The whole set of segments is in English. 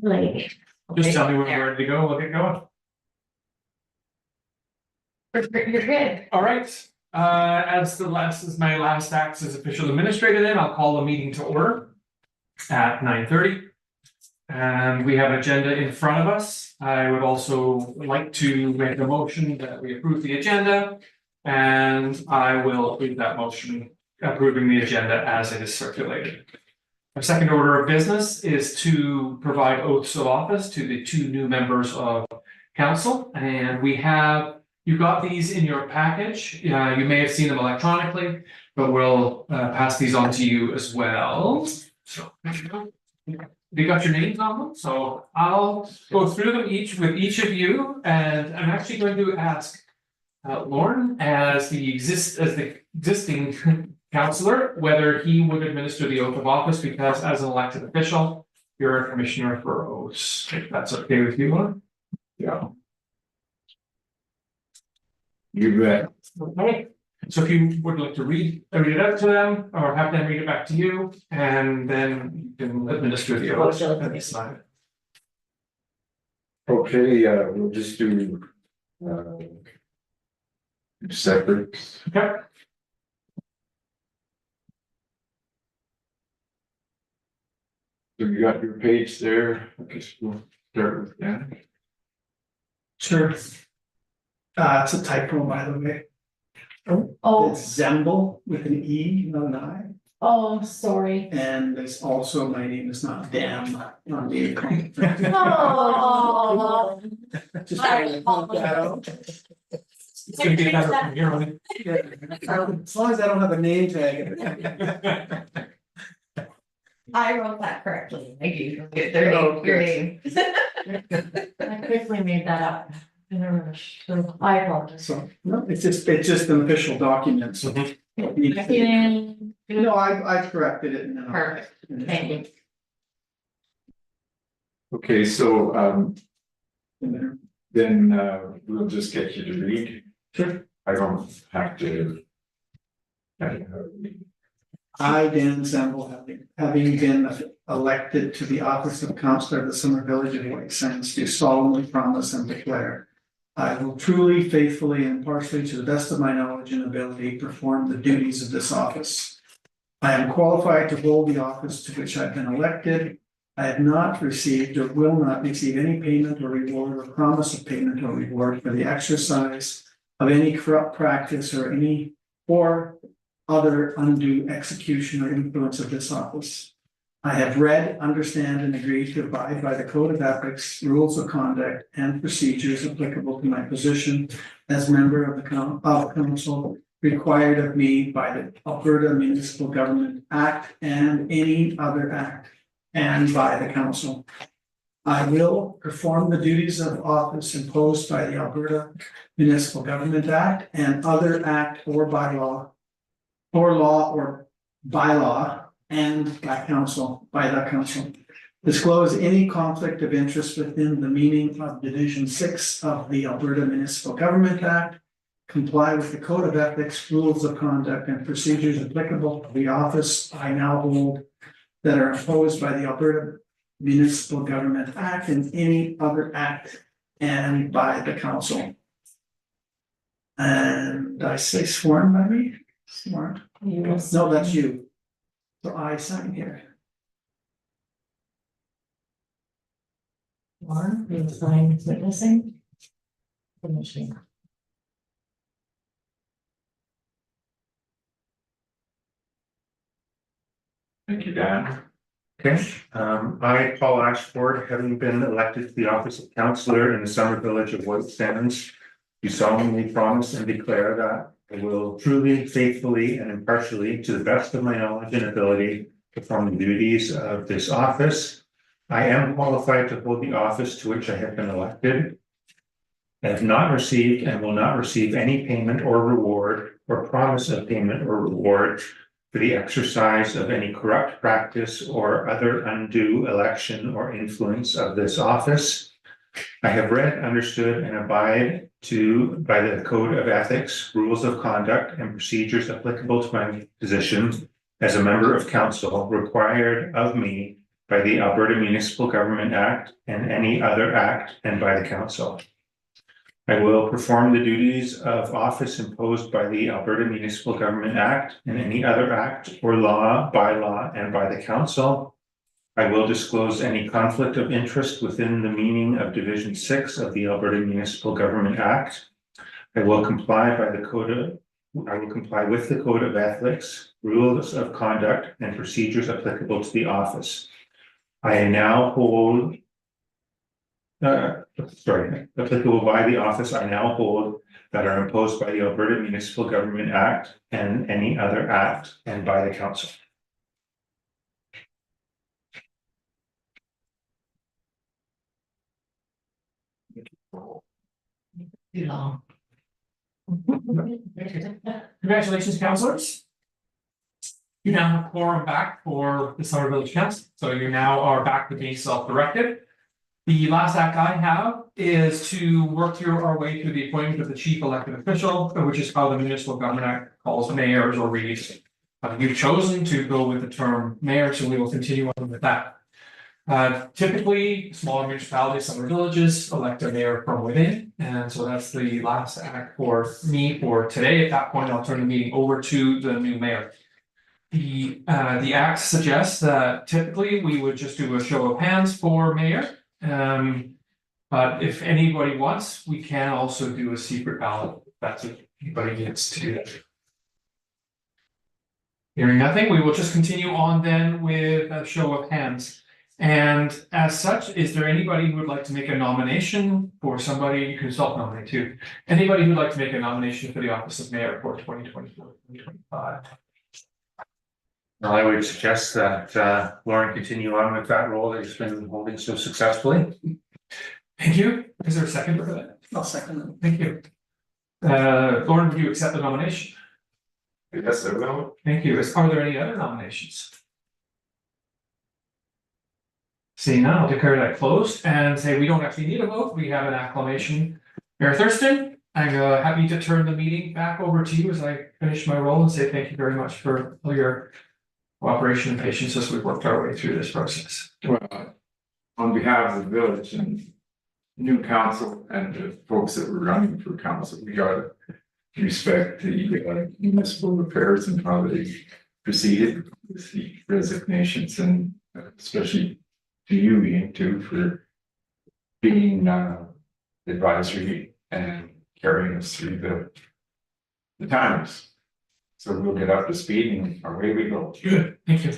like. Just tell me when there. we're ready to go, we'll get going. You're good. All right, as my last act as official administrator, then I'll call the meeting to order at 9:30. And we have an agenda in front of us. I would also like to make a motion that we approve the agenda. And I will approve that motion approving the agenda as it is circulated. Our second order of business is to provide oaths of office to the two new members of council. And you've got these in your package. You may have seen them electronically, but we'll pass these on to you as well. So you got your names on them, so I'll go through them with each of you, and I'm actually going to ask Lauren as the existing counselor whether he would administer the oath of office, because as an elected official, you're a commissioner for oaths. If that's okay with you, Lauren? Yeah. You bet. Okay, so if you would like to read it out to them, or have them read it back to you, and then you can administer the oath at this time. Okay, we'll just do separate. Okay. So you got your page there. I guess we'll start with that. Sure. It's a typo, by the way. Oh, It's Zemble with an E, not an I. oh, sorry. And there's also, my name is not Dan, on the. Oh. Just wanted to point that out. It's gonna get better from here on. As long as I don't have a name tag. I wrote that correctly. I gave you their name, your name. I quickly made that up in a rush, so I apologize. So, no, it's just an official document, so. No, I corrected it and then. Perfect, thank you. Okay, so then we'll just get you to read. Sure. I don't have to. I, Dan Zemble, having been elected to the office of councillor of the Summer Village of White Sands, do solemnly promise and declare I will truly, faithfully, and impartially, to the best of my knowledge and ability, perform the duties of this office. I am qualified to hold the office to which I've been elected. I have not received or will not receive any payment or reward or promise of payment or reward for the exercise of any corrupt practice or other undue execution or influence of this office. I have read, understand, and agree to abide by the Code of Ethics, rules of conduct, and procedures applicable to my position as member of the council, required of me by the Alberta Municipal Government Act and any other act, and by the council. I will perform the duties of office imposed by the Alberta Municipal Government Act and other act or bylaw, or law or bylaw, and by the council. Disclose any conflict of interest within the meaning of Division 6 of the Alberta Municipal Government Act. Comply with the Code of Ethics, rules of conduct, and procedures applicable to the office I now hold that are imposed by the Alberta Municipal Government Act and any other act, and by the council. And I say sworn by me? Sworn? No, that's you. So I sign here. Lauren, you sign witnessing. Finishing. Thank you, Dan. Okay, I, Paul Ashford, having been elected to the office of councillor in the Summer Village of White Sands, do solemnly promise and declare that I will truly, faithfully, and impartially, to the best of my knowledge and ability, perform the duties of this office. I am qualified to hold the office to which I have been elected. I have not received and will not receive any payment or reward or promise of payment or reward for the exercise of any corrupt practice or other undue election or influence of this office. I have read, understood, and abide by the Code of Ethics, rules of conduct, and procedures applicable to my position as a member of council, required of me by the Alberta Municipal Government Act and any other act and by the council. I will perform the duties of office imposed by the Alberta Municipal Government Act and any other act or law, bylaw, and by the council. I will disclose any conflict of interest within the meaning of Division 6 of the Alberta Municipal Government Act. I will comply with the Code of Ethics, rules of conduct, and procedures applicable to the office. I now hold applicable by the office I now hold that are imposed by the Alberta Municipal Government Act and any other act and by the council. Too long. Congratulations, councillors. You now have quorum back for the Summer Village Council, so you now are back to being self-directed. The last act I have is to work through our way through the appointment of the chief elected official, which is how the Municipal Government Act calls mayors or reads. You've chosen to go with the term mayor, so we will continue on with that. Typically, smaller municipalities, summer villages elect a mayor from within, and so that's the last act for me for today. At that point, I'll turn the meeting over to the new mayor. The act suggests that typically we would just do a show of hands for mayor. But if anybody wants, we can also do a secret ballot. That's what anybody needs to do. Hearing nothing, we will just continue on then with a show of hands. And as such, is there anybody who would like to make a nomination for somebody? You can self-nominate too. Anybody who'd like to make a nomination for the office of mayor for 2024-2025? Well, I would suggest that Lauren continue on with that role that he's been holding so successfully. Thank you. Is there a second for that? I'll second them. Thank you. Lauren, would you accept the nomination? Yes, I will. Thank you. Are there any other nominations? Seeing none, I'll declare that closed and say we don't actually need a vote. We have an acclamation. Mayor Thurston, I'm happy to turn the meeting back over to you as I finish my role and say thank you very much for all your cooperation and patience as we worked our way through this process. Well, on behalf of the village and new council and the folks that were running for council, we gotta respect the municipal affairs and how they proceeded with the resignations, and especially to you, Ian, too, for being advisory and carrying us through the times. So we'll get up to speed and away we go. Good, thank you.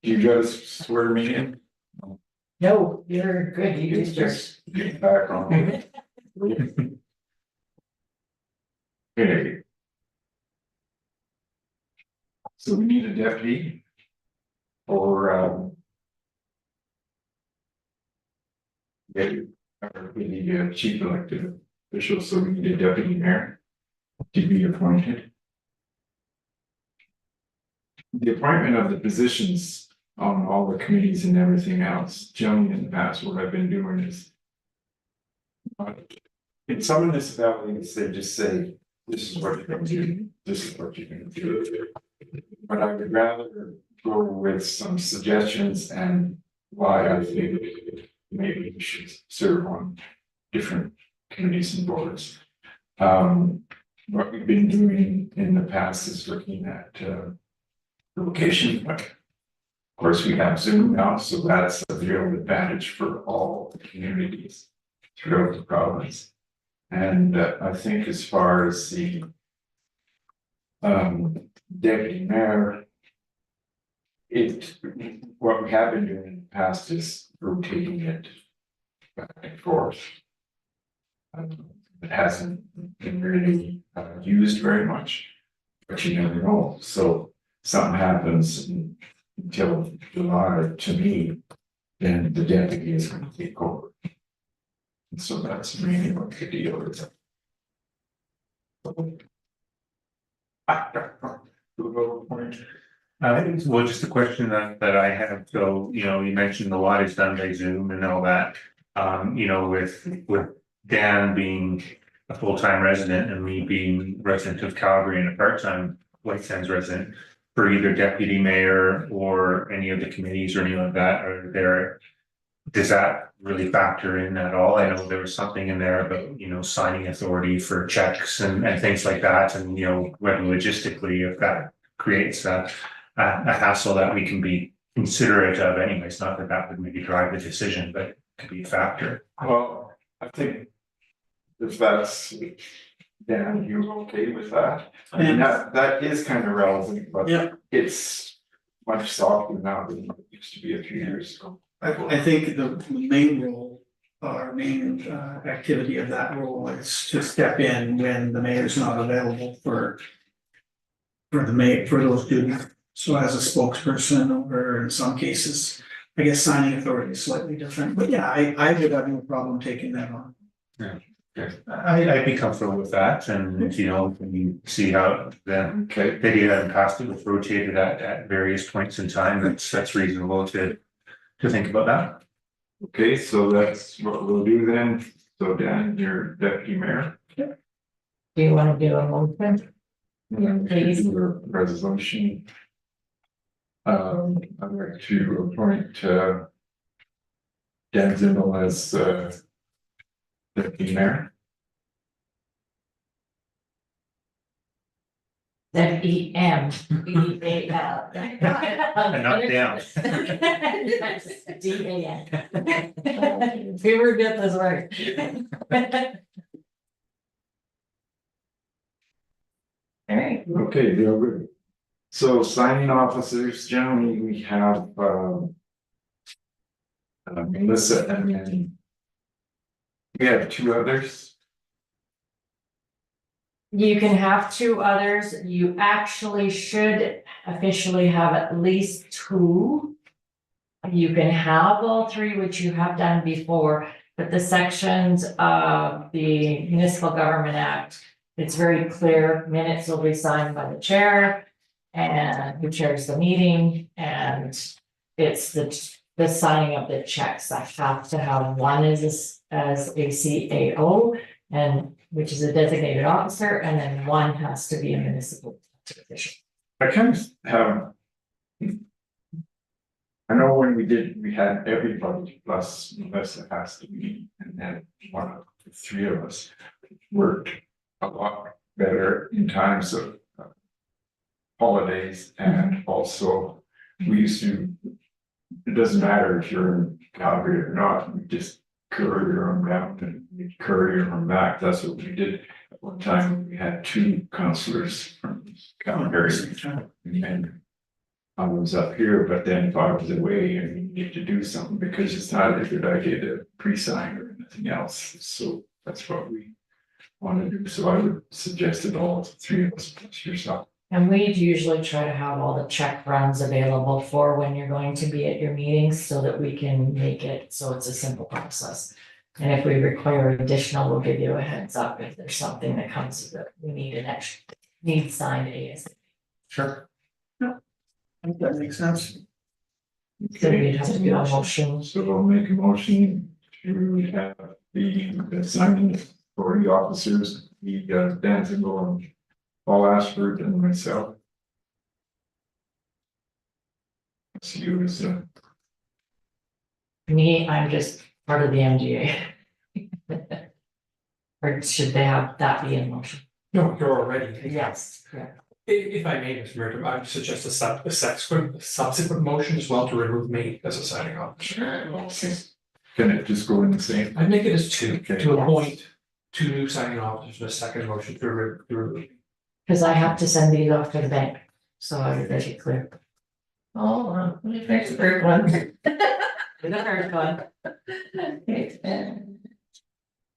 You guys swear me in? No, you're good, you It's did yours. just getting back on. Okay. So we need a deputy. Or we need a chief elected official, so we need a deputy mayor to be appointed. The appointment of the positions on all the committees and everything else, generally in the past, what I've been doing is. In some municipalities, they just say, this is what you're gonna do, this is what you're gonna do. But I would rather go with some suggestions and why I think maybe we should serve on different committees and boards. What we've been doing in the past is looking at the location. Of course, we have Zoom now, so that's a real advantage for all the communities throughout the province. And I think as far as the deputy mayor, what we have been doing in the past is rotating it back and forth. It hasn't been really used very much, but you never know. So something happens until July, to me, then the deputy is going to take over. And so that's really what the deal is. Well, just a question that I have, so, you know, you mentioned a lot is done by Zoom and all that. You know, with Dan being a full-time resident and me being resident of Calgary and a part-time White Sands resident for either deputy mayor or any of the committees or anything like that, are there? Does that really factor in at all? I know there was something in there about, signing authority for checks and things like that, and whether logistically, if that creates a hassle that we can be considerate of anyways, not that that would maybe drive the decision, but it could be a factor. Well, I think if that's, Dan, you okay with that? I mean, that is kind of relevant, but Yeah. it's much softer now than it used to be a few years ago. I think the main role, our main activity of that role is to step in when the mayor's not available for those duties. So as a spokesperson, or in some cases, I guess signing authority is slightly different, but yeah, I would have no problem taking that on. I'd be comfortable with that, and when you see how the Okay, video and past it was rotated at various points in time, that's reasonable to think about that. okay, so that's what we'll do then. So Dan, you're deputy mayor. Do you wanna do a motion? Yeah, please. Your resolution. I'd like to appoint Dan Zimmel as deputy mayor. DEMBAL. And not down. DAN. If we ever get this right. All right. Okay, real good. So signing officers, generally, we have Melissa and then we have two others. You can have two others. You actually should officially have at least two. You can have all three, which you have done before, but the sections of the Municipal Government Act, it's very clear, minutes will be signed by the chair and who chairs the meeting, and it's the signing of the checks. I have to have one as a CAO, and which is a designated officer, and then one has to be a municipal official. I kind of have. I know when we had everybody plus Melissa has to be, and then one of the three of us worked a lot better in times of holidays, and also we used to, it doesn't matter if you're in Calgary or not, we just courier them down and courier them back. That's what we did at one time. We had two counselors from Calgary, and I was up here, but then if I was away and we needed to do something, because it's not a good idea to pre-sign or anything else, so that's what we want to do. So I would suggest that all three of us plus yourself. And we'd usually try to have all the check runs available for when you're going to be at your meetings, so that we can make it so it's a simple process. And if we require additional, we'll give you a heads up if there's something that comes that we need an extra, need signed ASAP. Sure. I think that makes sense. So we'd have to do a motion. So we'll make a motion to have the signing for the officers, the Dan Zimmel and Paul Ashford and myself. See you as Me, I'm just part of the MGA. Or should they have that be in motion? No, you're already. Yes, yeah. If I may, Mr. Mayor, I would suggest a subsequent motion as well to remove me as a signing officer. Can it just go in the same? I'd make it as two, Okay. to appoint two new signing officers, and a second motion to remove. Because I have to send these off to the bank, so I would make it clear. Oh, let me fix the third one. The third one.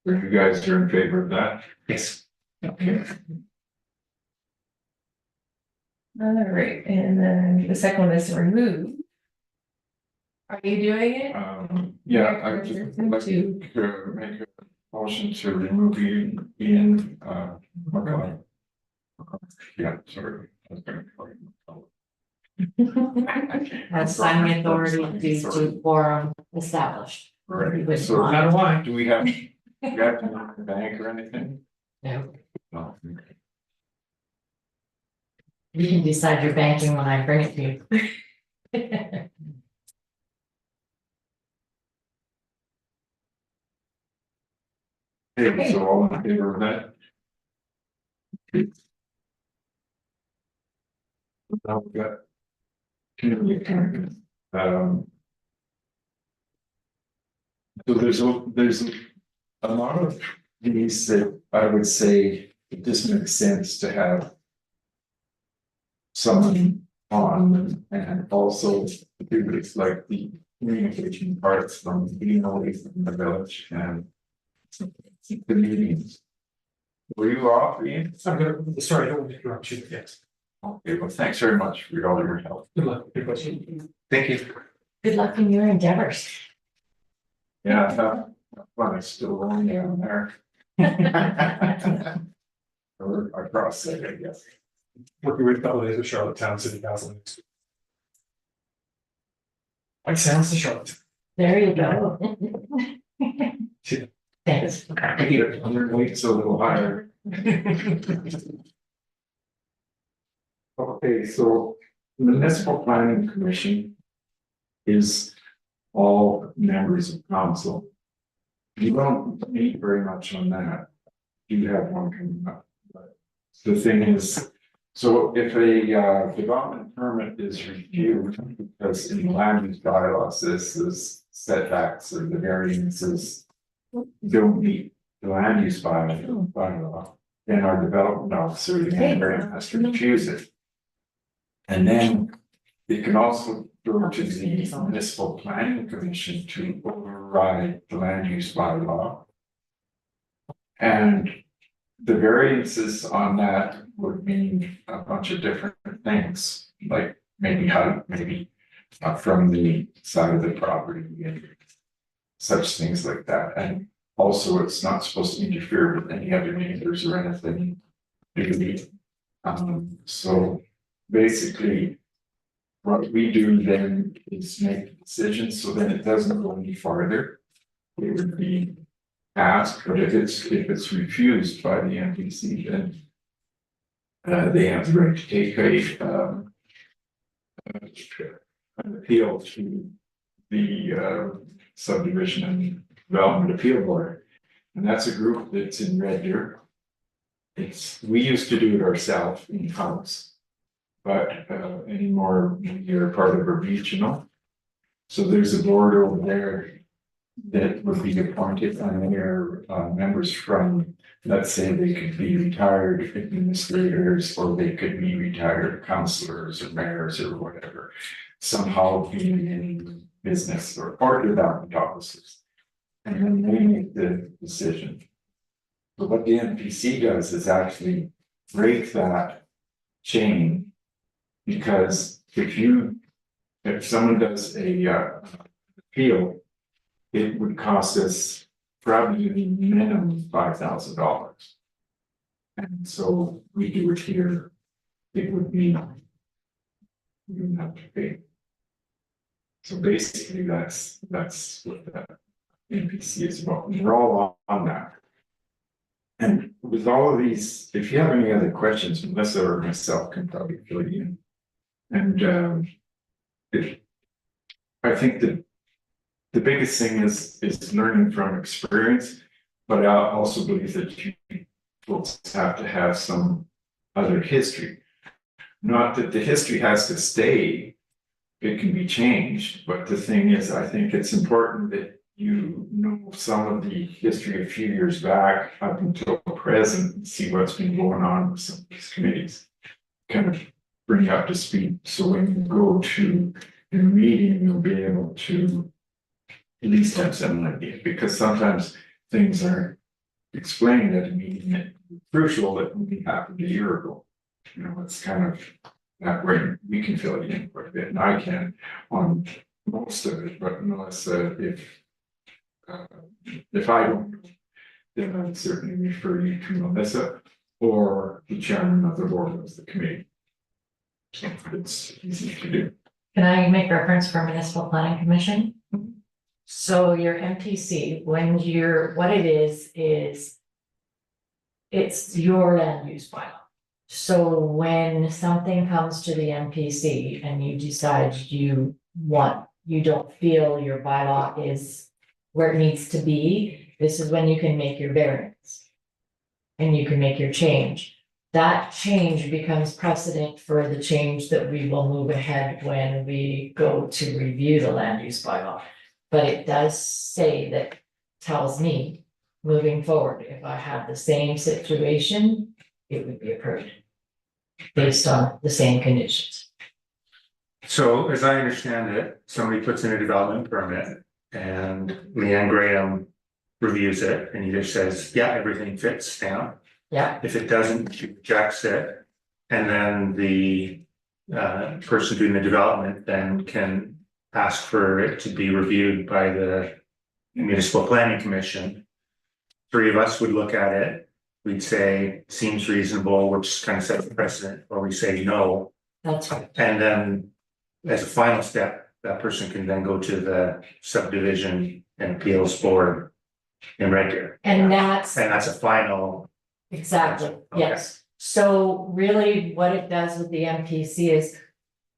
You guys are in favor of that? Yes. Okay. All right, and then the second one is to remove. Are you doing it? Yeah, I just like to make a motion to remove Ian, McCullough. Yeah, sorry. I was gonna call you McCullough. Has signing authority due to quorum established. Right, so How do I? do we have to go to the bank or anything? No. No. You can decide your banking when I bring it to you. Okay, so all in favor of that? Now we've got community appointments. So there's a lot of these that I would say it just makes sense to have someone on, and also do this like the communication parts from being away from the village and the meetings. Were you off, Ian? I'm good, sorry, I don't want to interrupt you, yes. Okay, well, thanks very much for all your help. Good luck, good question. Thank you. Good luck in your endeavors. Yeah, fun, it's still going down there. Or across it, I guess. Working with fellow days with Charlottetown City Council. Like sounds to Charlotte. There you go. Yeah. Thanks. I get it, your weight's a little higher. Okay, so the municipal planning commission is all members of council. You don't meet very much on that. You have one coming up, but the thing is, so if a development permit is refused, because in land use bylaws, this is setbacks or the variances don't meet the land use bylaw, then our development officer, the Canterbury, has to refuse it. And then it can also go to the municipal planning commission to override the land use bylaw. And the variances on that would mean a bunch of different things, like maybe height, maybe from the side of the property and such things like that. And also, it's not supposed to interfere with any other neighbors or anything. So basically, what we do then is make a decision, so then it doesn't go any farther. It would be asked, but if it's refused by the MPC, then they have the right to take an appeal to the subdivision and development appeal board. And that's a group that's in Red Deer. We used to do it ourselves in-house. But anymore, you're part of a regional. So there's a board over there that would be appointed, and their members from, let's say they could be retired administrators, or they could be retired councillors or mayors or whatever. Somehow being in business or development offices. And then they make the decision. But what the NPC does is actually break that chain. Because if someone does a appeal, it would cost us probably the minimum $5,000. And so we do it here, it would be. You don't have to pay. So basically, that's what the NPC is about. We're all on that. And with all of these, if you have any other questions, Melissa or myself can probably fill you in. And I think that the biggest thing is learning from experience, but I also believe that you folks have to have some other history. Not that the history has to stay, it can be changed, but the thing is, I think it's important that you know some of the history a few years back up until present, and see what's been going on with some of these committees. Kind of bring you up to speed, so when you go to a meeting, you'll be able to at least have some idea, because sometimes things are explained at a meeting that crucial that maybe happened a year ago. You know, it's kind of that way we can fill it in quite a bit, and I can on most of it, but unless if I don't know, then I'd certainly refer you to Melissa or the chairman of the board of the committee. So it's easy to do. Can I make reference for municipal planning commission? So your MPC, when what it is it's your land use bylaw. So when something comes to the MPC and you decide you don't feel your bylaw is where it needs to be, this is when you can make your variance. And you can make your change. That change becomes precedent for the change that we will move ahead when we go to review the land use bylaw. But it does say that, tells me, moving forward, if I had the same situation, it would be approved. Based on the same conditions. So as I understand it, somebody puts in a development permit and Leanne Graham reviews it and either says, yeah, everything fits down. Yeah, If it doesn't, she rejects it. And then the person doing the development then can ask for it to be reviewed by the municipal planning commission. Three of us would look at it. We'd say, seems reasonable, which kind of sets the precedent, or we say no. that's right. And then as a final step, that person can then go to the subdivision and appeals board in Red Deer. And that's And that's a final. exactly, Okay. yes. So really what it does with the MPC is,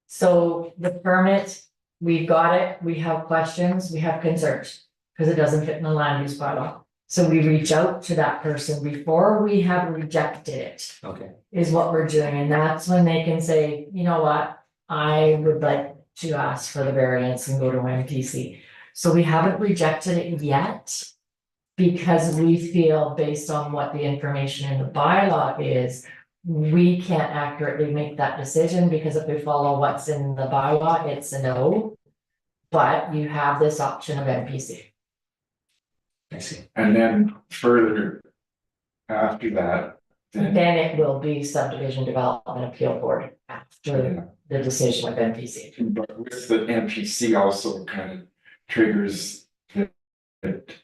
so the permit, we've got it, we have questions, we have concerns. Because it doesn't fit in the land use bylaw. So we reach out to that person before we have rejected it. Okay. Is what we're doing, and that's when they can say, you know what, I would like to ask for the variance and go to MPC. So we haven't rejected it yet. Because we feel based on what the information in the bylaw is, we can't accurately make that decision, because if we follow what's in the bylaw, it's a no. But you have this option of MPC. I see. And then further after that, then, Then it will be subdivision development appeal board after the decision of MPC. but with the MPC also kind of triggers that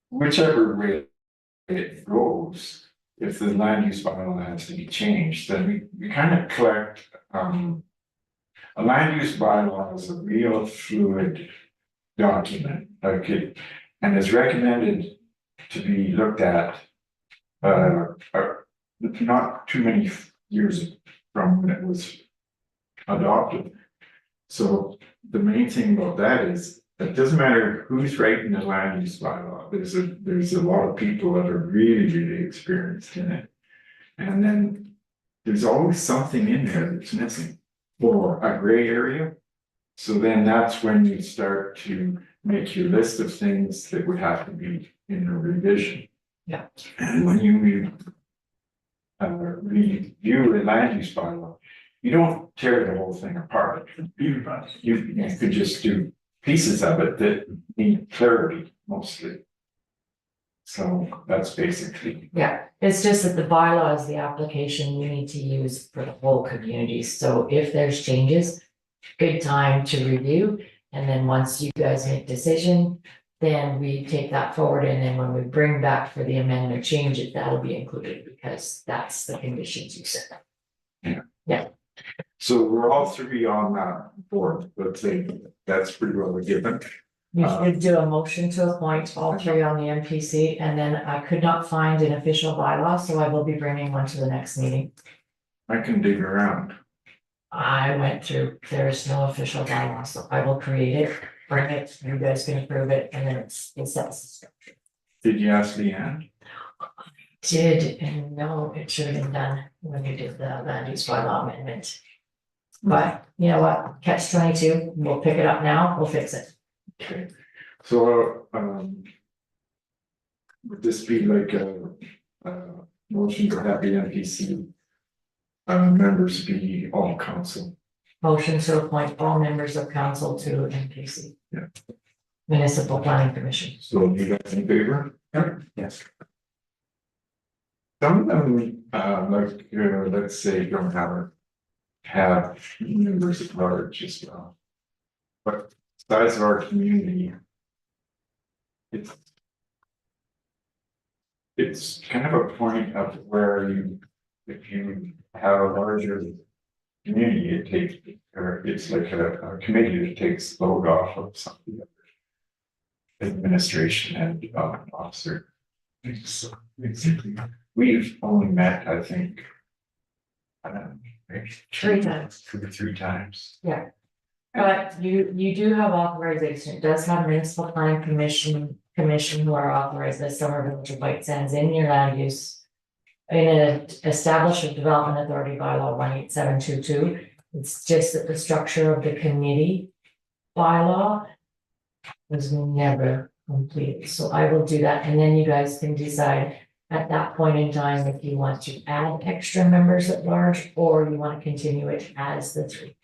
whichever way it goes, if the land use bylaw has to be changed, then we kind of collect, a land use bylaw is a real fluid document, like it, and is recommended to be looked at not too many years from when it was adopted. So the main thing about that is, it doesn't matter who's writing the land use bylaw, there's a lot of people that are really experienced in it. And then there's always something in there that's missing, or a gray area. So then that's when you start to make your list of things that would have to be in a revision. Yeah. And when you review a land use bylaw, you don't tear the whole thing apart. You could just do pieces of it that need clarity mostly. So that's basically, Yeah, it's just that the bylaw is the application we need to use for the whole community, so if there's changes, good time to review. And then once you guys make decision, then we take that forward, and then when we bring back for the amendment change it, that'll be included, because that's the conditions you set. so we're all three on that board, let's say, that's pretty well a given. You should do a motion to appoint all three on the MPC, and then I could not find an official bylaw, so I will be bringing one to the next meeting. I can dig around. I went through, there is no official bylaw, so I will create it, bring it, you guys can approve it, and then it sets the structure. Did you ask Leanne? Did, and no, it should have been done when you did the land use bylaw amendment. But you know what, catch 22, we'll pick it up now, we'll fix it. Okay, so, would this be like a motion to have the NPC members be all council? Motion to appoint all members of council to MPC. Yeah. Municipal Planning Commission. So you guys in favor? Yes. Some of them, let's say, don't have members at large as well. But size of our community. It's kind of a point of where if you have a larger community, it takes, or it's like a committee that takes load off of something. Administration and development officer. We've only met, I think, maybe 3 times. 2 or 3 times. But you do have authorization, it does have municipal plan commission who are authorized as Summer Village of White Sands in your land use. In an established development authority bylaw 18722, it's just that the structure of the committee bylaw was never completed, so I will do that, and then you guys can decide at that point in time if you want to add extra members at large, or you want to continue it as the 3.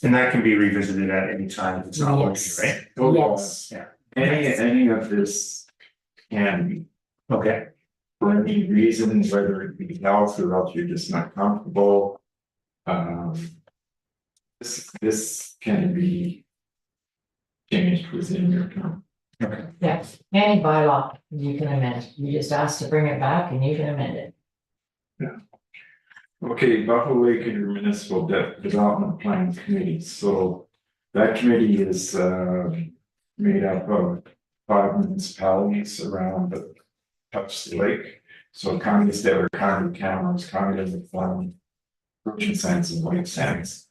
And that can be revisited at any time if it's not working, Yes. right? Oh, Yes. Yeah. Any of this can be, Okay, for any reason, whether it be health or else you're just not comfortable. This can be changed within your term. okay. Yes, any bylaw you can amend, you just ask to bring it back and you can amend it. Okay, Buffalo Lake Intermunicipal Development Plan Committee, so that committee is made up of 5 municipalities around the touch the lake. So County of Stellar, County of Cameron, County of McFarland, Ocean Sands and White Sands.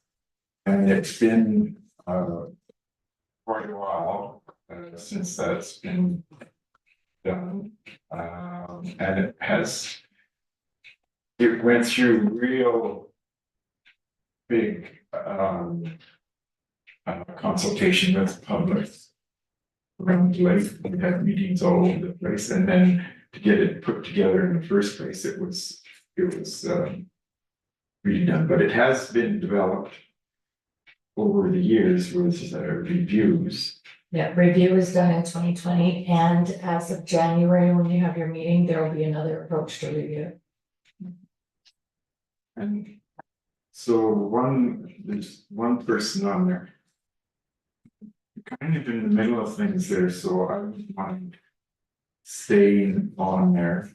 And it's been quite a while since that's been done. And it went through real big consultation with the public around the lake. We had meetings all over the place, and then to get it put together in the first place, it was really done, but it has been developed over the years with reviews. Yeah, review was done in 2020, and as of January, when you have your meeting, there will be another approach to review. And so there's one person on there. Kind of in the middle of things there, so I wouldn't mind staying on there.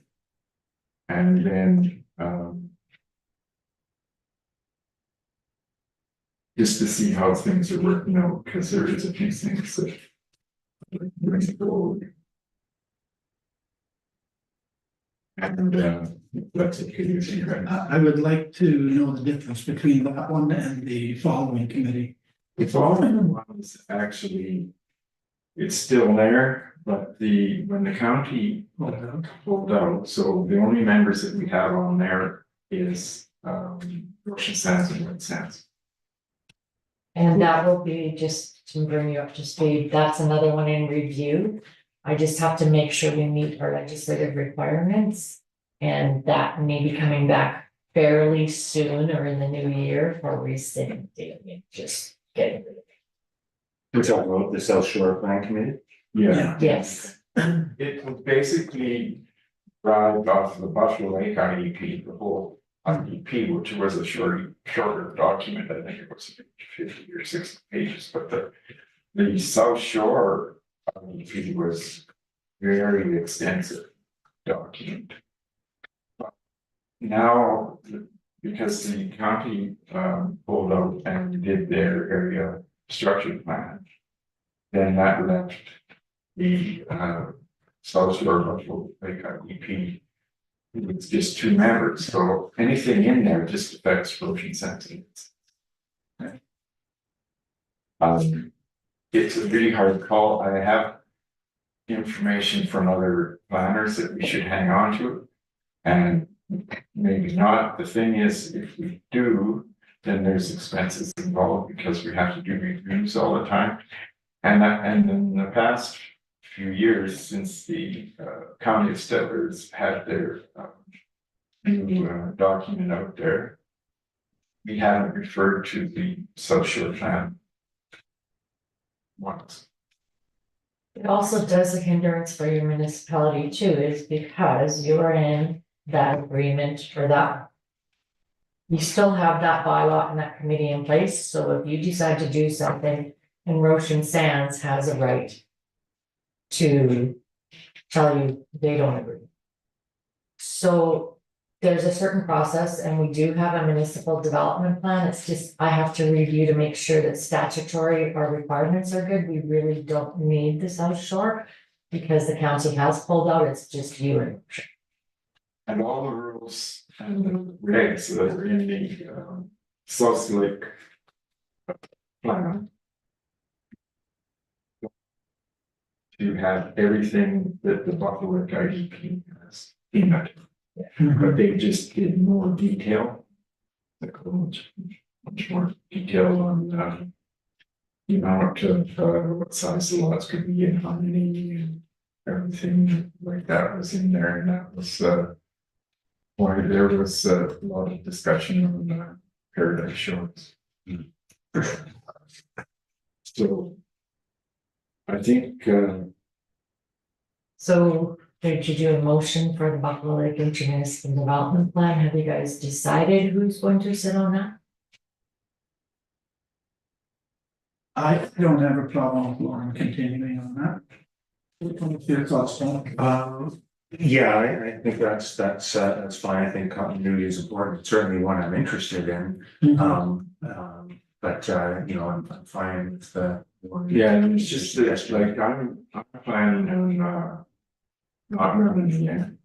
And then, just to see how things are working out, because there is a few things that. Bring forward. And, that's okay with you, right? I would like to know the difference between that one and the following committee. The following one is actually, it's still there, but when the county pulled out, so the only members that we have on there is, Ocean Sands and White Sands. And that will be, just to bring you up to speed, that's another one in review. I just have to make sure we meet our legislative requirements. And that may be coming back fairly soon or in the new year for rescinding, just getting rid of it. We're talking about the South Shore Plan Committee? Yeah. Yes, It was basically derived off of the Buffalo Lake IEP, the whole IEP, which was a shorter document. I think it was 50 or 60 pages, but the South Shore IEP was very extensive document. But now, because the county pulled out and did their area structure plan, then that left the South Shore Buffalo Lake IEP. It's just 2 members, so anything in there just affects Ocean Sands. It's a really hard call. I have information from other planners that we should hang on to. And maybe not. The thing is, if we do, then there's expenses involved because we have to do reviews all the time. And in the past few years, since the County of Stellar's had their new document out there, we haven't referred to the South Shore Plan once. it also does a hindrance for your municipality too, is because you're in that agreement for that. You still have that bylaw and that committee in place, so if you decide to do something, and Ocean Sands has a right to tell you they don't agree. So there's a certain process, and we do have a municipal development plan. It's just, I have to review to make sure that statutory or requirements are good. We really don't need the South Shore because the county has pulled out. It's just you and And all the rules and the regs that are in the South Lake plan. To have everything that the Buffalo Lake IDP has in it, but they just did more detail. Like much more detail on the amount of what size the lots could be and how many and everything like that was in there, and that was why there was a lot of discussion on Paradise Shores. So I think So did you do a motion for the Buffalo Lake Intermunicipal Development Plan? Have you guys decided who's going to sit on that? I don't have a problem with Lauren continuing on that. What's your thoughts, Tom? Yeah, I think that's fine. I think continuity is important, certainly one I'm interested in. But you know, I'm fine with the. yeah, and it's just that like I'm planning on not running again.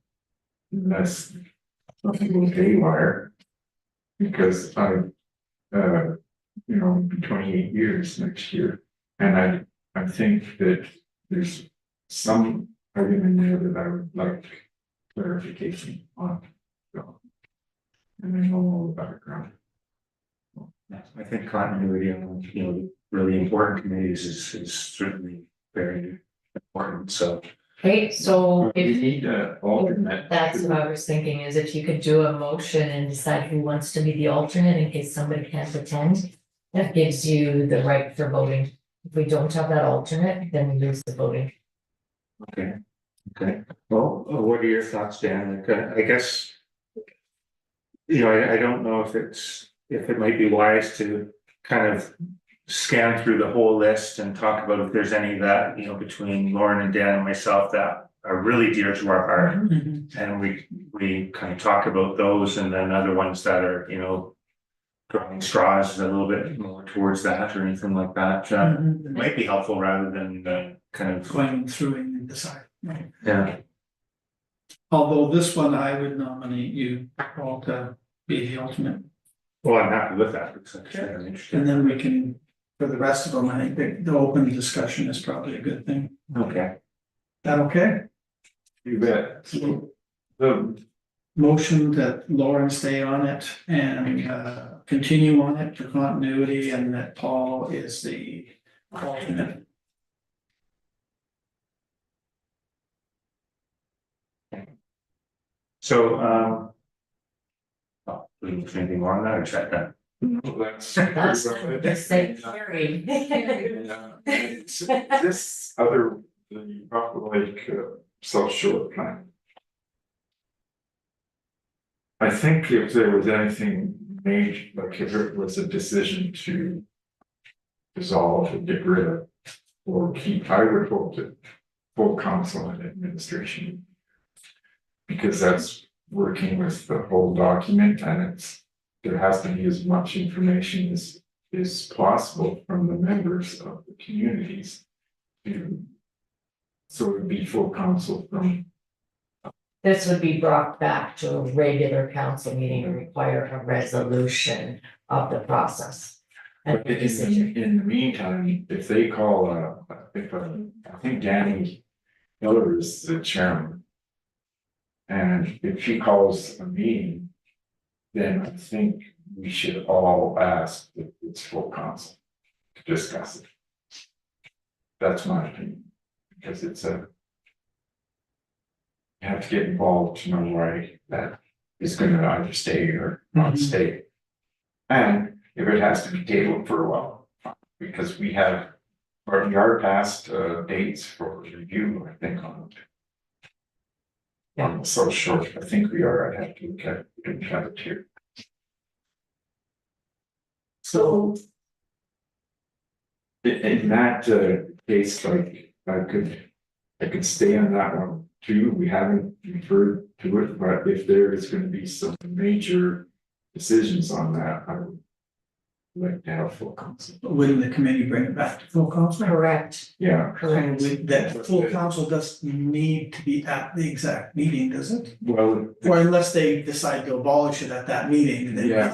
That's something with haywire. Because you know, it'll be 28 years next year. And I think that there's some item in there that I would like clarification on. So, and I know all the background. I think continuity on, you know, really important committees is certainly very important, so. Okay, so We if need an alternate. that's what I was thinking, is if you could do a motion and decide who wants to be the alternate in case somebody can't attend. That gives you the right for voting. If we don't have that alternate, then we lose the voting. Okay, well, what are your thoughts, Dan? Like, I guess. You know, I don't know if it might be wise to kind of scan through the whole list and talk about if there's any that, you know, between Lauren and Dan and myself that are really dear to our heart. And we kind of talk about those, and then other ones that are, you know, drawing straws a little bit more towards that or anything like that. It might be helpful rather than kind of. Going through it and decide. Right. Yeah, Although this one, I would nominate you, Paul, to be the alternate. well, I'm happy with that because I'm interested. And then we can, for the rest of them, I think the open discussion is probably a good thing. Okay, That okay? You bet. So, The motion that Lauren stay on it and continue on it for continuity, and that Paul is the alternate. so, we need anything more on that or check that? That's. That's just say carried. This other, the Buffalo Lake South Shore plan. I think if there was anything made, like if it was a decision to dissolve or get rid of or keep, I would hope that full council and administration. Because that's working with the whole document, and there has to be as much information as possible from the members of the communities. So it would be full council from. This would be brought back to a regular council meeting and require a resolution of the process. And But in the meantime, if they call, I think Danny Miller is the chairman. And if she calls a meeting, then I think we should all ask if it's full council to discuss it. That's my opinion, because it's you have to get involved to know why that is gonna either stay or not stay. And if it has to be tabled for a while, because we are past dates for review, I think, on the South Shore. I think we are. I have to look at, we don't have it here. So in that case, like I could stay on that one too. We haven't referred to it, but if there is going to be some major decisions on that, I would like to have full council. Wouldn't the committee bring it back to full council? Correct, Yeah, correct. That full council doesn't need to be at the exact meeting, does it? well, Or unless they decide to abolish it at that meeting, then. yeah,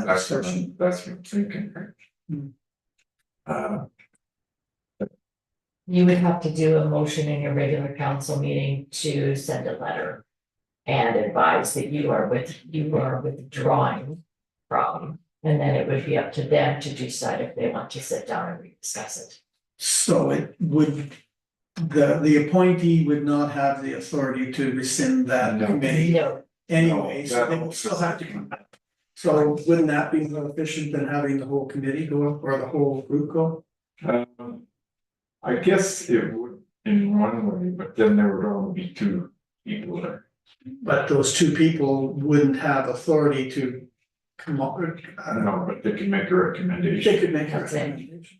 that's what Discussion. I'm thinking, right? Hmm. Uh, You would have to do a motion in your regular council meeting to send a letter. And advise that you are withdrawing from, and then it would be up to them to decide if they want to sit down and rediscuss it. So it would, the appointee would not have the authority to rescind that No. committee No, anyway, so they will still have to come back. So wouldn't that be more efficient than having the whole committee go or the whole group go? I guess it would in one way, but then there would only be two people there. But those two people wouldn't have authority to come up, I don't know, but they can make a they recommendation. could make a That's it. recommendation.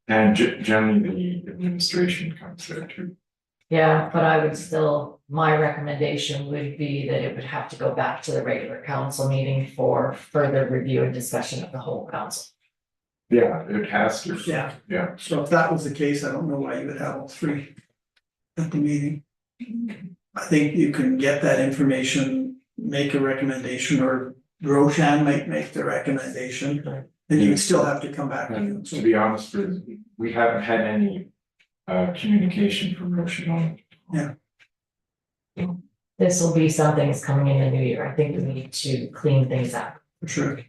And generally, the administration comes there too. yeah, but I would still, my recommendation would be that it would have to go back to the regular council meeting for further review and discussion of the whole council. Yeah, it has to. Yeah. Yeah, So if that was the case, I don't know why you would have all three at the meeting. I think you can get that information, make a recommendation, or Roshan might make the recommendation. And you would still have to come back. and to be honest, we haven't had any communication from Roshan on it. Yeah. This will be something that's coming in the new year. I think we need to clean things up. For sure.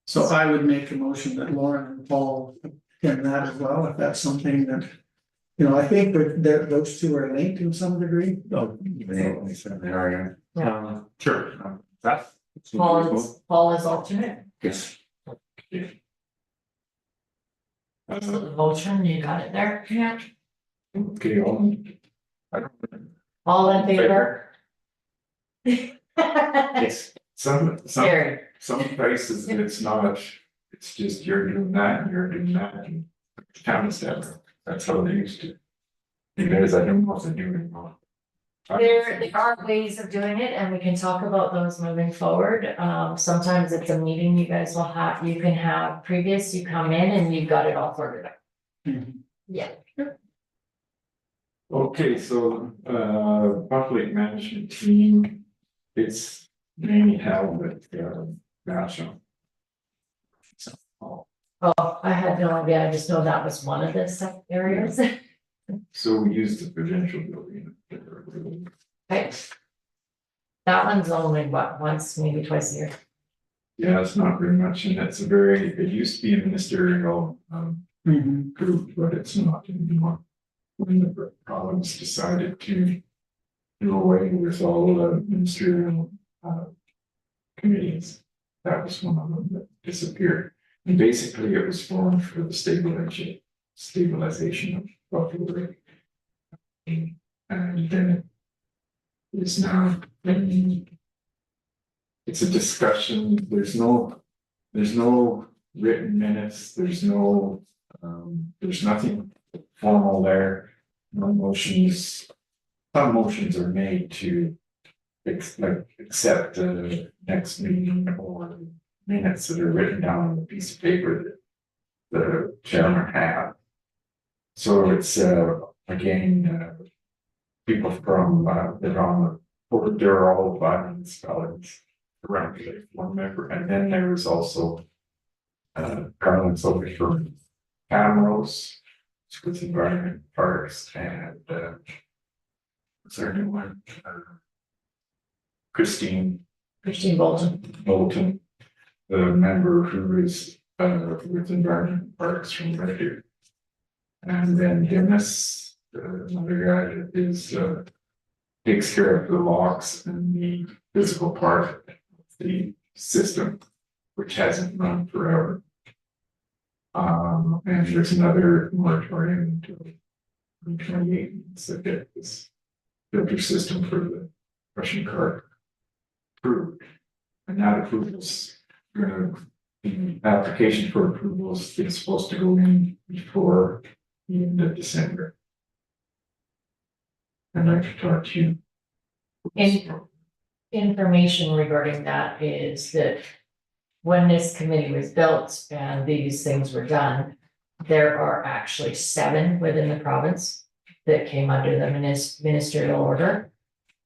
So I would make a motion that Lauren and Paul attend that as well, if that's something that. You know, I think that those two are linked in some degree. Oh, They said they are, sure. That. Paul is alternate, Yes. yeah. so the motion, you got it there? Yeah. Okay, I don't. All in favor? Yes. Some Carried. places it's not, it's just you're doing that, and you're doing that, and town staff, that's how they used to. And there's, I don't know what they're doing wrong. There are ways of doing it and we can talk about those moving forward. Sometimes it's a meeting you guys will have, you can have previous, you come in and you've got it all sorted out. Mhm. Yeah. Okay, so, public management team, it's mainly held at, national. Oh, I had no idea. I just know that was one of the areas. So we use the provincial building. Right. That one's only what, once, maybe twice a year. Yeah, it's not very much, and it's a very, it used to be a ministerial, Mhm. group, but it's not anymore. When the province decided to do away with all the ministerial, committees, that was one of them that disappeared. And basically, it was formed for the stabilization of Buffalo Lake. And then it is now, it's a discussion, there's no written minutes, there's nothing formal there. No motions, some motions are made to accept the next meeting or minutes that are written down on a piece of paper that the chairman had. So it's again, people from that are on the board, there are all 5 municipalities around the one member, and then there is also Carlin Silver from Camrose, with environment parks, and what's their new one? Christine Bolton. Bolton, the member who is with environment parks from Red Deer. And then Dennis, another guy that is takes care of the locks and the physical part of the system, which hasn't run forever. And there's another moratorium until 2028 to get this filter system for the Russian card approved. And that approval's gonna, the application for approvals is supposed to go in before the end of December. I'd like to talk to you. And information regarding that is that when this committee was built and these things were done, there are actually 7 within the province that came under the ministerial order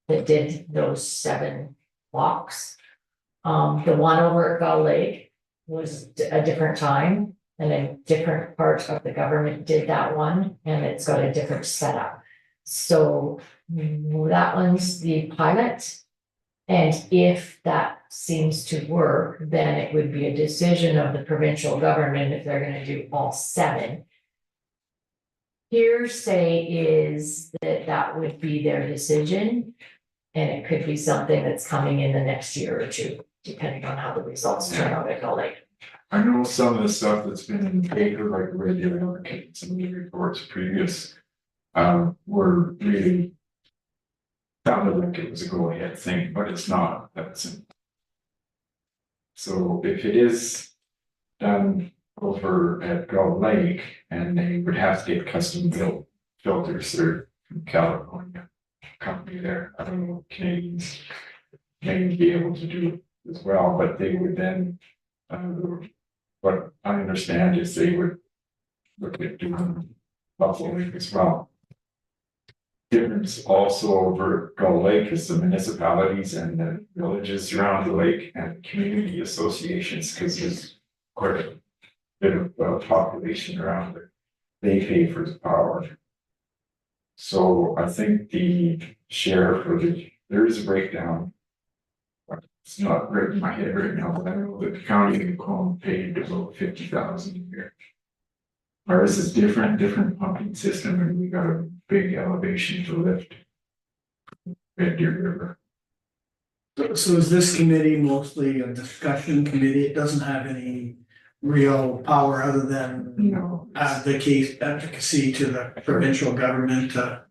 that did those 7 blocks. The one over at Gull Lake was a different time and a different part of the government did that one, and it's got a different setup. So that one's the pilot. And if that seems to work, then it would be a decision of the provincial government if they're gonna do all 7. Hearsay is that that would be their decision. And it could be something that's coming in the next year or 2, depending on how the results turn out at Gull Lake. I know some of the stuff that's been in the paper, like the radio, and some of the reports previous, were really sounded like it was a go-ahead thing, but it's not, so if it is done over at Gull Lake, and they would have to get custom built filters through from California company there, I don't know, Canadians may be able to do it as well, but they would then, what I understand is they would look at doing Buffalo Lake as well. Difference also over Gull Lake is the municipalities and the villages around the lake and community associations, because there's quite a bit of population around it. They pay for the power. So I think the share for there is a breakdown. It's not right in my head right now, but I know that the county of Macomb paid about 50,000 a year. Ours is different pumping system, and we got a big elevation to lift. Red Deer River. So is this committee mostly a discussion committee? It doesn't have any real power other than the case advocacy to the provincial government. Correct.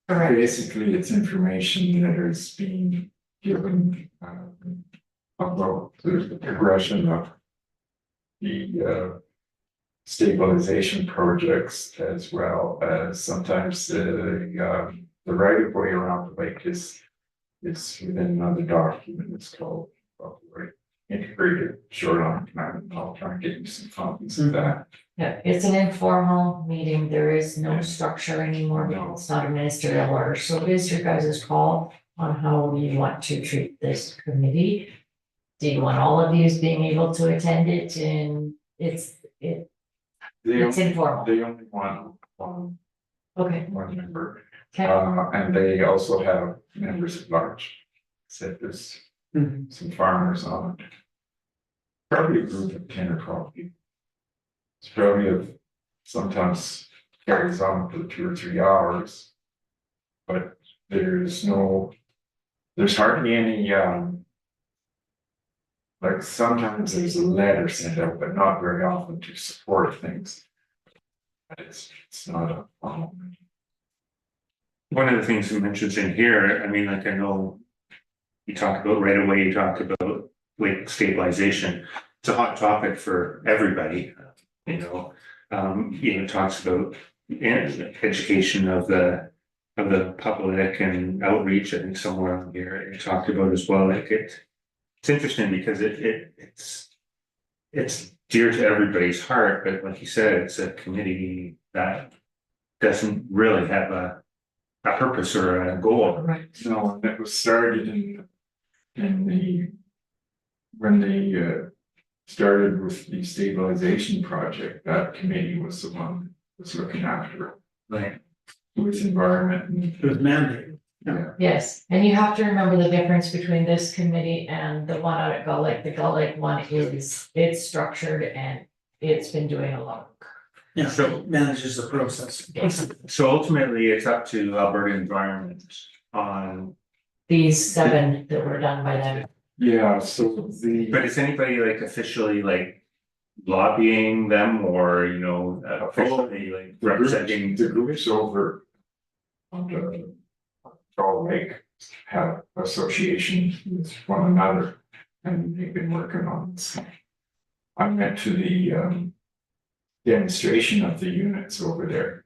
Basically, it's information that is being given about the progression of the stabilization projects, as well as sometimes the right of way around the lake is within another document. It's called integrated shoreline plan. I'll try and get you some copies of that. Yeah, it's an informal meeting. There is no structure anymore. No. It's not a ministerial order. So it is your guys' call on how you want to treat this committee. Do you want all of these being able to attend it? And it's informal. They only want Okay, one member, okay. and they also have members at large. Said there's some farmers on it. Probably a group of 10 or 12 people. It's probably sometimes carries on for 2 or 3 hours. But there's hardly any, like sometimes there's a letter sent out, but not very often to support things. But it's not a problem. One of the things he mentions in here, I mean, like I know. You talk about right away, you talk about lake stabilization. It's a hot topic for everybody, it talks about education of the public and outreach. I think somewhere on here it talked about as well. Like it's interesting because it's dear to everybody's heart, but like you said, it's a committee that doesn't really have a purpose or a goal. Right. No, and it was started when they started with the stabilization project, that committee was the one that was looking after it. Right. With environment and, It was mandated. yeah, Yes, and you have to remember the difference between this committee and the one out at Gull Lake. The Gull Lake one it's structured and it's been doing a lot of work. Yeah, So- it manages the process. So ultimately, it's up to Alberta Environment on, These 7 that were done by them. yeah, so but is anybody like officially like lobbying them or, officially like representing? the groups over on the Gull Lake have associations with one another, and they've been working on this. I went to the demonstration of the units over there.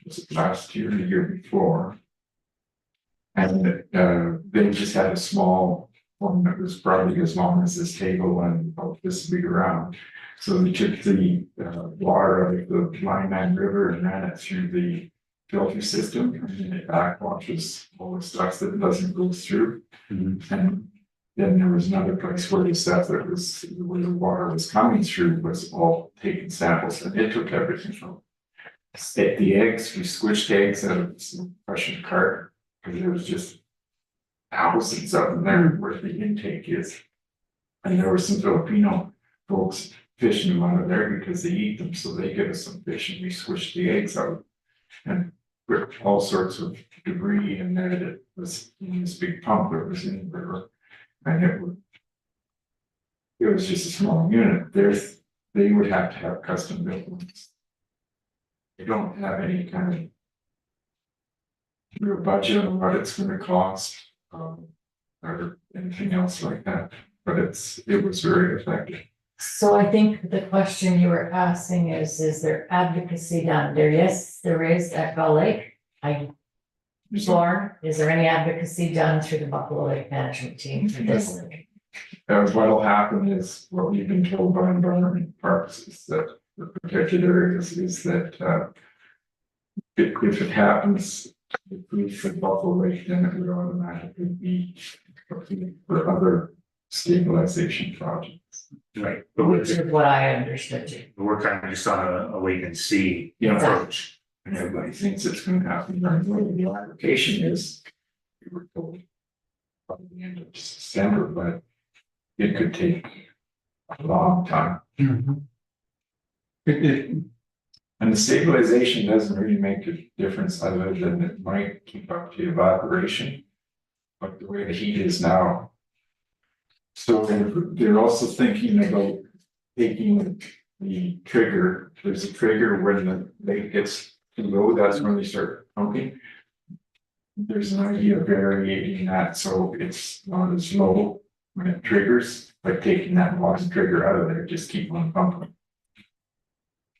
Was it last year, the year before? And they just had a small one that was probably as long as this table and about this big around. So they took the water out of the Lineman River and ran it through the filter system, and then it backwashes all the stuff that doesn't go through. And then there was another place where the stuff that was, where the water was coming through was all taken samples, and it took everything from the eggs, we squished eggs out of some Russian cart, because there was just thousands of them there where the intake is. And there were some Filipino folks fishing them out of there because they eat them, so they give us some fish and we squished the eggs out. And with all sorts of debris in there that was in this big pump that was in the river. And it was just a small unit. They would have to have custom built ones. They don't have any kind of real budget on what it's gonna cost, or anything else like that, but it was very effective. So I think the question you were asking is there advocacy done there? Yes, there is at Gull Lake. Lauren, is there any advocacy done through the Buffalo Lake Management Team for this? What'll happen is, what we've been told by environment parks is that the protected areas is that, if it happens, if we for Buffalo Lake, then it would automatically be for other stabilization projects. Right, but Which is what I understood too. we're kind of just on a wait and see Yeah. approach. And everybody thinks it's gonna happen, right away. The application is, we were told by the end of December, but it could take a long time. And the stabilization doesn't really make a difference other than it might keep up the evaporation. But the way the heat is now. So they're also thinking about taking the trigger, there's a trigger when the lake gets too low, that's when they start pumping. There's an idea of varying that, so it's not as low when it triggers, like taking that water trigger out of there, just keep on pumping.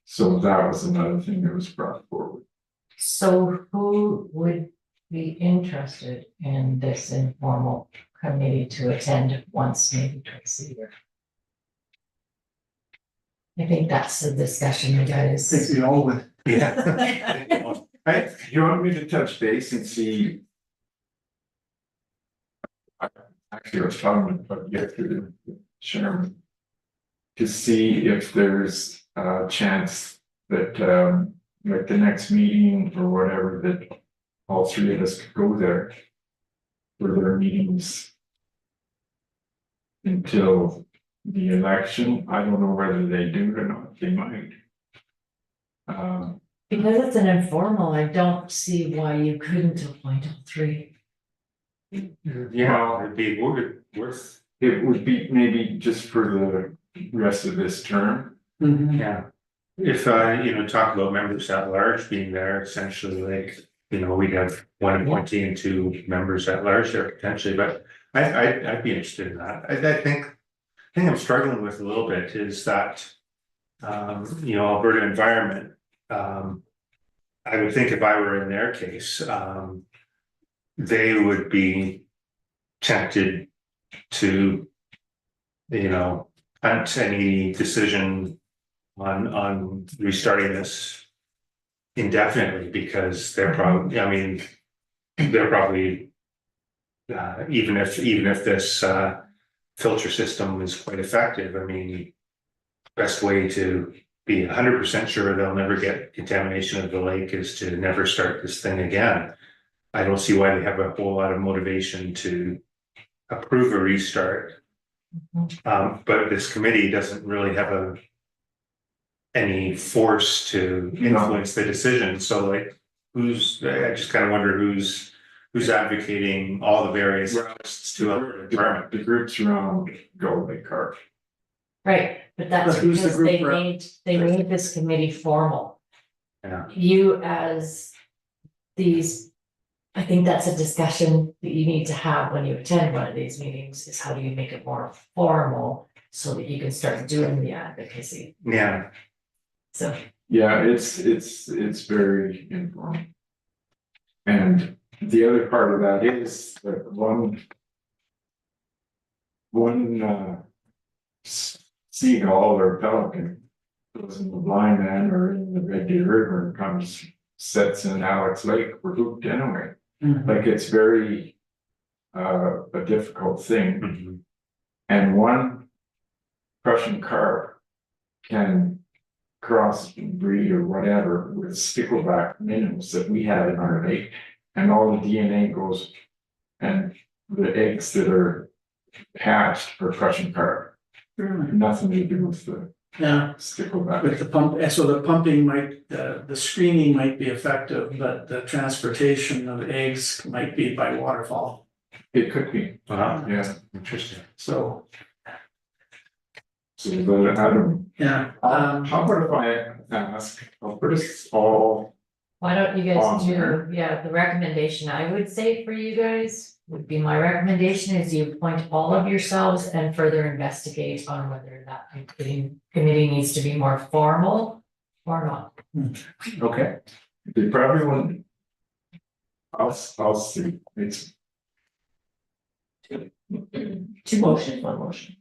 So that was another thing that was brought forward. So who would be interested in this informal committee to attend once, maybe twice a year? I think that's the discussion you I think guys. we all would. Yeah. Hey, you want me to touch base and see? Actually, I was talking about yesterday, Sharon. To see if there's a chance that, like the next meeting or whatever, that all three of us could go there. For their meetings. Until the election, I don't know whether they do or not, they might. Because it's an informal, I don't see why you couldn't appoint all three. Yeah, it'd be worth, It would be maybe just for the rest of this term. yeah. If talk about members at large being there, essentially like, we'd have one appointee and two members at large there potentially, but I'd be interested in that. I think I'm struggling with a little bit is that, Alberta Environment, I would think if I were in their case, they would be tempted to, punt any decision on restarting this indefinitely, because they're probably, even if this filter system is quite effective, best way to be 100% sure they'll never get contamination of the lake is to never start this thing again. I don't see why they have a whole lot of motivation to approve a restart. But this committee doesn't really have any force to influence the decision. So I just kind of wonder who's advocating all the various routes to Alberta Environment. The groups around Gull Lake Park. Right, but that's But who's the because group rep? they made this committee formal. Yeah. You as these, I think that's a discussion that you need to have when you attend one of these meetings, is how do you make it more formal so that you can start doing the advocacy, Yeah, so. Yeah, it's very informal. And the other part of that is that one. one, seagull or pelican goes in the Blind Man or in the Red Deer River and comes, sets in Alex Lake, we're hooked anyway. Like, it's very, a difficult thing. And one Prussian carp can cross breed or whatever with stickleback minnows that we have in our lake. And all the DNA goes, and the eggs that are hatched for Prussian carp, nothing to do with the Yeah, stickleback. with the pump, and so the pumping might, the screening might be effective, but the transportation of eggs might be by waterfall, It could be, Wow, yeah. interesting. so, So, but I don't, yeah. how about if I ask, I'll put us all, Why don't you guys On do, there. yeah, the recommendation I would say for you guys would be my recommendation is you appoint all of yourselves and further investigate on whether that committee needs to be more formal or not. Okay, they probably won't. I'll see, it's, Two motions, one motion.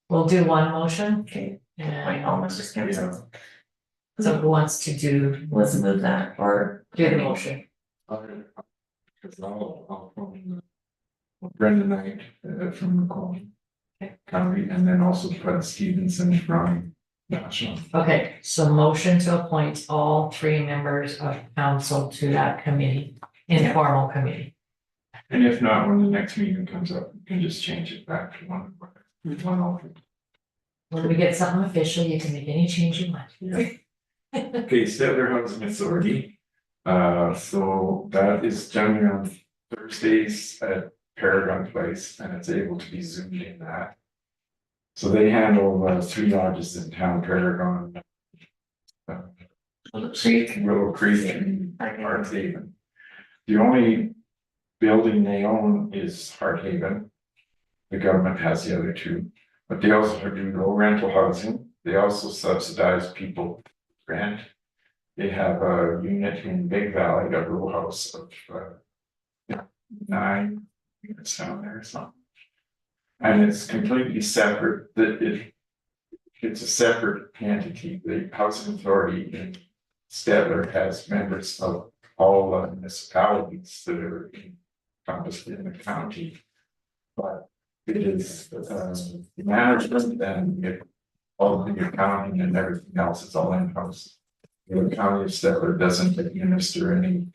We'll do one motion. Okay. And Almost just yeah, cancel. so who wants to do Let's move that or. the motion? because I'll phone Brenda Knight from Macomb County, and then also Fred Stevenson from National. Okay, so motion to appoint all three members of council to that committee, informal committee. And if not, when the next meeting comes up, you can just change it back to one. When we get something official, you can make any change you want. Okay, Stellar Housing Authority. So that is generally on Thursdays at Paragon Place, and it's able to be zoomed in that. So they handle 3 lodges in town, Paragon, Creek. Willow Creek, and Heart Haven. The only building they own is Heart Haven. The government has the other 2, but they also do low rental housing. They also subsidize people rent. They have a unit in Big Valley, a row house of 9 units down there or something. And it's completely separate, it's a separate entity. The housing authority in Stettler has members of all the municipalities that are encompassed in the county. But it is management and all of the accounting and everything else is all in-house. The county of Stettler doesn't administer any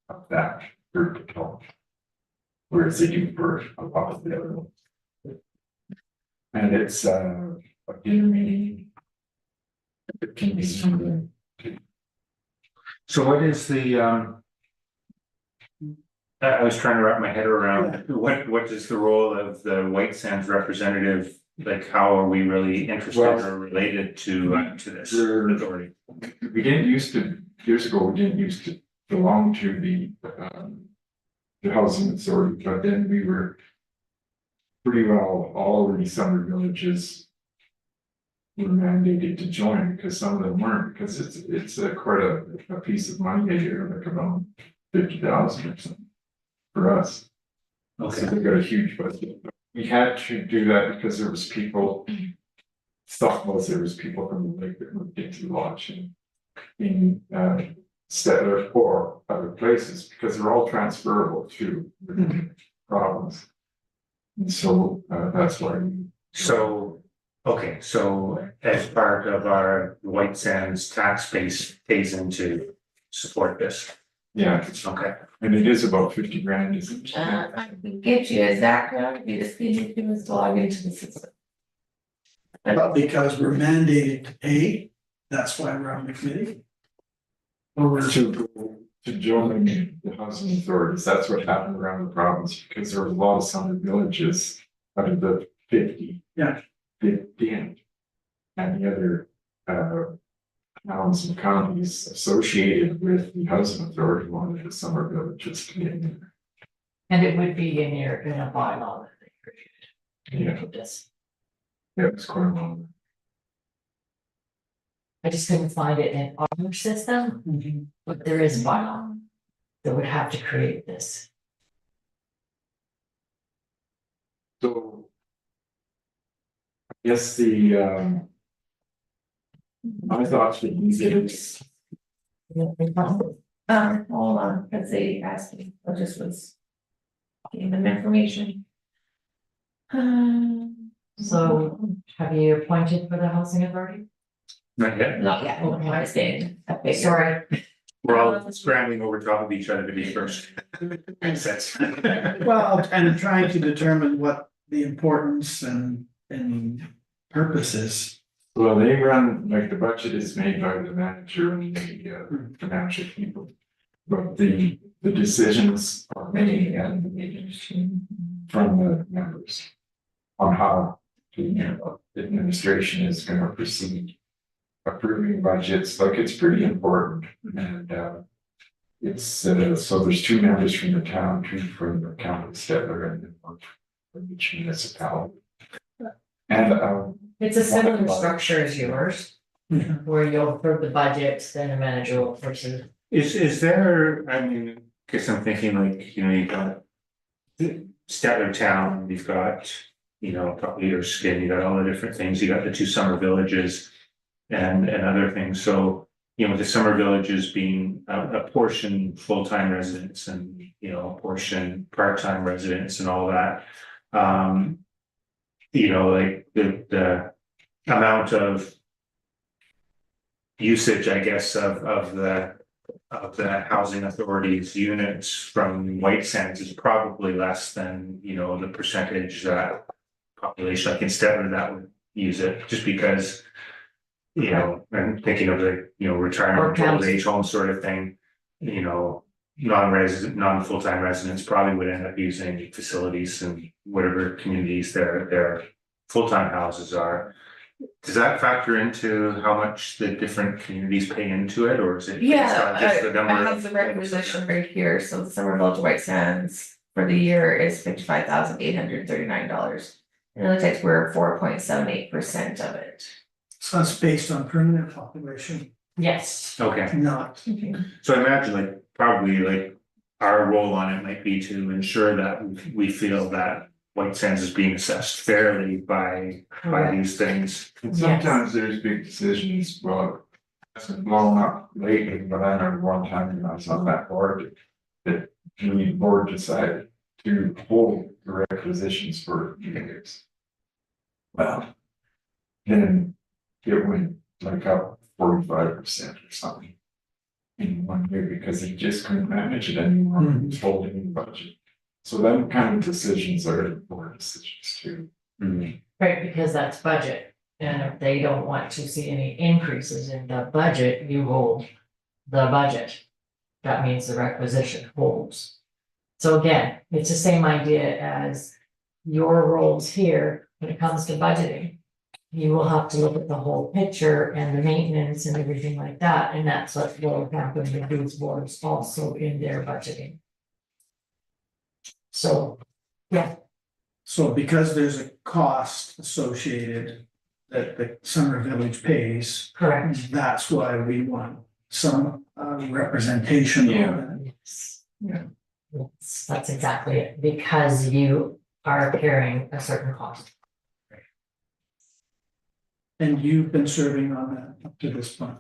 of that group at all. Whereas they do for a lot of the other ones. And it's a meeting. It can be something. so what is the, I was trying to wrap my head around, what is the role of the White Sands representative? Like, how are we really interested or related to this authority? We didn't used to, years ago, we didn't used to belong to the housing authority, but then we were pretty well, all of the summer villages were mandated to join, because some of them weren't, because it's quite a piece of money a year, like about 50,000 or something for us. So Okay, they've got a huge budget. We had to do that because there was people, thought was there was people from the lake that moved into lodge in Stettler or other places, because they're all transferable to the province. And so that's why. so, okay, so as part of our White Sands tax base pays in to support this, Yeah, okay? and it is about 50 grand, isn't it? I can get you a Zach code, you just need to log into the system. But because we're mandated to pay, that's why we're on the committee. Or we're, To join the housing authorities, that's what happened around the province, because there was a lot of summer villages out of the 50. Yeah. 50 and the other towns and counties associated with the housing authority wanted the summer villages to get in there. And it would be in a bylaw that they created. Yeah. For this. Yeah, it's quite a long. I just couldn't find it in our system, but there is a bylaw that would have to create this. So Yes, my thoughts would be this. Hold on, because they asked me, I just was. Giving them information. So have you appointed for the housing authority? Not yet. Not yet, I was saying, a figure. Sorry, We're all scrambling over top of each other to be first. Makes sense. Well, and trying to determine what the importance and purpose is. Well, they run, like the budget is made by the manager and the financial people. But the decisions are made and from the members. On how the administration is gonna proceed. Approving budgets, like it's pretty important and it's so there's 2 members from the town, 2 from the county of Stettler and then 1 from each municipality. And it's a similar structure as yours, where you'll approve the budget, then the manager will proceed. Is there, I mean, guess I'm thinking like, you've got. Statler Town, you've got, Top Leader Skin, you got all the different things, you got the 2 summer villages. And other things, so, with the summer villages being a portion full-time residents and, a portion part-time residents and all that. Like the amount of. Usage, I guess, of the housing authorities units from White Sands is probably less than, the percentage that. Population like in Stettler that would use it, just because. And thinking of the, retirement, old age home sort of thing, non-resident, non-full-time residents probably would end up using facilities and whatever communities their full-time houses are. Does that factor into how much the different communities pay into it, or is it? Yeah, just the I number have of- the requisition right here, so the Summer Village White Sands for the year is $55,839. And it looks like we're 4.78% of it. So that's based on permanent population, Yes, Okay, not. so I imagine like probably like our role on it might be to ensure that we feel that White Sands is being assessed fairly by these things. And sometimes there's big decisions, well, it's blown up lately, but I remember one time when I was on that board. That the board decided to hold the requisitions for years. Well. Then it went like up 45% or something. In 1 year because they just couldn't manage it anymore, it was holding the budget. So them kind of decisions are board decisions too. right, because that's budget, and if they don't want to see any increases in the budget, you hold the budget. That means the requisition holds. So again, it's the same idea as your roles here when it comes to budgeting. You will have to look at the whole picture and the maintenance and everything like that, and that's what will happen with these boards also in their budgeting. So, yeah, So because there's a cost associated that the summer village pays, correct. that's why we want some representation of that. Yes. Yes, that's exactly it, because you are carrying a certain cost. And you've been serving on that up to this point.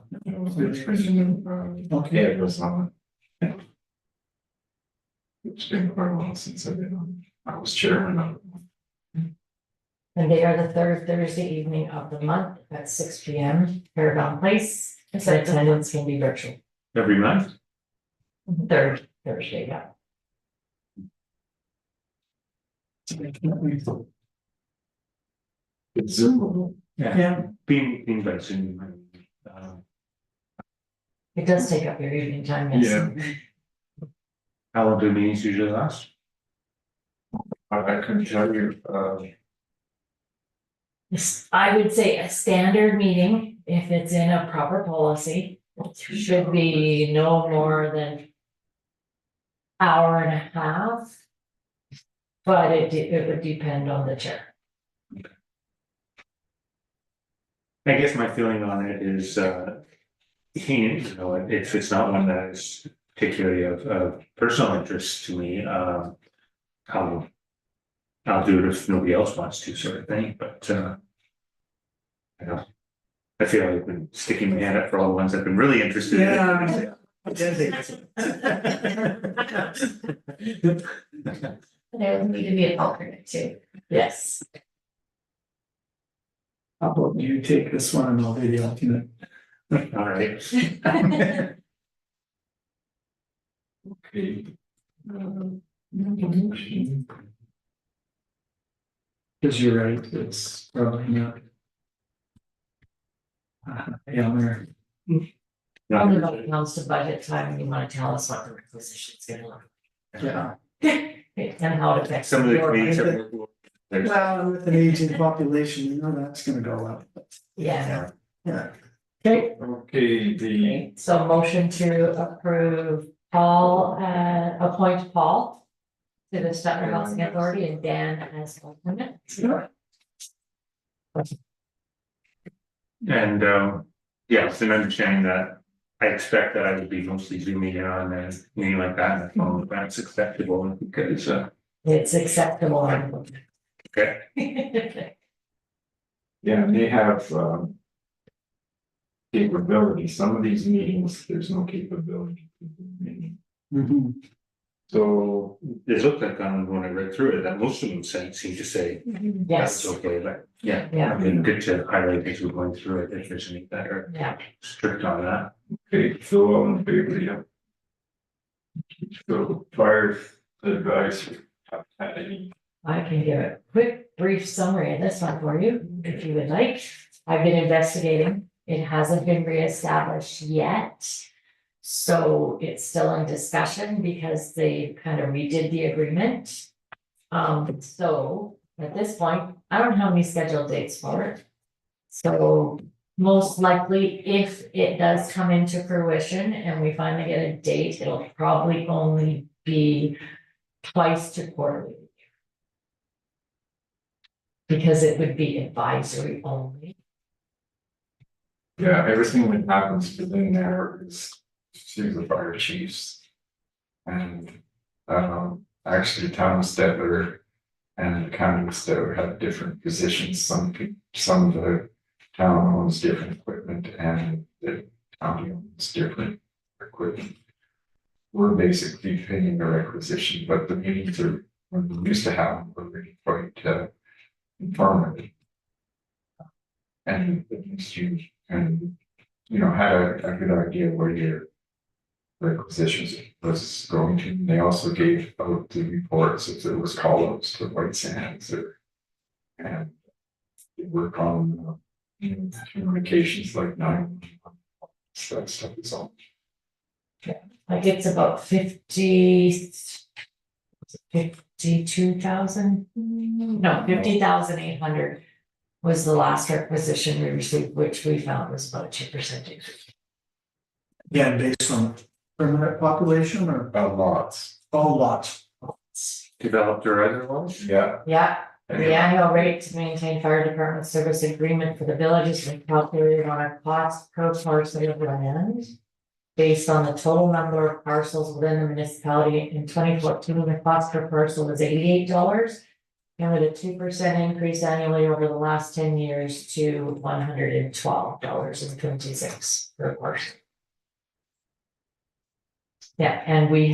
Okay, it was on. It's been quite a while since I've been on, I was chairman of it. And they are the 3rd Thursday evening of the month at 6 P.M. Paragon Place. The attendance can be virtual. Every month? 3rd Thursday, yeah. It's Zoom. Yeah, Being by Zoom. It does take up your evening time, yes. Yeah. How long do meetings usually last? I couldn't tell you, Yes, I would say a standard meeting, if it's in a proper policy, should be no more than hour and a half. But it would depend on the chair. I guess my feeling on it is, if it's not one that is particularly of personal interest to me, I'll do it if nobody else wants to, sort of thing, but I feel like I've been sticking my hand up for all the ones I've been really interested in. Yeah. There would need to be an alternate too. Yes. How about you take this one and I'll be the alternate? All right. Okay. Cause you're right, it's probably not. Yeah, there. Only when it comes to budget time, and you wanna tell us what the requisition's gonna look Yeah, like. And how it affects. Some of the your committees budget. have worked. There's, well, with an aging population, you know that's gonna go up, Yeah, yeah. okay, Okay, the, so motion to approve Paul, appoint Paul to the Sutton Housing Authority and Dan as alternate. and, yeah, it's an understanding that I expect that I would be mostly zooming in on a meeting like that, and I don't know if that's acceptable, because, It's acceptable. okay. yeah, they have, capability, some of these meetings, there's no capability. Mhm. So, It looked like when I read through it, that most of them seem to say Yes, that's okay, but yeah. Yeah. I mean, good to highlight as we're going through it, if there's any that are yeah, strict on that. okay, so all in favor, yeah. So, fire advisory, have had any, I can give a quick brief summary of this one for you, if you would like. I've been investigating, it hasn't been reestablished yet. So it's still in discussion because they kind of redid the agreement. So at this point, I don't have any scheduled dates for it. So most likely, if it does come into fruition and we finally get a date, it'll probably only be twice to quarterly. Because it would be advisory only. yeah, everything that happens within there is through the fire chiefs. And, actually Thomas Detler and the county of Stowe have different positions, some of the town owns different equipment and the county owns different equipment. We're basically paying the requisition, but the meetings are, when we used to have, them, were really quite, informative. And and, you know, had a good idea where your requisitions was going to. They also gave out the reports if there was call-outs to White Sands or. And they work on, communications like 911. That stuff is all. Like it's about 52,000, no, 50,800 was the last requisition we received, which we found was about 2% increase. Yeah, based on permanent population or Lots, all lots? Developed or otherwise? yeah. Yeah, the annual rate to maintain fire department service agreement for the villages was calculated on a cost per parcel of land. Based on the total number of parcels within the municipality in 2014, the cost per parcel was $88. And with a 2% increase annually over the last 10 years to $112.26 per parcel. Yeah, and we've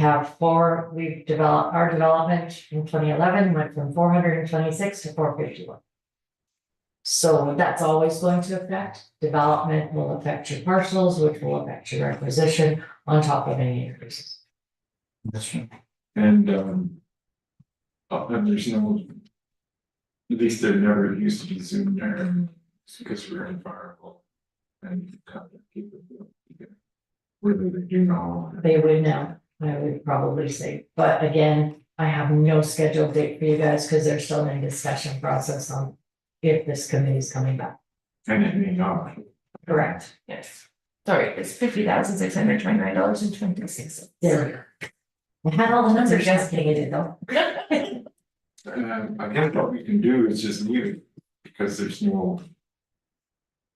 developed, our development in 2011 went from 426 to 451. So that's always going to affect, development will affect your parcels, which will affect your requisition on top of any increases. That's right. And there's no. At least there never used to be Zoom there, because we're in firewall. And contact people. Whether they do know. They would know, I would probably say, but again, I have no scheduled date for you guys, because they're still in discussion process on if this committee is coming back. And it may not. Correct. Yes. Sorry, it's $50,629.26. There we go. I had all the numbers just getting it though. I guess what we can do is just leave it, because there's no,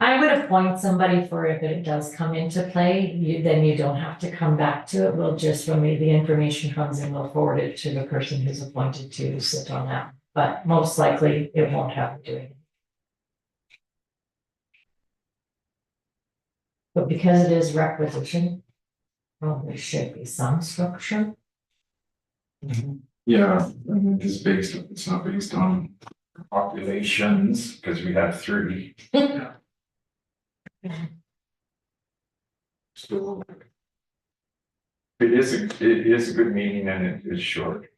I would appoint somebody for if it does come into play, then you don't have to come back to it, we'll just, when the information comes in, we'll forward it to the person who's appointed to sit on that. But most likely, it won't have to do it. But because it is requisition, probably should be some structure. Yeah, it's based, it's not based on populations, because we have 3. So. It is a good meeting and it is short.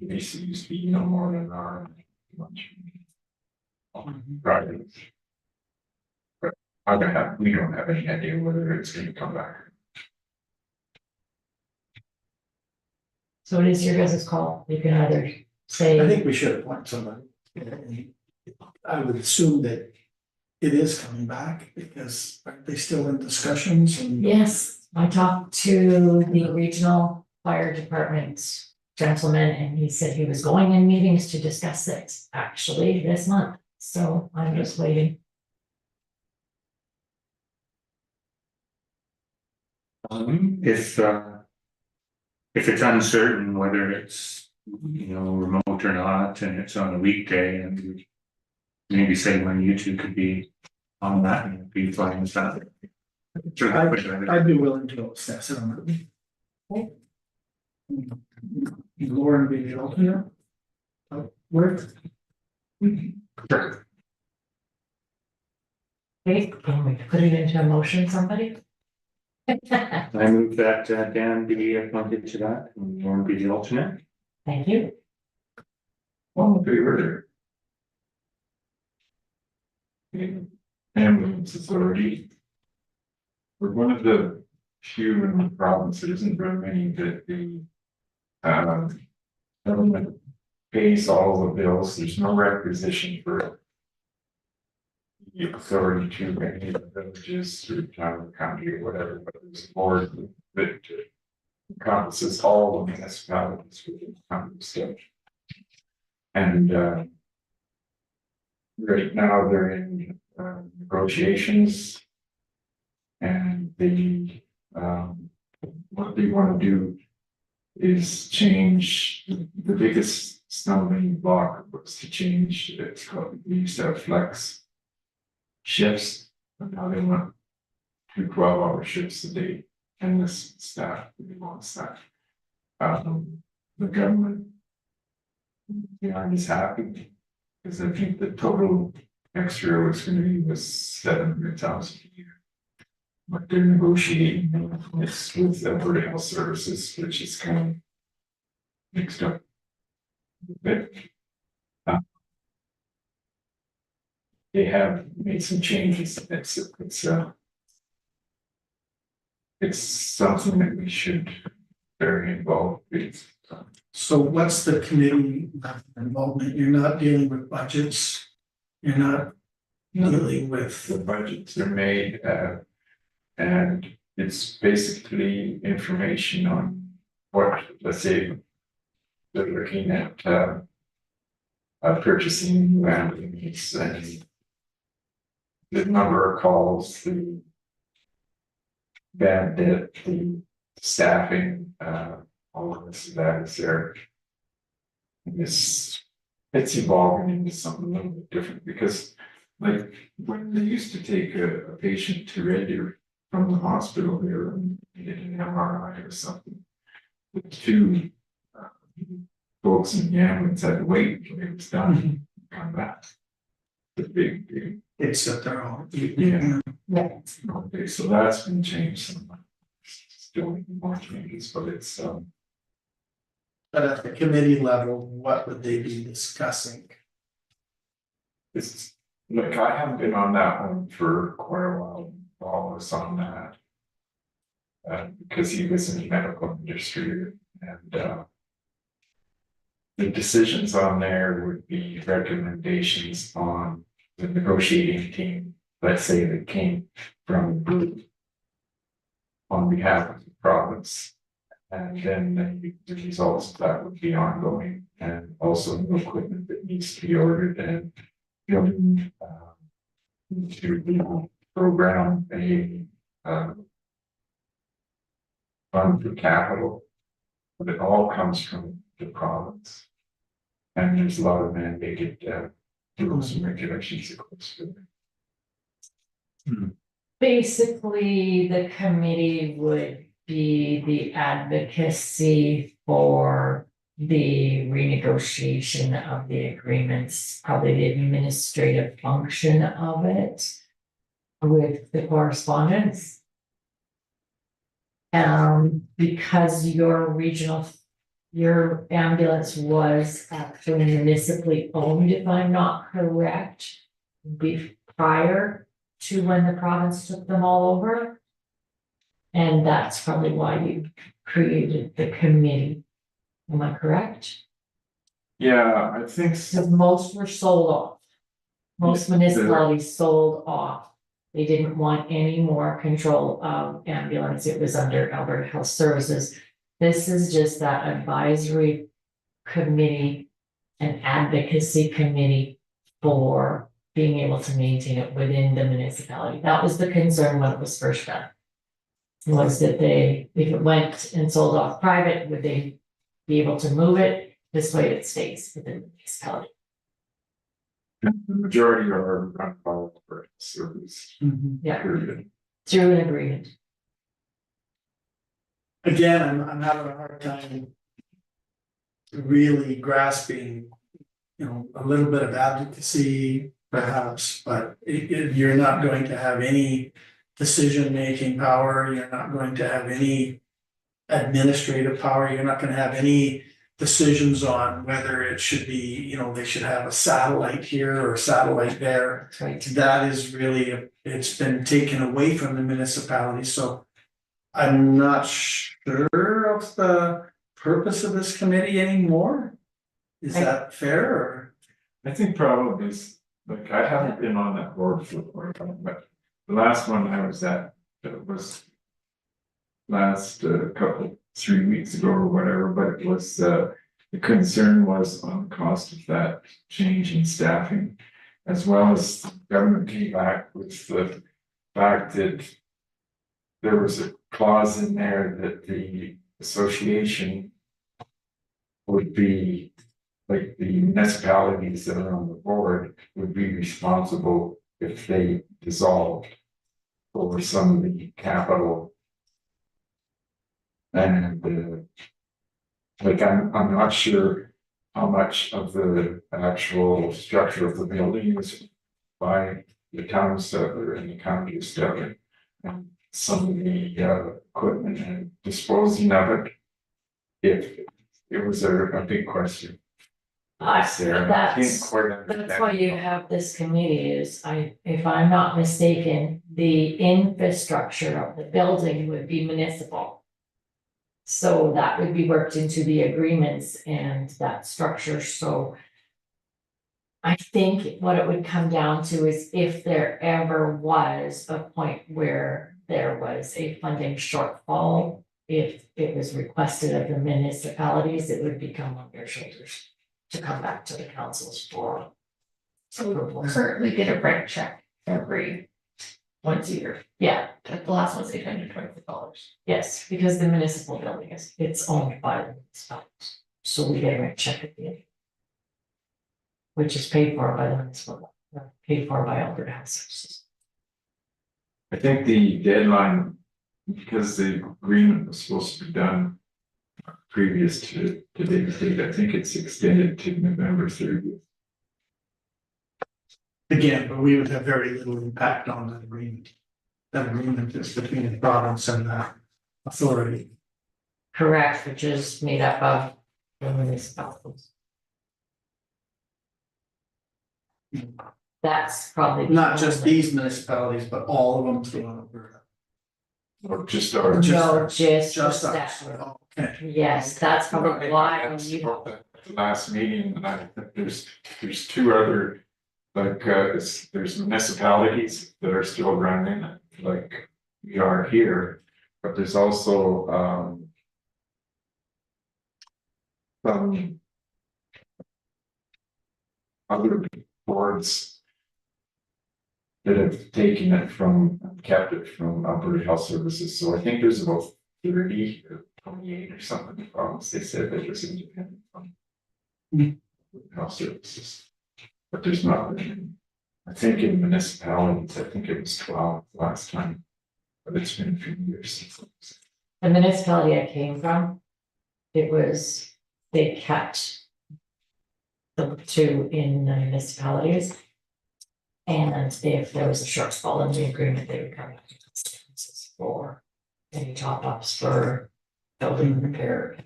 It used to be no more than an hour. Much. Right. But we don't have any idea whether it's gonna come back. So it is your guys' call. You can either I say, think we should appoint somebody. I would assume that it is coming back because aren't they still in discussions and? yes, I talked to the regional fire department gentleman and he said he was going in meetings to discuss it actually this month. So I'm just waiting. If it's uncertain whether it's, remote or not, and it's on a weekday, and maybe say when you two could be on that and be flying with that. Sure, that would- I'd be willing to assess it on it. Lauren be the alternate. Work. Sure. Okay, can we put it into a motion, somebody? I move that Dan be appointed to that, and Lauren be the alternate. Thank you. All in favor? Ambulance authority. We're one of the few in the province, there isn't very many that the. Government pays all the bills, there's no requisition for. The authority to any of the villages or town or county or whatever, but there's a board that encompasses all the municipalities within the county stuff. And right now they're in negotiations. And they what they want to do is change the biggest stumbling block was to change it's called we used to have flex shifts, but now they want 2 12-hour shifts a day, and this staff, they want staff. The government. Is happy, because I think the total extra was gonna be was 700,000 a year. But they're negotiating this with Alberta Health Services, which is kind of mixed up. But they have made some changes. It's something that we should very involved with. So what's the committee involvement? You're not dealing with budgets. You're not dealing with. The budgets are made, and it's basically information on what, let's say. They're looking at purchasing new ambulance and the number of calls, the bad debt, the staffing, all of this, that is there. It's evolving into something a little bit different because like when they used to take a patient to Red Deer from the hospital there and needed an MRI or something. The 2 folks in the ambulance had to wait until it was done and come back. The big. It's that they're all. Yeah. Okay, so that's been changed some. Still making more changes, but it's But at the committee level, what would they be discussing? it's like I haven't been on that one for quite a while. Paul was on that. Because he was in the medical industry and the decisions on there would be recommendations on the negotiating team, let's say that came from a group on behalf of the province. And then the results of that would be ongoing and also new equipment that needs to be ordered and building to program a fund for capital. But it all comes from the province. And there's a lot of mandated rules and regulations that goes with it. Basically, the committee would be the advocacy for the renegotiation of the agreements, probably the administrative function of it with the correspondence. Because your ambulance was actually municipally owned, if I'm not correct, prior to when the province took them all over. And that's probably why you created the committee. Am I correct? Yeah, I think so. Because most were sold off. Most municipalities sold off. They didn't want any more control of ambulance. It was under Alberta Health Services. This is just that advisory committee and advocacy committee for being able to maintain it within the municipality. That was the concern when it was first done. Was that if it went and sold off private, would they be able to move it? This way it stays within the municipality. The majority are run by Alberta service. Yeah, Period. through an agreement. Again, I'm having a hard time really grasping, a little bit of advocacy perhaps, but you're not going to have any decision-making power, you're not going to have any administrative power, you're not gonna have any decisions on whether it should be, they should have a satellite here or a satellite there. That's right. That is really, it's been taken away from the municipality, so I'm not sure of the purpose of this committee anymore. Is that fair, or? I think probably is, like, I haven't been on that board for a while, but the last one I was at, it was last couple, 3 weeks ago or whatever, but it was, the concern was on the cost of that change in staffing. As well as the government came back with the fact that there was a clause in there that the association would be, like, the municipalities that are on the board would be responsible if they dissolved for some of the capital. And like, I'm not sure how much of the actual structure of the building is by the town of Stettler and the county of Stettler. And some of the equipment and disposing of it. If it was a big question. Sarah, I can't quite understand. That's why you have this committee is, if I'm not mistaken, the infrastructure of the building would be municipal. So that would be worked into the agreements and that structure, so. I think what it would come down to is if there ever was a point where there was a funding shortfall. If it was requested of the municipalities, it would become on their shoulders to come back to the councils for. So currently get a rent check every once a year. Yeah, The last one's $825. yes, because the municipal building it's owned by the municipalities, so we get a rent check at the end. Which is paid for by the municipal, paid for by Alberta Health Services. I think the deadline, because the agreement was supposed to be done previous to today's date, I think it's extended to November 30th. Again, but we would have very little impact on that agreement. That agreement is between the province and the authority. Correct, which is made up of the municipalities. That's probably. Not just these municipalities, but all of them throughout Alberta. Or just our. No, just Just that. us. Oh, okay. Yes, that's probably why I you, spoke at the last meeting, and I think there's two other, like, there's municipalities that are still running, like we are here, but there's also, some other boards that have taken it kept it from Alberta Health Services, so I think there's about 30 or 28 or something, they said that was independent from health services. But there's not, I think in municipalities, I think it was 12 last time. But it's been a few years since. The municipality I came from, it was, they kept the two in the municipalities. And if there was a shortfall in the agreement, they would come back to us for any top ups for building repair.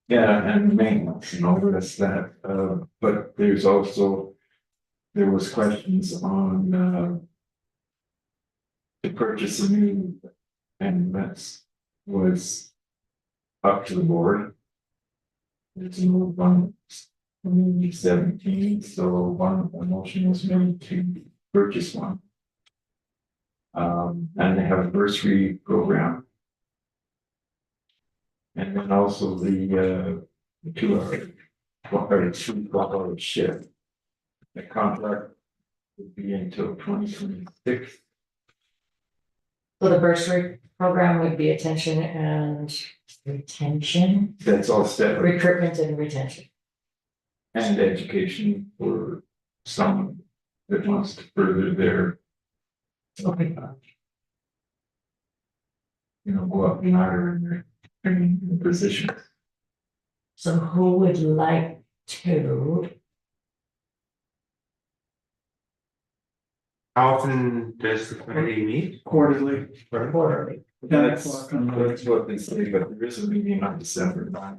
Yeah, and maintenance and all the rest of that, but there's also, there was questions on, to purchase a new, and that's was up to the board. There's a move on 17, so a motion was made to purchase one. And they have a bursary program. And then also the 2 hour, 2 hour shift. The contract would be until 2026. So the bursary program would be attention and retention, That's all set, recruitment and retention. and education for someone that wants to further their, Okay. go up in ladder in their training position. So who would like to, How often does the committee meet? Quarterly, quarterly? 10 o'clock on the. That's what they say, but there is a meeting on December 9th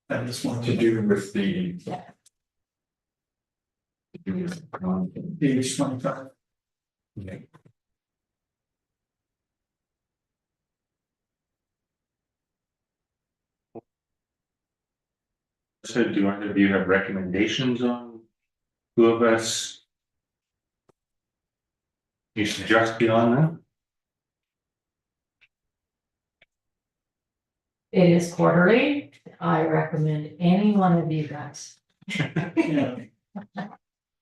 I just wanted to to do with the. Yeah. To do with the content. page 25. So do either of you have recommendations on who of us? You suggest beyond that? It is quarterly. I recommend any one of you guys. Yeah.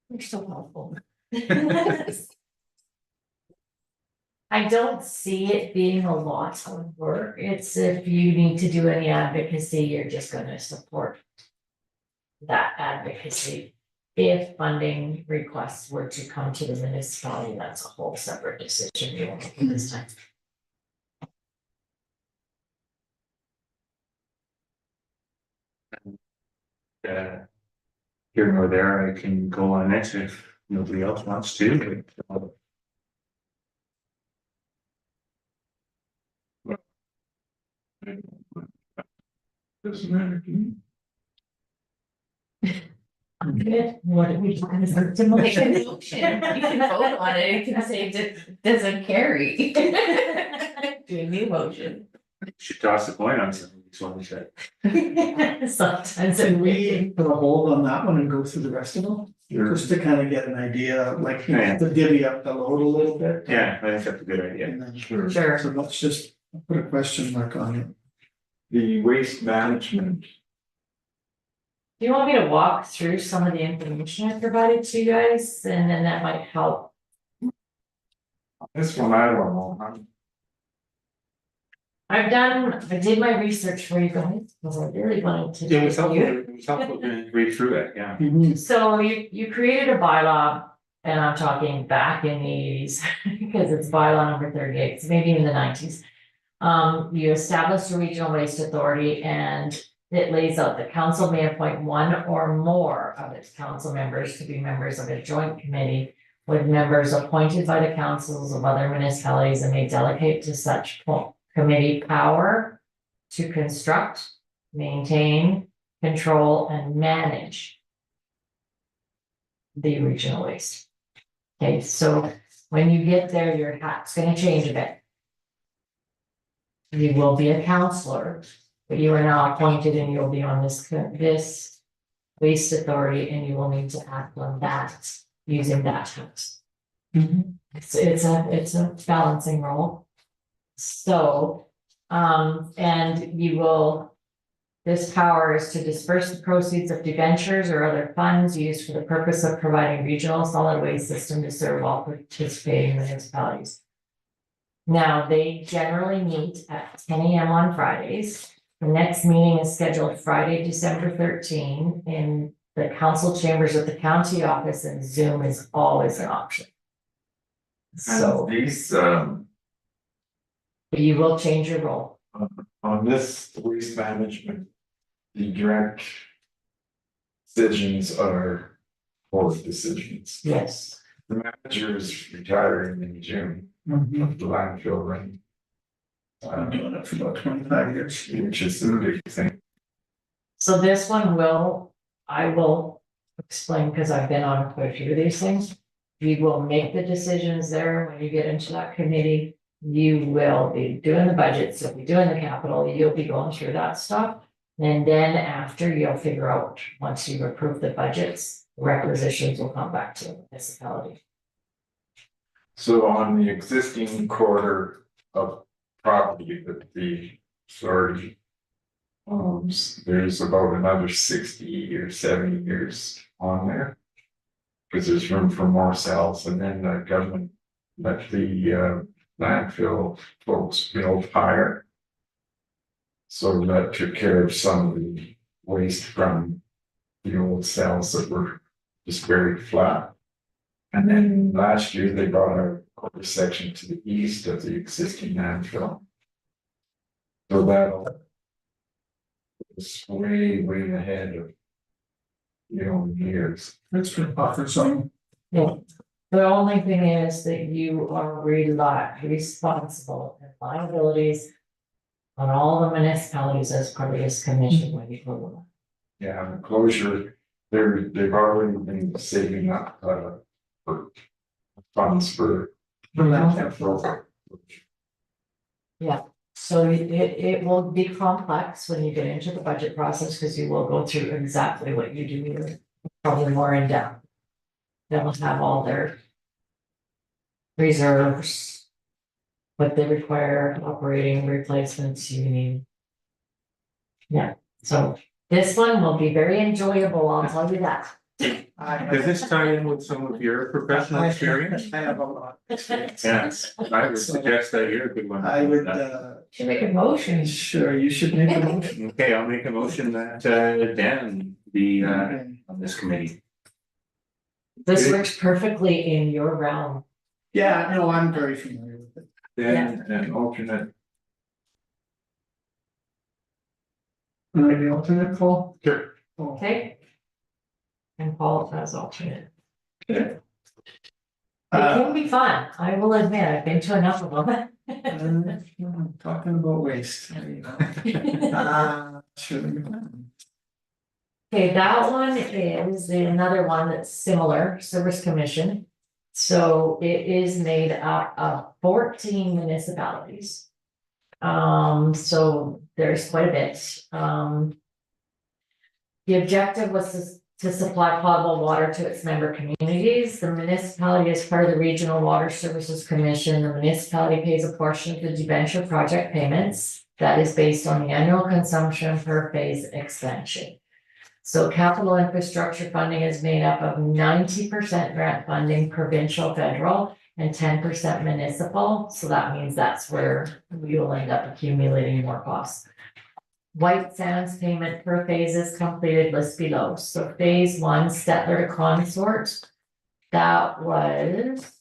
You're so helpful. I don't see it being a lot of work. It's if you need to do any advocacy, you're just gonna support that advocacy. If funding requests were to come to the municipality, that's a whole separate decision you won't make this time. Here nor there, I can go on it if nobody else wants to. Doesn't matter to me. Good, what did we do? You can vote on it, you can say it doesn't carry. Do a new motion. Should toss a coin on something, that's what we said. Sometimes Can it we put a hold on that one and go through the rest of them? Just to kind of get an idea, like, Yeah. to divvy up the load a little bit. Yeah, I think that's a good idea. And then, Sure. Sure. so let's just put a question mark on it. The waste management, Do you want me to walk through some of the information I provided to you guys, and then that might help? this one I don't know, I did my research for you guys, because I really wanted to. It was helpful to read through it, yeah. So you created a bylaw, and I'm talking back in the 80s, because it's bylaw number 38, so maybe in the 90s. You established a regional waste authority, and it lays out the council may appoint one or more of its council members to be members of a joint committee with members appointed by the councils of other municipalities and may delegate to such committee power to construct, maintain, control, and manage the regional waste. Okay, so when you get there, your hat's gonna change a bit. You will be a counselor, but you are now appointed and you'll be on this waste authority, and you will need to act on that using that house. It's a balancing role. So, and you will, this power is to disperse the proceeds of debentures or other funds used for the purpose of providing regional solid waste system to serve all participating municipalities. Now, they generally meet at 10 AM on Fridays. The next meeting is scheduled Friday, December 13, in the council chambers at the county office and Zoom is always an option. So And these, you will change your role. on this waste management, the direct decisions are board decisions. Yes. The manager is retiring in June Mhm. of the landfill run. I've been doing it for about 25 years. Which is a big thing. So this one I will explain, because I've been on quite a few of these things. We will make the decisions there when you get into that committee. You will be doing the budgets, you'll be doing the capital, you'll be going through that stuff. And then after you'll figure out, once you've approved the budgets, requisitions will come back to the municipality. So on the existing quarter of property that the authority owns, there's about another 60 or 70 years on there. Because there's room for more cells, and then the government let the landfill folks build higher. So that took care of some of the waste from the old cells that were just very flat. And then last year they brought a quarter section to the east of the existing landfill. So that'll. It's way ahead of. Years. It's good buffer zone. Yeah. The only thing is that you are responsible and liabilities on all the municipalities as part of this commission when you go along. Yeah, the closure, they've already been saving up for funds for. For landfill. So it will be complex when you get into the budget process, because you will go through exactly what you do here, probably more in depth. They'll have all their reserves, what they require, operating replacements you need. Yeah, so this one will be very enjoyable, I'll tell you that. Does this tie in with some of your professional experience? I have a lot of experience. Yes, I would suggest that you're a good one. I would, Should make a motion. sure, you should make a motion. Okay, I'll make a motion that Dan be on this committee. This works perfectly in your realm. Yeah, no, I'm very familiar with it. Then an alternate, Am I the alternate, Paul? Sure. Oh, Okay. And Paul as alternate. okay. It can be fun, I will admit, I've been to enough of them. Talking about waste. There you go. Sure. Okay, that one is another one that's similar, Service Commission. So it is made up of 14 municipalities. So there's quite a bit. The objective was to supply potable water to its member communities. The municipality is part of the Regional Water Services Commission. The municipality pays a portion of the debenture project payments that is based on the annual consumption per phase expansion. So capital infrastructure funding is made up of 90% grant funding, provincial, federal, and 10% municipal. So that means that's where we will end up accumulating more costs. White Sands payment per phase is completed, list below. So phase 1, Stettler to Consort. That was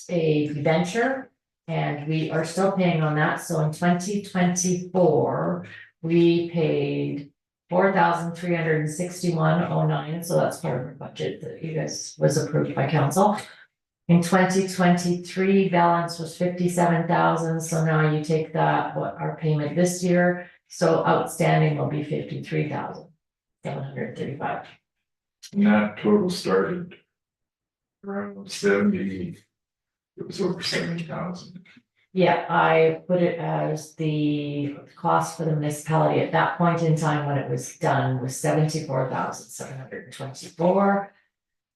a debenture, and we are still paying on that. So in 2024, we paid $4,361.09. So that's part of our budget that you guys was approved by council. In 2023, balance was 57,000. So now you take that, what our payment this year. So outstanding will be 53,735. and that total started. Around 70. It was over 70,000. Yeah, I put it as the cost for the municipality at that point in time when it was done was 74,724.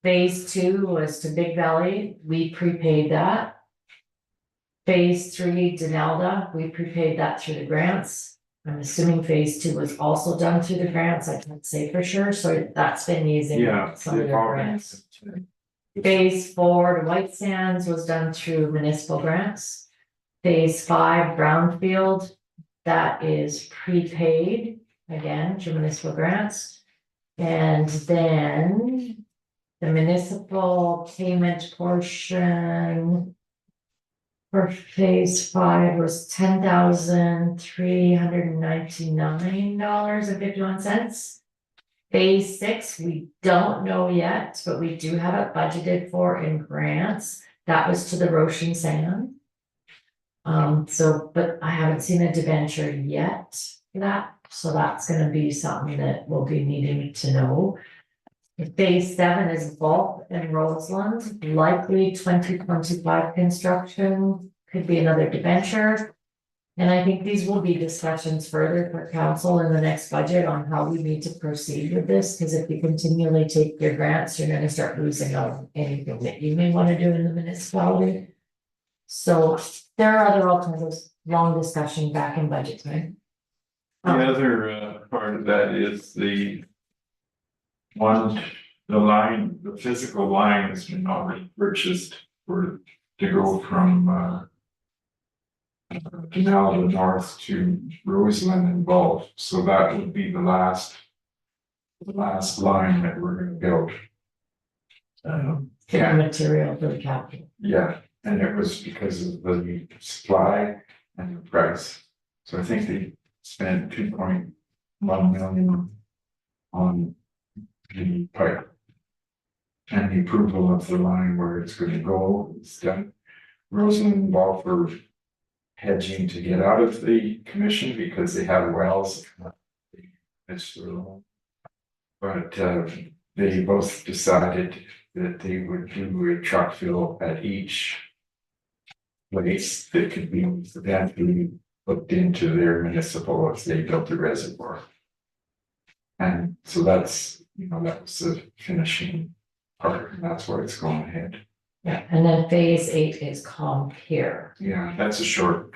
Phase 2 was to Big Valley, we prepaid that. Phase 3, Denalda, we prepaid that through the grants. I'm assuming phase 2 was also done through the grants, I can't say for sure, so that's been using some of they've their all grants. been- Phase 4 to White Sands was done through municipal grants. Phase 5 Brownfield, that is prepaid, again, through municipal grants. And then the municipal payment portion for phase 5 was $10,399.51. Phase 6, we don't know yet, but we do have it budgeted for in grants. That was to the Roshan Sand. So, but I haven't seen a debenture yet for that, so that's gonna be something that we'll be needing to know. Phase 7 is bulk in Roseland, likely 2025 construction, could be another debenture. And I think these will be discussions further for council in the next budget on how we need to proceed with this, because if you continually take your grants, you're gonna start losing out on anything that you may wanna do in the municipality. So there are other alternatives, long discussion back in budget time. The other part of that is the line, the physical line has been already purchased for, to go from Canal to North to Roseland and Gulf, so that would be the last line that we're gonna build. For the material for the capital. Yeah, and it was because of the supply and the price. So I think they spent 2.1 million on the pipe. And the approval of the line where it's gonna go is done. Roseland and Gulf are hedging to get out of the commission because they have wells. It's through. But they both decided that they would do a truck fill at each place that could be eventually hooked into their municipal if they built a reservoir. And so that's, you know, that was the finishing part, and that's why it's going ahead. Yeah, and then phase 8 is Compare. Yeah, that's a short.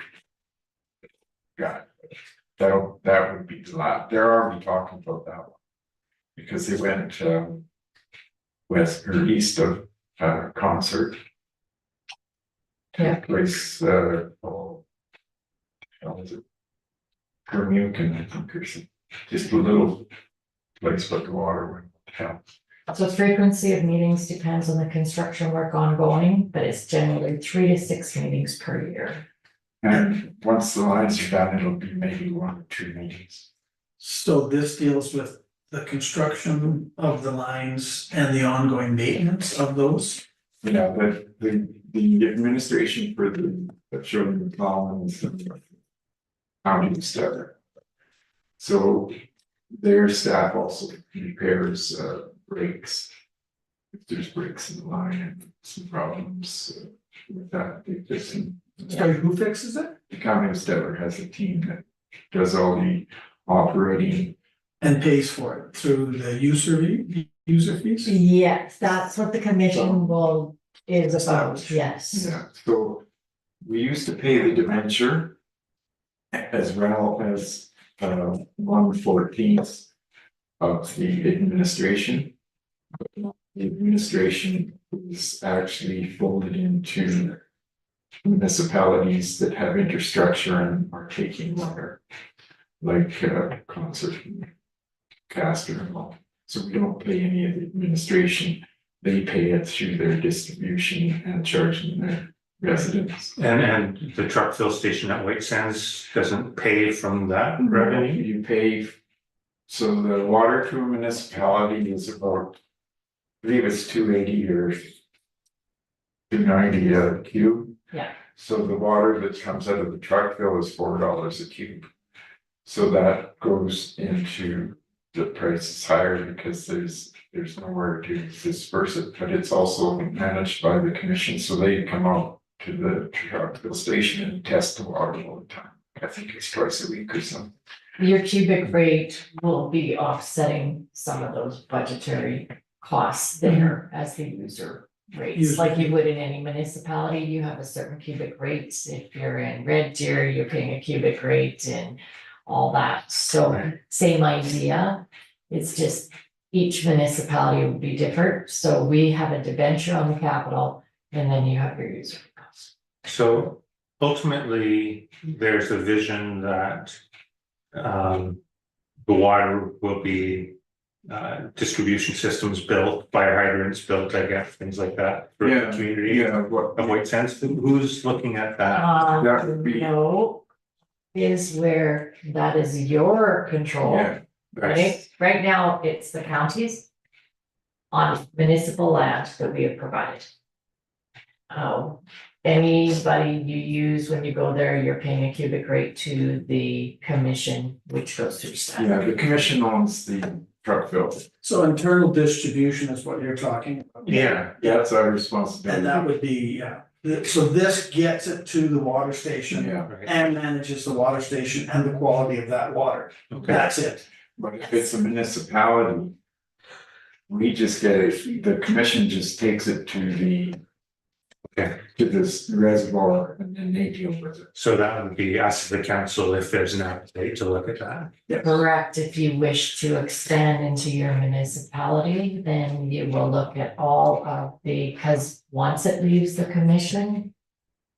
Got it. That would be the last, they're already talking about that one. Because they went west or east of Concert. Yeah. Place oh, how was it? Permucan, I think, or something. Just a little place, but the water went down. So frequency of meetings depends on the construction work ongoing, but it's generally 3 to 6 meetings per year. And once the lines are done, it'll be maybe 1 or 2 meetings. So this deals with the construction of the lines and the ongoing maintenance of those. Yeah, but the administration for the Shirley McCollum is the county staff. So their staff also repairs breaks. If there's breaks in the line and some problems with that, they fix them. Sorry, who fixes it? The county of Stellar has a team that does all the operating. And pays for it through the user fees? Yes, that's what the commission is about, yes. Yeah, so we used to pay the debenture as well as 1/14 of the administration. The administration is actually folded into municipalities that have infrastructure and are taking water, like Concert, Castor and all. So we don't pay any of the administration. They pay it through their distribution and charging their residents. And the truck fill station at White Sands doesn't pay from that revenue? You pay, so the water to a municipality is about, I believe it's 280 or 290 a cube. Yeah. So the water that comes out of the truck fill is $4 a cube. So that goes into the price is higher because there's nowhere to disperse it, but it's also managed by the commission, so they come out to the truck fill station and test the water all the time. I think it's twice a week or something. Your cubic rate will be offsetting some of those budgetary costs there as the user rates, User like fee. you would in any municipality, you have a certain cubic rate. If you're in Red Deer, you're paying a cubic rate and all that, so same idea. It's just each municipality would be different, so we have a debenture on the capital and then you have your user costs. So ultimately, there's a vision that the water will be distribution systems built, fire hydrants built, I guess, things like that. For the community Yeah, what, of White Sands, who's looking at that? That would be- No. Is where that is your control. yeah, Right, that's, right now, it's the counties. On municipal land that we have provided. Anybody you use when you go there, you're paying a cubic rate to the commission, which goes through staff. yeah, the commission owns the truck filter. So internal distribution is what you're talking about. Yeah, That's our And responsibility. that would be, yeah, so this gets it to the water station. Yeah, right, And manages the water station and the quality of that water. okay. That's it. but if it's a municipality. We just get it, the commission just takes it to the. Okay. To this reservoir and then they deal with it. So that would be us, the council, if there's an appetite to look at that. Correct, if you wish to expand into your municipality, then you will look at all of the, because once it leaves the commission.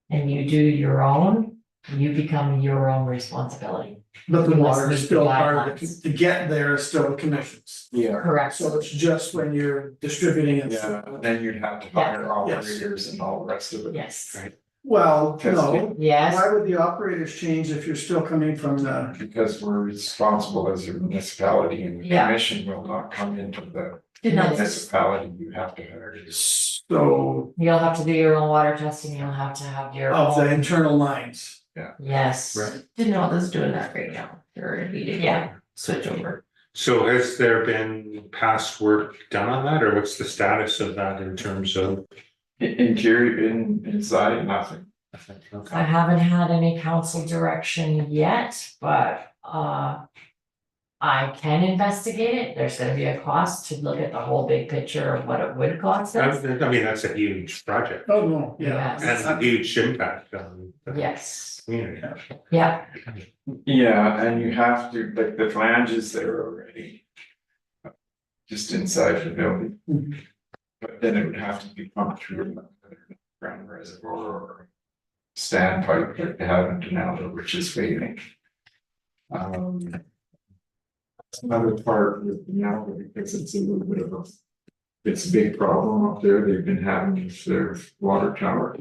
And you do your own, you become your own responsibility. But the You must water meet is the still part of guidelines. it. To get there is still the commissions. Yeah. Correct. So it's just when you're distributing it. Yeah, then you'd have to hire operators and all the rest of it. Yes, Right. Well, no. yes, Why would the operators change if you're still coming from the, Because we're responsible as a municipality and the Yeah. commission will not come into the No. municipality, you have to hire. so, you'll have to do your own water testing, you'll have to have your of the own, internal lines? yes. Right. Didn't know this doing that right now, or needing Yeah. to switch over. So has there been past work done on that, or what's the status of that in terms of? Interior, inside, nothing. I Okay. haven't had any council direction yet, but I can investigate it, there's gonna be a cost to look at the whole big picture of what it would cost us. I mean, that's a huge project Oh, no, yeah. Yes. and a huge impact on the Yes, community. yeah, Yeah, and you have to, like, the flanges there already. Just inside the building. Mhm. But then it would have to be pumped through a ground reservoir or. Standpipe that they have in Denali, which is failing. That's another part with Denali, because it's a little bit of a. It's a big problem up there, they've been having with their water tower.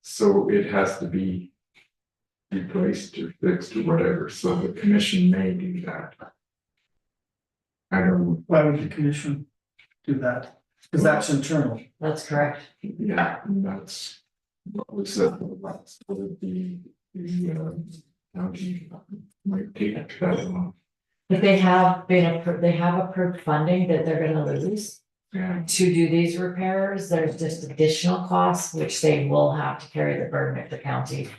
So it has to be. Replaced or fixed or whatever, so the commission may do that. I don't, Why would the commission do that? Because that's internal. that's correct. yeah, that's. What was that, last would be, county might take it to that one. But they have been approved, they have approved funding that they're gonna lose Yeah, to do these repairs, there's just additional costs, which they will have to carry the burden if the county.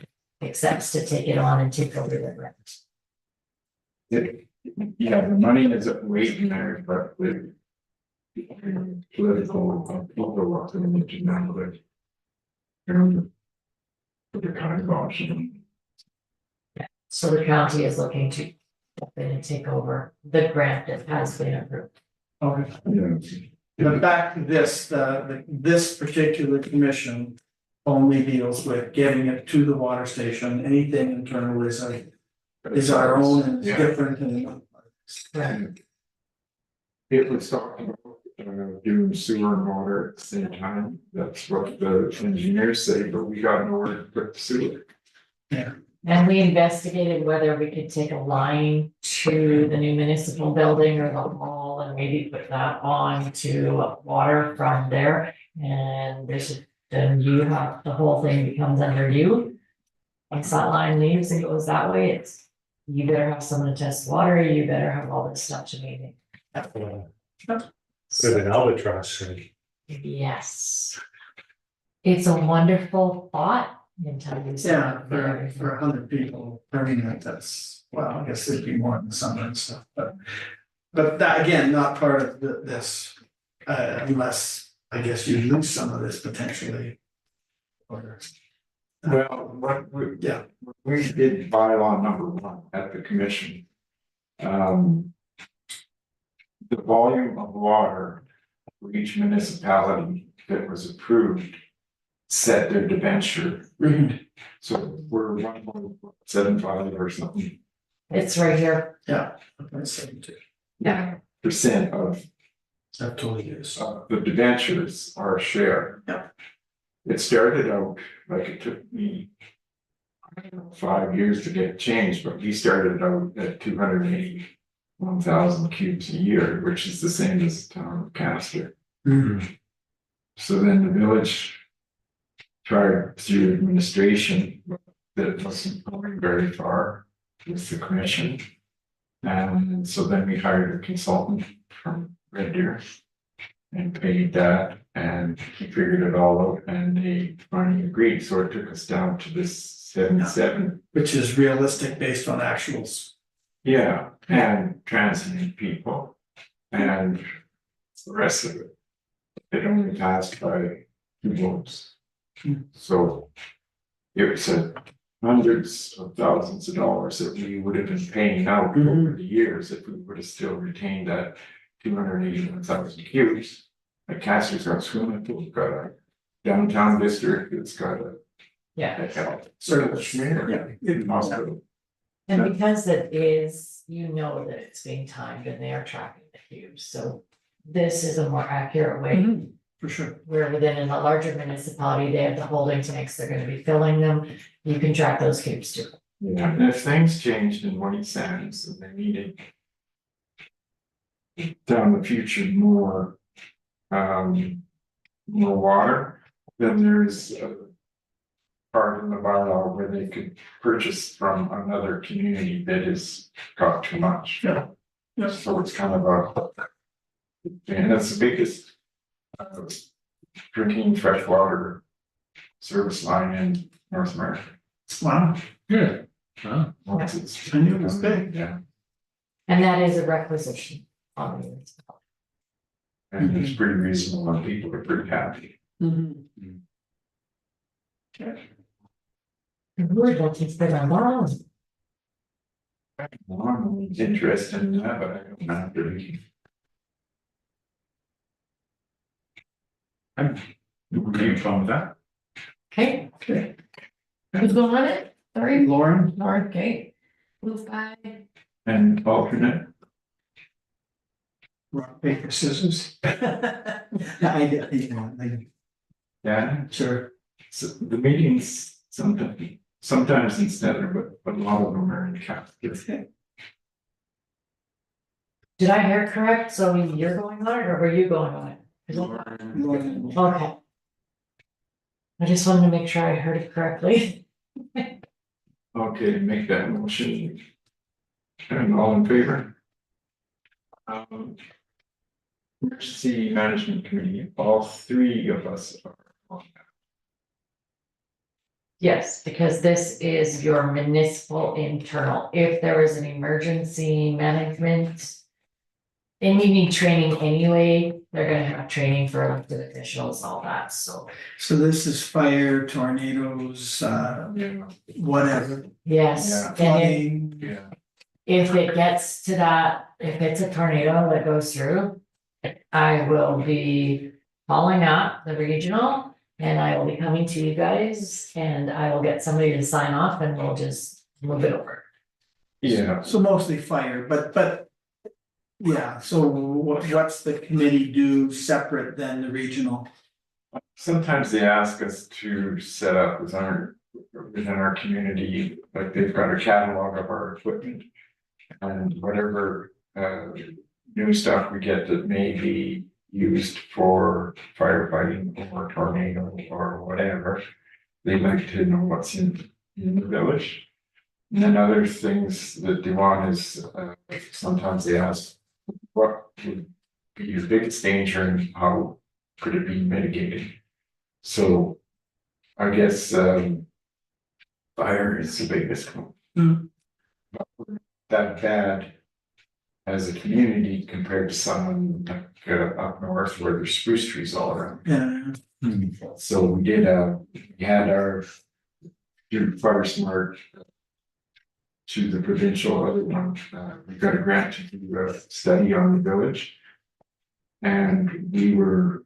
Accepts to take it on and take over the rent. yeah, the money is waiting there, but the. Political people up in the Denali. The kind of option. So the county is looking to step in and take over the grant that has been approved. Okay. Yeah. But back to this, this particular commission only deals with getting it to the water station. Anything internal is our own and it's Yeah. different and. If we start doing sewer and water at the same time, that's what the engineers say, but we got nowhere to put the sewer. And we investigated whether we could take a line to the new municipal building or the mall and maybe put that on to water from there. And there's, then you have, the whole thing becomes under you. Once that line leaves and goes that way, it's, you better have someone to test water, you better have all this stuff to meet. With an albatross, and Yes. It's a wonderful thought until you. Yeah, for 100 people, that's, well, I guess it'd be more in the summer and stuff, but. But that, again, not part of this, unless, I guess you lose some of this potentially. Or. Well, what we, Yeah. we did bylaw number 1 at the commission. The volume of water for each municipality that was approved. Set their debenture, so we're 1.75 or something. It's right here. Yeah. Okay, 72. Yeah. of total use. the debentures, our share. Yeah. It started out, like it took me, I don't know, 5 years to get changed, but we started out at 281,000 cubes a year, which is the same as the town of Castor. So then the village tried through administration, that it wasn't going very far with the commission. And so then we hired a consultant from Red Deer and paid that, and he figured it all out, and they finally agreed, so it took us down to this 77. Which is realistic based on actuals. Yeah, and transiting people, and the rest of it. It only passed by 2 votes. So it was hundreds of thousands of dollars that we would have been paying out over the years if we would have still retained that 281,000 cubes. Like Castor's got swimming pool, got a downtown district, it's got a Yeah, health Service. care, Yeah. hospital. and because it is, you know that it's being timed and they are tracking the cubes, so this is a more accurate way. For sure. Where within a larger municipality, they have the holding tanks, they're gonna be filling them, you can track those cubes too. Yeah, and if things changed in White Sands and they needed down the future more water, then there's a part in the bylaw where they could purchase from another community that has got too much. Yeah. Yeah. So it's kind of and that's the biggest drinking fresh water service line in North America. Wow. Good. Once it's- I knew it was big. Yeah, And that is a requisition on the municipality. and it's pretty reasonable and people are pretty happy. Really don't think they're gonna borrow. Well, I'm interested in that, but I don't have to. Okay, fun with that? Okay, Okay. Who's going on it? Sorry, Lauren? Lauren, okay. Move by, And alternate, Rock, paper, scissors. I did, yeah, sure. so the meetings sometimes instead of, but a lot of them are in Castor. did I hear correct? So you're going on it or were you going on it? Lauren. Okay. I just wanted to make sure I heard it correctly. Okay, make that motion. And all in favor? Emergency Management Committee, all 3 of us are on that. Yes, because this is your municipal internal. If there is an emergency management. And you need training anyway, they're gonna have training for elected officials, all that, so, So this is fire, tornadoes, whatever, yes. Yeah. And flooding. Yeah. if it gets to that, if it's a tornado that goes through. I will be calling up the regional and I will be coming to you guys and I will get somebody to sign off and we'll just move it over. Yeah, So mostly fire, but. Yeah, so what's the committee do separate than the regional? sometimes they ask us to set up within our community, like they've got a catalog of our equipment. And whatever new stuff we get that may be used for firefighting or tornado or whatever. They like to know what's in the village. And then other things that they want is sometimes they ask, what would be your biggest danger and how could it be mitigated? So I guess fire is the biggest one. That bad as a community compared to someone like up north where there's spruce trees all around. Yeah, So we had our through Fire Smart to the provincial other one, we got a grant to do a study on the village. And we were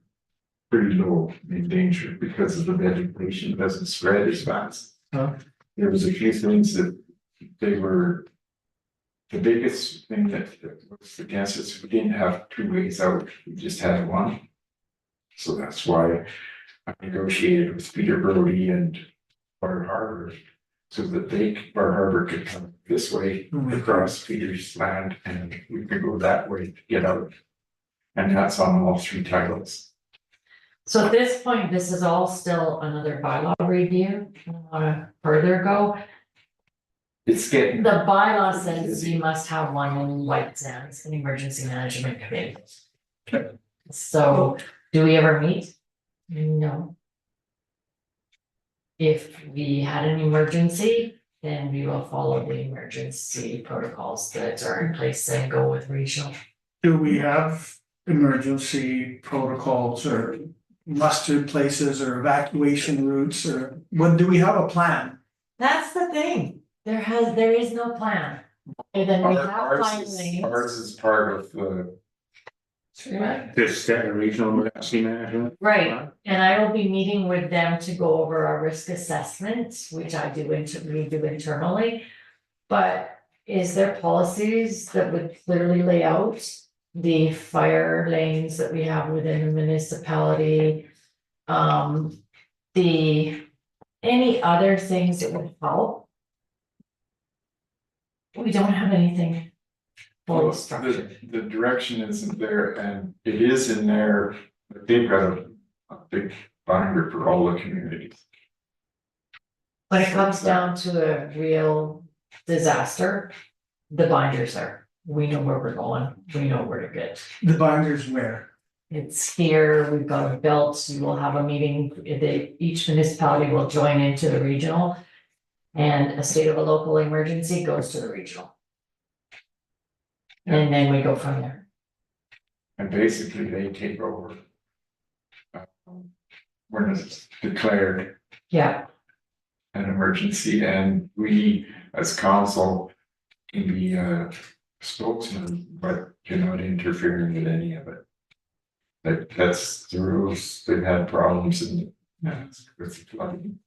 pretty low in danger because of the vegetation doesn't spread as fast. Huh. There was a few things that they were the biggest thing that was against us, we didn't have two ways out, we just had one. So that's why I negotiated with Peter Brody and Bar Harbor. So that Bar Harbor could come this way across Peter's land and we could go that way to get out. And that's on all three titles. So at this point, this is all still another bylaw review. I don't wanna further go. It's getting. The bylaw says you must have one in White Sands, an emergency management committee. So, do we ever meet? No. If we had an emergency, then we will follow the emergency protocols that are in place and go with regional. Do we have emergency protocols or muster places or evacuation routes or what, do we have a plan? That's the thing, there is no plan. And then we have Ours fire is lanes. part of the, Right. This regional emergency management. Right, and I will be meeting with them to go over our risk assessments, which we do internally. But is there policies that would clearly lay out the fire lanes that we have within the municipality? Any other things that would help? We don't have anything fully structured. the direction isn't there and it is in there, but they've got a big binder for all the communities. When it comes down to a real disaster, the binders are, we know where we're going, we know where to get. The binders where? It's here, we've got it built, we will have a meeting, each municipality will join into the regional. And a state of a local emergency goes to the regional. And then we go from there. And basically they take over. When it's declared Yeah, an emergency and we as council can be a spokesman, but you're not interfering with any of it. That's the rules, they've had problems in with flooding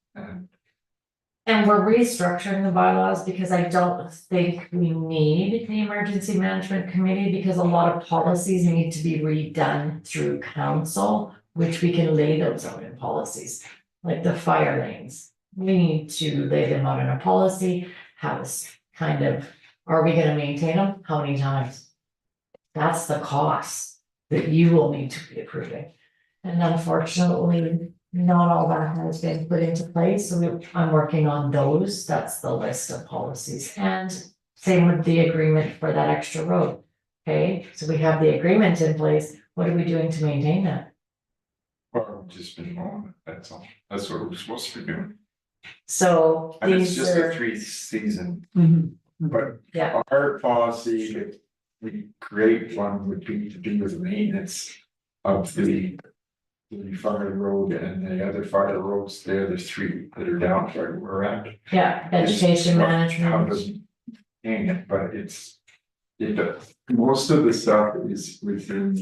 and we're restructuring the bylaws because I don't think we need the emergency management committee because a lot of policies need to be redone through council, which we can lay those out in policies, like the fire lanes. We need to lay them out in a policy, how kind of, are we gonna maintain them? How many times? That's the cost that you will need to be approving. And unfortunately, not all that has been put into place, so I'm working on those, that's the list of policies, and same with the agreement for that extra road. Okay, so we have the agreement in place, what are we doing to maintain that? or just been mowing it, that's all, that's what we're supposed to be doing. So And it's these just a are, 3-season, Mm-hmm. but yeah, our policy, if we create one, would be to do with maintenance of the fire road and the other fire roads, the other three that are down where we're at. yeah, vegetation How management, does hang it, but most of the stuff is within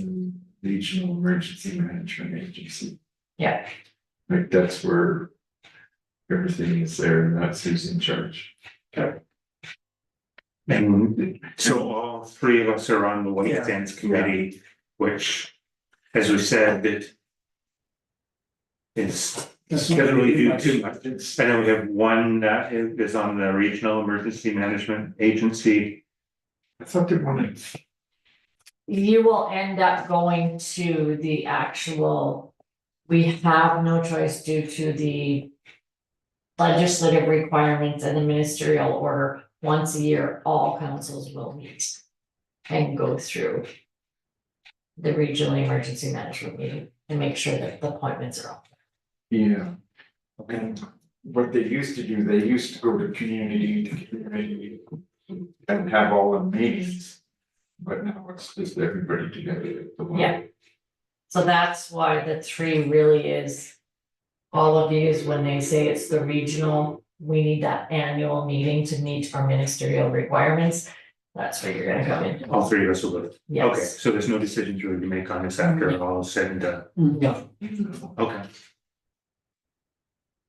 the regional emergency management agency. yeah, Like that's where everything is there and that's who's in charge. And so all three of us are on the White Yeah. Sands Committee, which, as we said, that is doesn't really do too much. It's, I know we have one that is on the Regional Emergency Management Agency. I thought they wanted, you will end up going to the actual. We have no choice due to the legislative requirements and the ministerial order. Once a year, all councils will meet and go through the regional emergency management meeting and make sure that the appointments are on. yeah. And what they used to do, they used to go to community and have all the meetings. But now it's just everybody together at the one. Yeah. So that's why the three really is. All of these, when they say it's the regional, we need that annual meeting to meet our ministerial requirements. That's where you're gonna come in. All three of us will go. Okay, Yes. so there's no decisions really to make on this after all is said and done. No. Okay.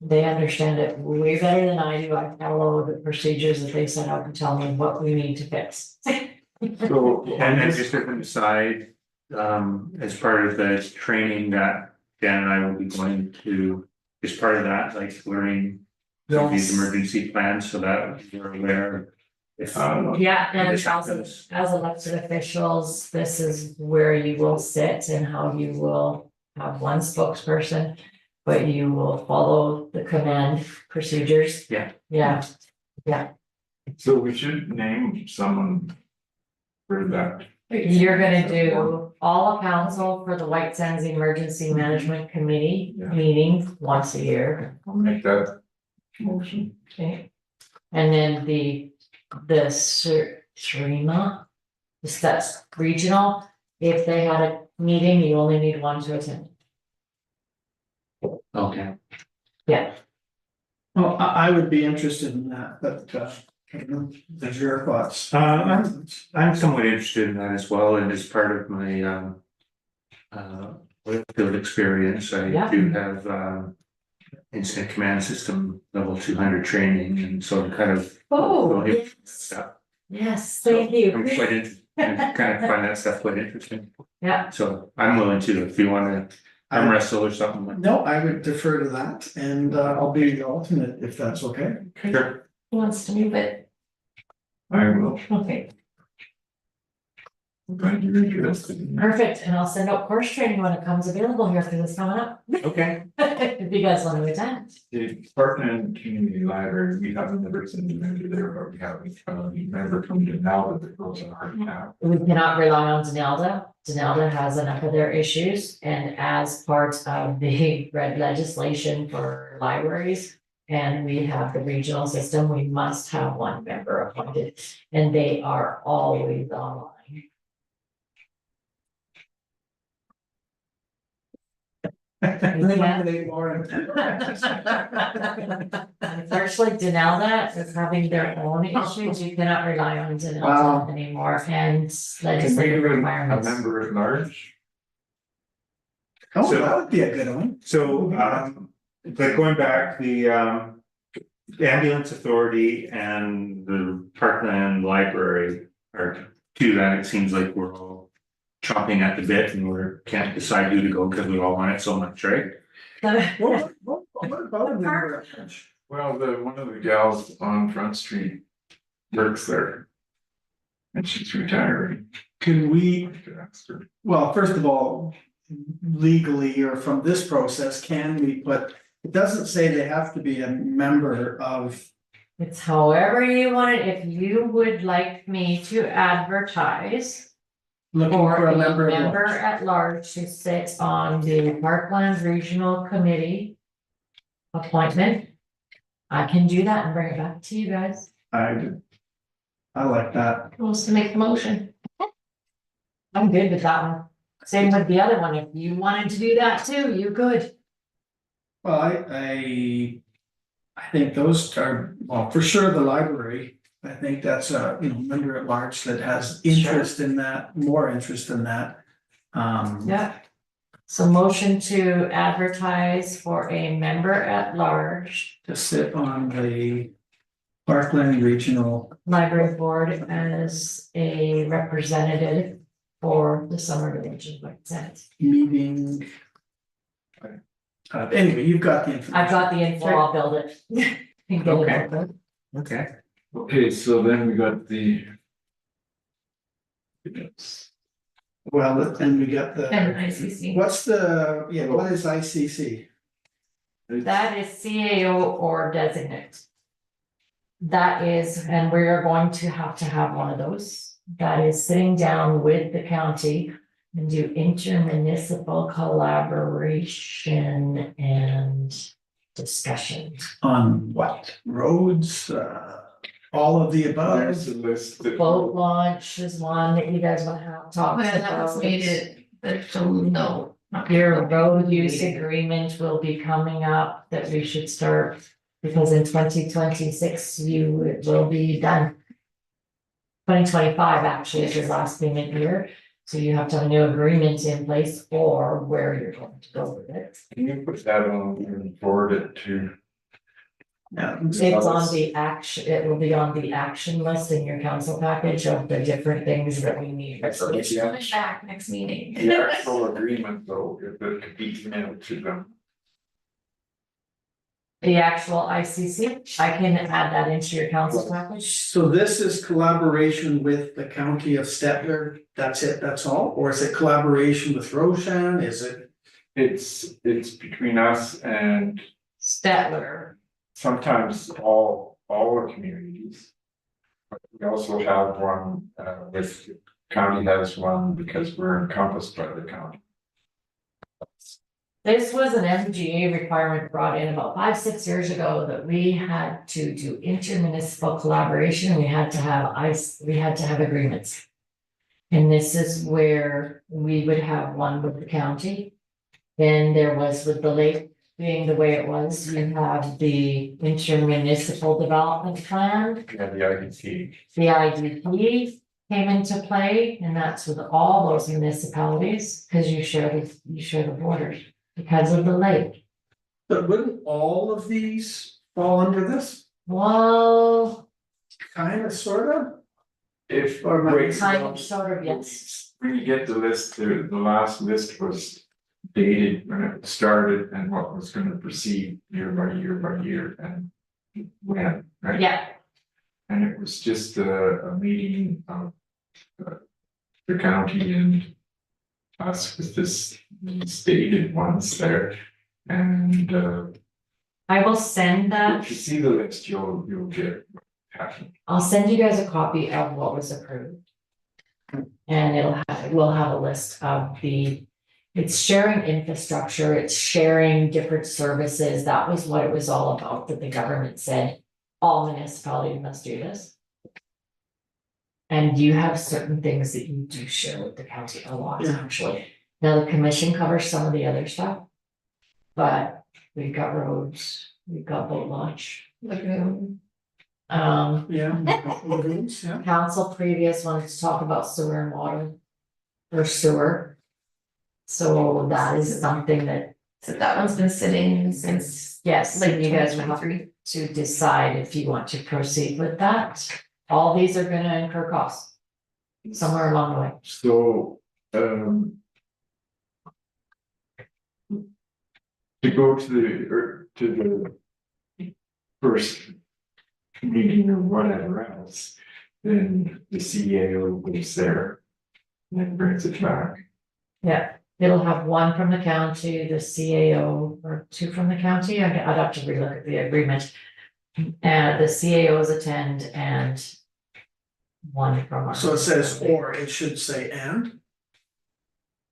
They understand it way better than I do. I follow the procedures that they set out and tell me what we need to fix. So, And then just as an aside, as part of the training that Dan and I will be going to, as part of that, like learning these emergency plans so that you're aware. If Yeah, and this also, happens. as elected officials, this is where you will sit and how you will have one spokesperson. But you will follow the command procedures. Yeah. Yeah, so we should name someone for that. you're gonna do all of council for the White Sands Emergency Management Committee Yeah. meetings once a year. I'll make that motion. Okay. And then the Serena, the steps regional, if they had a meeting, you only need one to attend. Okay, Well, I would be interested in that, but, I don't know, there's your thoughts. I'm somewhat interested in that as well, and as part of my field experience, I Yeah. do have incident command system level 200 training, and so I'm kind of. Oh, yes. Yes, thank you. I'm quite interested, I kind of find that stuff quite interesting. Yeah. So I'm willing to, if you wanna arm wrestle or something like. No, I would defer to that, and, I'll be the alternate if that's okay. Sure. Who wants to move it? I will. Okay. I'm going to be interested in that. Perfect, and I'll send out course training when it comes available here, because it's coming up. Okay, If you guys want to attend. The Parkland Community Library, we haven't never seen a member there, but we have a member from Denali that goes on our account. We cannot rely on Denalda. Denalda has enough of their issues, and as part of the red legislation for libraries. And we have the regional system, we must have one member appointed, and they are always online. Eliminate Lauren. Unfortunately, Denalda is having their own issues, you cannot rely on Denalda Wow. anymore, and Can we legislative do a requirements. member at large? Oh, So- that would be a good one. so but going back, the ambulance authority and the Parkland Library are two that it seems like we're all chomping at the bit and can't decide who to go because we all want it so much, right? What about a member at large? Well, one of the gals on Front Street works there. And she's retiring. Can we, I could ask her. well, first of all, legally or from this process, can we put, it doesn't say they have to be a member of, It's however you want it, if you would like me to advertise. looking Or for a a member of member large. at large to sit on the Parkland Regional Committee. Appointment. I can do that and bring it back to you guys. I like that. Who wants to make the motion? I'm good with that one. Same with the other one, if you wanted to do that too, you could. Well, I think those are, well, for sure, the library, I think that's a, member at large that has interest in that, more interest in that. Yeah. So motion to advertise for a member at large To sit on the Parkland Regional, library board as a representative for the Summer Village of White Sands. meeting. Anyway, you've got the information. I've got the info, I'll build it. And get it Okay. out there. Okay. Okay, so then we got the. Well, and we got And the, ICC. what's the, what is ICC? That is CAO or designate. That is, and we are going to have one of those. That is sitting down with the county and do intermunicipal collaboration and discussion. On what? Roads, all of the There's above? a list. that- Boat launch is one that you guys wanna have talked Well, that was about. made it, but so no. not Your road use meeting. agreement will be coming up that we should start, because in 2026 it will be done. 2025 actually is your last payment year, so you have to have a new agreement in place for where you're going to go with it. Can you put that on and forward it to Yeah. It's on the action, it will be on the action list in your council package of the different things that we need. That's all. It's coming back next meeting. The actual agreement though, if it could be emailed to them. The actual ICC, I can add that into your council package. So this is collaboration with the county of Stettler, that's it, that's all, or is it collaboration with Roshan, is it? It's between us and Stettler, sometimes all the communities. But we also have one, with, county has one because we're encompassed by the county. this was an MGA requirement brought in about 5-6 years ago that we had to do intermunicipal collaboration, we had to have agreements. And this is where we would have one with the county. Then there was with the lake being the way it was, you have the intermunicipal development plan. Yeah, the IDC. The IDP came into play, and that's with all those municipalities, because you share the borders because of the lake. But wouldn't all of these fall under this, Well, kind of, sort of? If. Or am I- wait, kind of, sort of, yes. When you get the list, the last list was dated when it started and what was gonna proceed year by year by year and when, right? Yeah, And it was just a meeting of the county and us with this stated ones there. And I will send that. if you see the list, you'll get happening. I'll send you guys a copy of what was approved. And we'll have a list of it's sharing infrastructure, it's sharing different services, that was what it was all about, that the government said, all municipalities must do this. And you have certain things that you do share with the county a lot, Yeah. actually. Now, the commission covers some of the other stuff. But we've got roads, we've got boat launch. Lagoon. Yeah. Yeah. Council previous wanted to talk about sewer and water. Or sewer. So that is something that, So that one's been sitting since yes, like you guys will have 2023. to decide if you want to proceed with that. All these are gonna incur costs. Somewhere along the way. So, to go to the first meeting or whatever else, then the CAO goes there. And then brings it back. Yeah, it'll have one from the county, the CAO, or two from the county, I'd have to relook at the agreement. And the CAOs attend and one from our. So it says, or it should say and,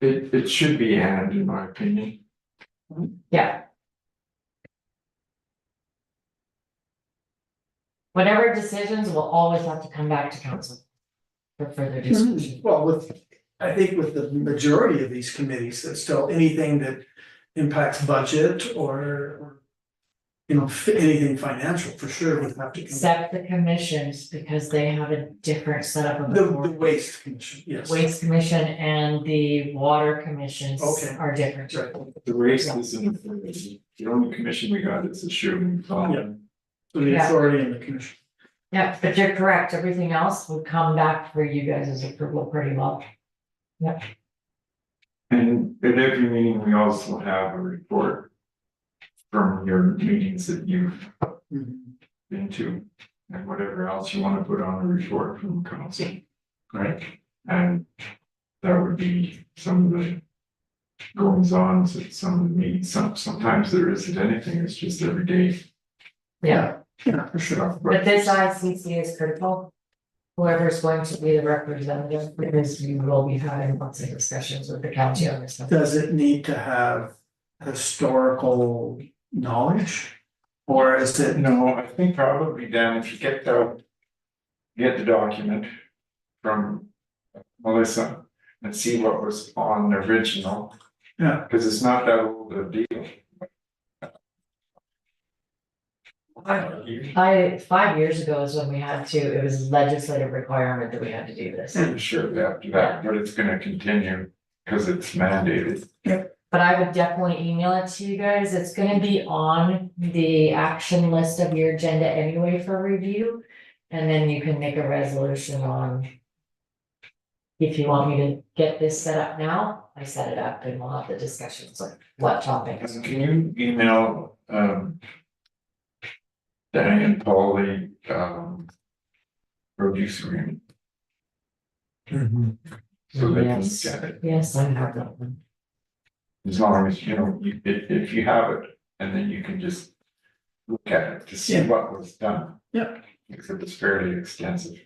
It should be and in my opinion. Yeah. Whatever decisions will always have to come back to council. For further discussion. well, I think with the majority of these committees, that's still anything that impacts budget or. You know, anything financial for sure would have to come. Except the commissions, because they have a different setup of The the waste commission, yes. waste commission and the water commissions Okay. are different. Right. The race isn't, the only commission we got is the shooting. Yeah. So the Yeah. authority and the commission. Yeah, but you're correct, everything else would come back for you guys' approval pretty well. And at every meeting, we also have a report. From your meetings that you've been to, and whatever else you wanna put on a report from council. Right, and that would be some of the goings on at some of the meetings, sometimes there isn't anything, it's just every day Yeah, Yeah, for sure. stuff. but this ICC is critical. Whoever's going to be the representative, because you will be having lots of discussions with the county on this stuff. Does it need to have historical knowledge? Or is it, No, I think probably Dan, if you get the document from Melissa and see what was on the original, yeah, cause it's not that old a deal. 5 years ago is when we had to, it was legislative requirement that we had to do this. I'm sure after that, but it's gonna continue, cause it's mandated. But I would definitely email it to you guys. It's gonna be on the action list of your agenda anyway for review. And then you can make a resolution on. If you want me to get this set up now, I set it up and we'll have the discussions on what topics. And can you email, Diane Pauly, road use agreement? So they can Yes. get it, Yes, I have that one. as long as, you know, if you have it, and then you can just look at it to see Yeah. what was done. Yeah. Because it's fairly extensive.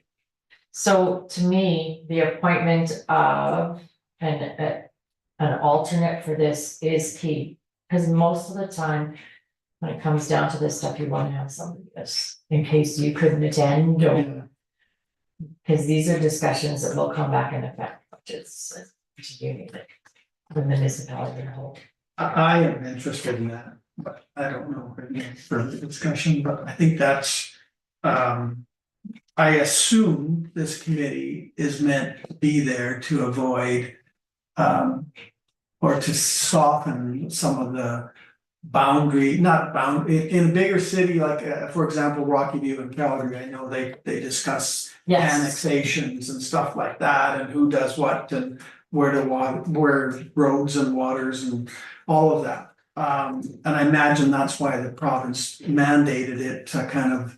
So to me, the appointment of an alternate for this is key. Cause most of the time, when it comes down to this stuff, you wanna have somebody that's, in case you couldn't attend or. Yeah. Cause these are discussions that will come back and affect budgets, which you need it. The municipality in whole. I am interested in that, but I don't know, further discussion, but I think that's, I assume this committee is meant to be there to avoid, or to soften some of the boundary, not bound, in a bigger city like, for example, Rocky View and Calgary, I know they discuss Yes, annexations and stuff like that, and who does what, and where roads and waters and all of that. And I imagine that's why the province mandated it to kind of,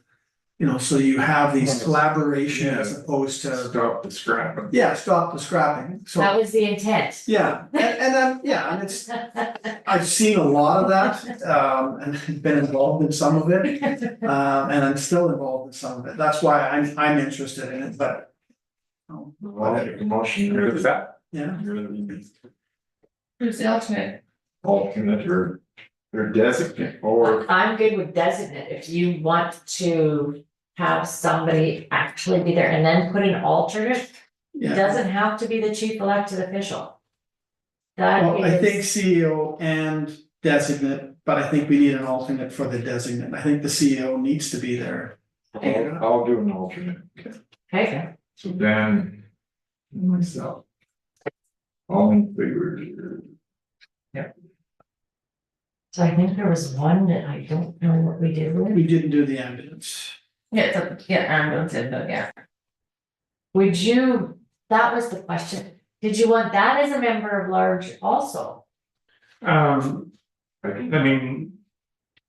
you know, so you have these collaboration as opposed to, Stop the scrapping. yeah, stop the scrapping, that so, was the intent. yeah, and then, yeah, and it's, I've seen a lot of that, and been involved in some of it. And I'm still involved in some of it, that's why I'm interested in it, but. I'll make a motion, you're the that? Yeah, Who's the alternate? alternate or designate, or I'm good with designate, if you want to have somebody actually be there and then put an alternate, it yeah, doesn't have to be the chief elected official. That well, I think is, CEO and designate, but I think we need an alternate for the designate, I think the CEO needs to be there. I'll do an alternate. okay, So then, myself. All in favor? so I think there was one that I don't know what we did with. We didn't do the ambulance. Yeah, ambulance info, yeah. Would you, that was the question, did you want that as a member of large also? I mean,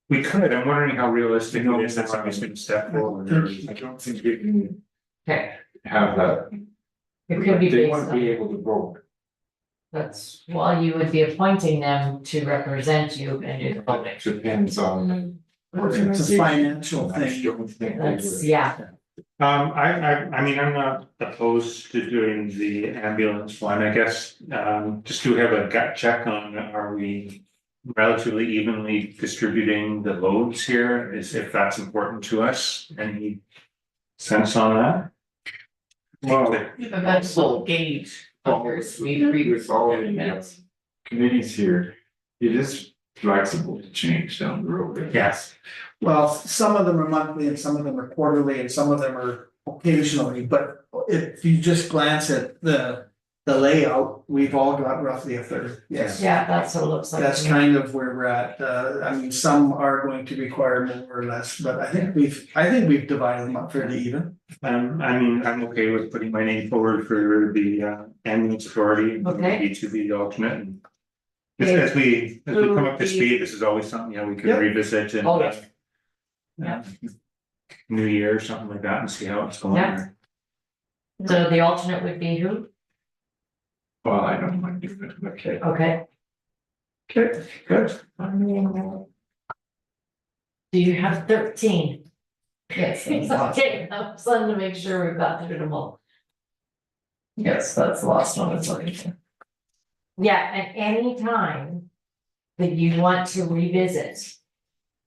we could, I'm wondering how realistic it is that somebody's gonna step forward. I don't think you can Okay, have that. it could be They based won't be on, able to vote. that's, well, you would be appointing them to represent you and do the voting. Depends on. It's a financial I thing. don't think they That's, would. yeah, I mean, I'm not opposed to doing the ambulance one, I guess, just to have a gut check on, are we relatively evenly distributing the loads here, is if that's important to us, any sense on that? Well, The mental gauge. with all the committees here, it is flexible to change down the road. Yes. Well, some of them are monthly and some of them are quarterly and some of them are occasionally, but if you just glance at the layout, we've all got roughly a third, yes. yeah, that's what it looks like. That's to me. kind of where we're at, I mean, some are going to require more or less, but I think we've divided them up fairly even. I mean, I'm okay with putting my name forward for the ambulance authority, Okay. maybe to be the alternate. And as we come up to speed, this is always something, you know, we Yeah. can revisit and. Oh, yes. New year or something like that and see how it's going. Yeah. So the alternate would be who? Well, I don't mind doing it, okay. Okay. Okay, good. Do you have 13? Yes, that's the last, Okay, I was wanting to make sure we've got through them all. yes, that's the last one it's looking for. Yeah, at any time that you want to revisit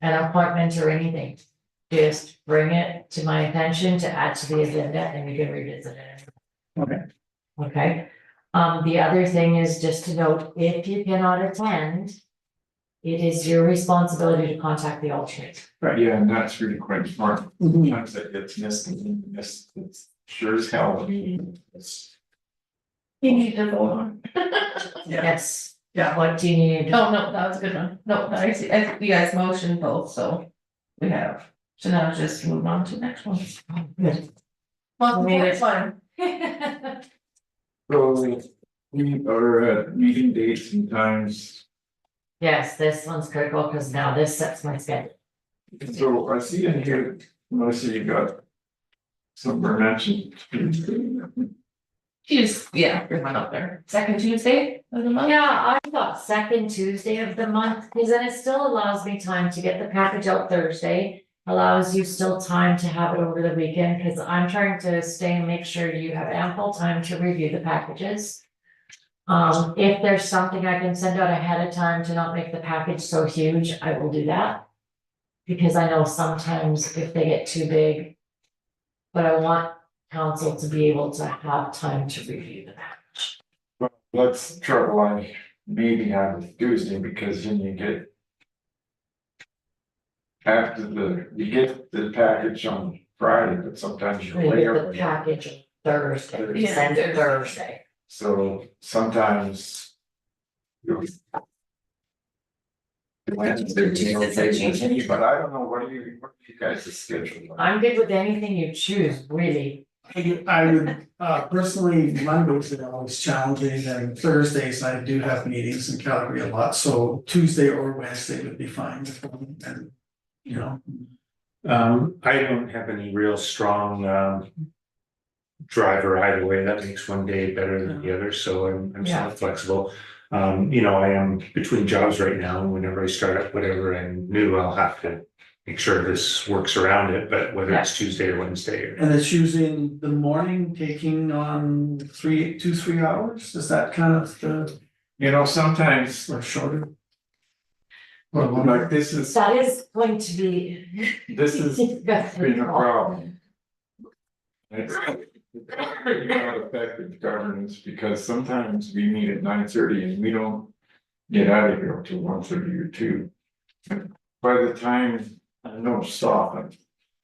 an appointment or anything, just bring it to my attention to add to the agenda and we can revisit it. Okay. Okay, the other thing is just to note, if you cannot attend, it is your responsibility to contact the alternate. Yeah, and that's really quite smart. Mhm. Sometimes it gets missed, it's sure as hell. It's- You need to vote on. Yeah. Yes, Yeah. What do you need? Oh, no, that was a good one. No, I see, you guys motioned both, so we have. So now just move on to the next one. Good. Well, Made next it. one. So we are at meeting dates and times. Yes, this one's critical because now this sets my schedule. So I see in here, Melissa, you got somewhere mentioned. Choose, yeah, there's one up there. Second Tuesday of the month? Yeah, I thought second Tuesday of the month, because then it still allows me time to get the package out Thursday. Allows you still time to have it over the weekend, because I'm trying to stay and make sure you have ample time to review the packages. If there's something I can send out ahead of time to not make the package so huge, I will do that. Because I know sometimes if they get too big. But I want council to be able to have time to review the package. Well, let's try maybe have it Tuesday, because then you get. You get the package on Friday, but sometimes you're We way get the over. package on Thursday, Yeah. send it Thursday. So sometimes. you'll- Wednesday, but I don't know, what do you guys' schedule? like? I'm good with anything you choose, really. I would, personally, Mondays are always challenging, and Thursdays I do have meetings in Calgary a lot, so Tuesday or Wednesday would be fine. And, you know, I don't have any real strong, driver either way, that makes one day better than the other, so I'm Yeah. somewhat flexible. You know, I am between jobs right now, and whenever I start up whatever and new, I'll have to make sure this works around it, but whether it's Tuesday or Wednesday. and it's usually in the morning, taking on 3 hours, is that kind of the, You know, sometimes, or shorter? like this is That is going to be. been a problem. It's not effective governance, because sometimes we meet at 9:30 and we don't get out of here until 1:30 or 2. By the time, I know it's often,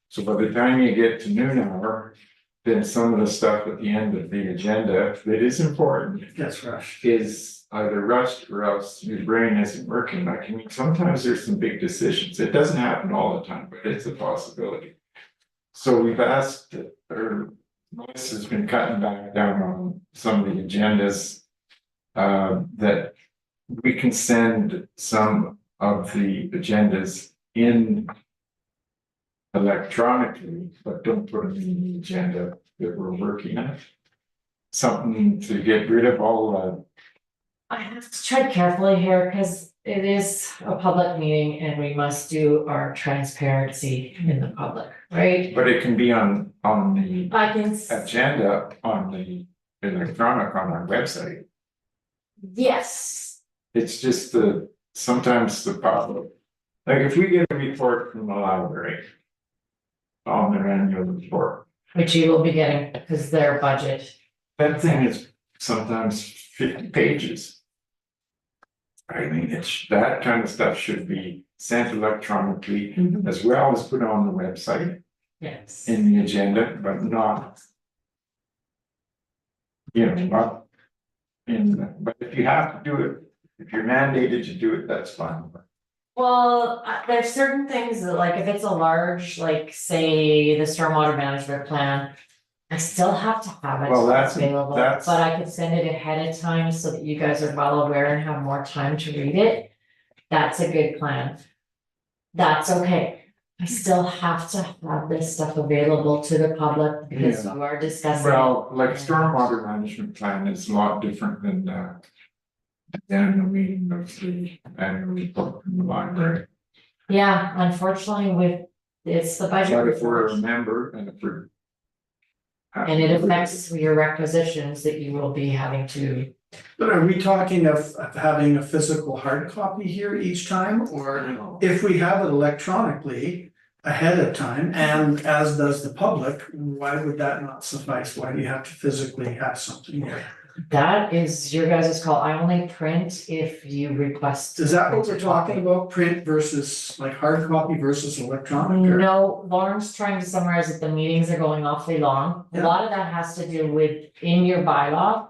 so by the time you get to noon hour, then some of the stuff at the end of the agenda that is important Gets rushed. is either rushed or else your brain isn't working. Like, I mean, sometimes there's some big decisions. It doesn't happen all the time, but it's a possibility. So we've asked, or Melissa's been cutting back down on some of the agendas. That we can send some of the agendas in electronically, but don't put them in the agenda that we're working on. Something to get rid of all I have to tread carefully here, because it is a public meeting and we must do our transparency in the public, right? but it can be on the I can, agenda on the electronic on our website. yes, It's just sometimes the public, like if we get a report from the library. On their annual report, which you will be getting, because their budget. that thing is sometimes 50 pages. I mean, that kind of stuff should be sent electronically as well as put on the website Yes. in the agenda, but not. You know, not but if you have to do it, if you're mandated to do it, that's fine. Well, there's certain things that, like, if it's a large, like, say, the stormwater management plan. I still have to have it Well, that's- available, that's- but I could send it ahead of time so that you guys are well aware and have more time to read it. That's a good plan. That's okay. I still have to have this stuff available to the public because Yeah. you are discussing. it. Well, like stormwater management plan is a lot different than the annual meeting of the annual report from the library. Yeah, unfortunately, it's the budget. But if we're a report. member and if we're. And it affects your requisitions that you will be having to. But are we talking of having a physical hard copy here each time, or if we have it electronically ahead of time, and as does the public, why would that not suffice? Why do you have to physically have something here? That is your guys' call. I only print if you request. Is that what we're talking about, print versus like hard copy versus electronic? or- No, Lauren's trying to summarize that the meetings are going awfully long. A Yeah. lot of that has to do with in your bylaw.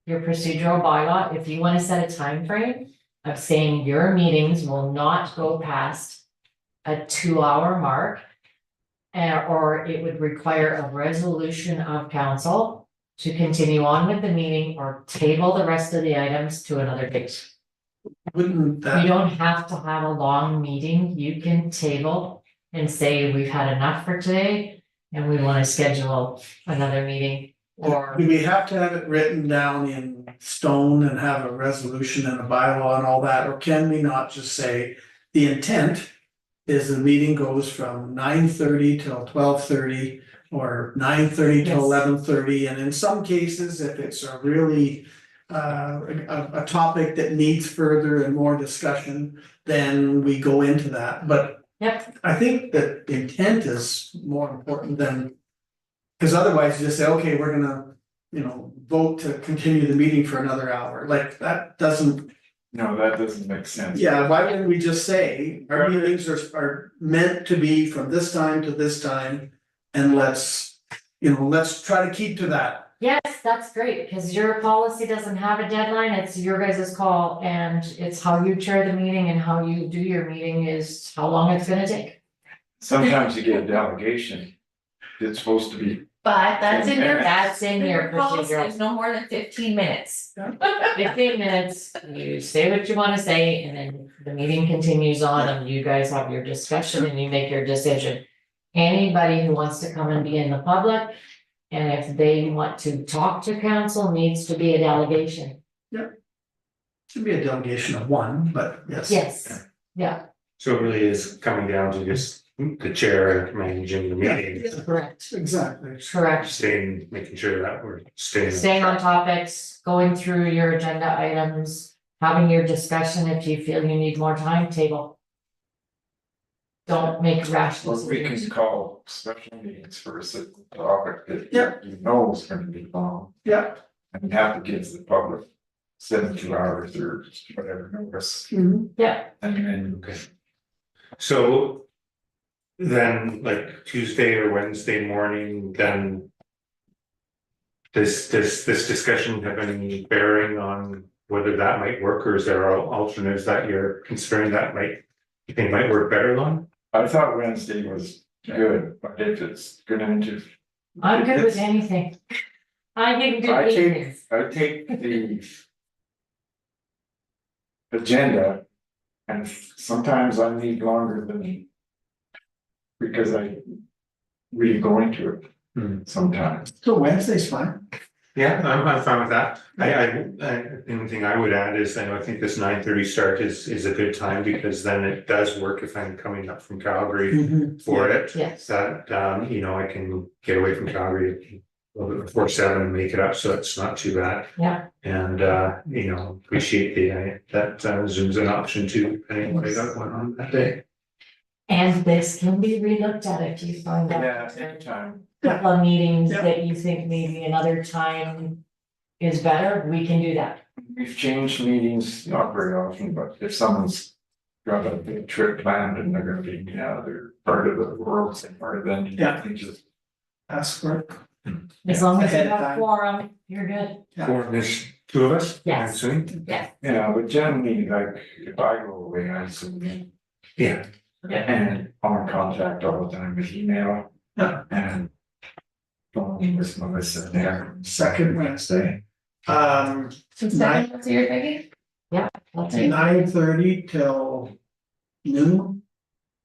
your procedural bylaw, if you wanna set a time frame of saying your meetings will not go past a 2-hour mark. Or it would require a resolution of council to continue on with the meeting or table the rest of the items to another date. Wouldn't You that, don't have to have a long meeting, you can table and say, we've had enough for today. And we wanna schedule another meeting, or, do we have to have it written down in stone and have a resolution and a bylaw and all that, or can we not just say the intent is the meeting goes from 9:30 till 12:30 or 9:30 till Yes. 11:30, and in some cases, if it's a really a topic that needs further and more discussion, then we go into that, but yep, I think that intent is more important than. Cause otherwise you just say, okay, we're gonna, vote to continue the meeting for another hour, like that doesn't. No, that doesn't make sense. Yeah, why wouldn't we just say, our meetings are meant to be from this time to this time? And let's try to keep to that. yes, that's great, because your policy doesn't have a deadline, it's your guys' call, and it's how you chair the meeting and how you do your meeting is how long it's gonna take. Sometimes you get a delegation, it's supposed to be, But that's in your. That's in your policy, procedural. it's no more than 15 minutes. 15 minutes, you say what you wanna say, and then the meeting continues on, and you guys have your discussion and you make your decision. Anybody who wants to come and be in the public, and if they want to talk to council, needs to be a delegation. Should be a delegation of one, but yes. Yes, yeah, So it really is coming down to just the chair managing the meeting, correct, Exactly. correct. staying, making sure that we're staying. Staying on topics, going through your agenda items, having your discussion, if you feel you need more time, table. Don't make rash or we decisions. can call special meetings for a certain topic that Yeah. you know is gonna be long. Yeah. And have to give the public 72 hours or whatever notice, Yeah, and then. Okay. So. Then like Tuesday or Wednesday morning, then. Does this discussion have any bearing on whether that might work, or is there alternatives that you're considering that you think might work better on? I thought Wednesday was good, but if it's gonna just. I'm good with anything. I can do I anything. take the. Agenda. And sometimes I need longer than. Because I. Really go into it. Sometimes. So Wednesday's fine. Yeah, I'm fine with that. The only thing I would add is, I think this 9:30 start is a good time, because then it does work if I'm coming up from Calgary for it. Yes, That, I can get away from Calgary a little bit before 7 and make it up, so it's not too bad. yeah, And, appreciate that Zoom's an option too, depending on what I got going on that day. and this can be relooked at if you find out. Yeah, there are anytime. a Couple of meetings Yeah. that you think maybe another time is better, we can do that. We've changed meetings, not very often, but if someone's. Got a big trip planned and they're gonna be in another part of the world, same part of then. Yeah. They just. Ask for it. As long as you Ahead of have time. quorum, you're good. Yeah. Or there's two of us, I'm Yes. assuming? Yes. Yeah, but generally, like, if I go away, I assume. Yeah. And I'm in contact all the time with email. Yeah. And. Phone with Melissa there. Second Wednesday. So second, what's your thinking? That's it. 9:30 till noon.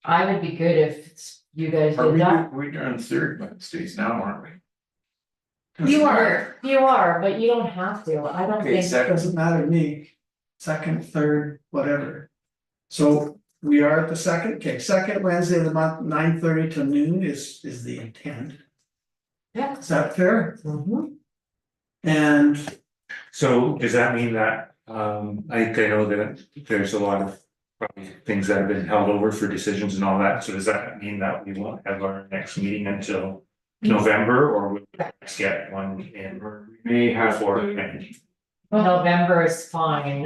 I would be good if you guys Are did we, that. we're doing third Wednesdays now, aren't we? You are. You are, but you don't have to, I don't Okay, think. second. Doesn't matter to me, second, third, whatever. So we are at the second, okay, second Wednesday of the month, 9:30 to noon is the intent. Yeah. Is that fair? Mhm. And So does that mean that, I know that there's a lot of probably things that have been held over for decisions and all that, so does that mean that we won't have our next meeting until November, or will we get one in May have before? to, November is fine,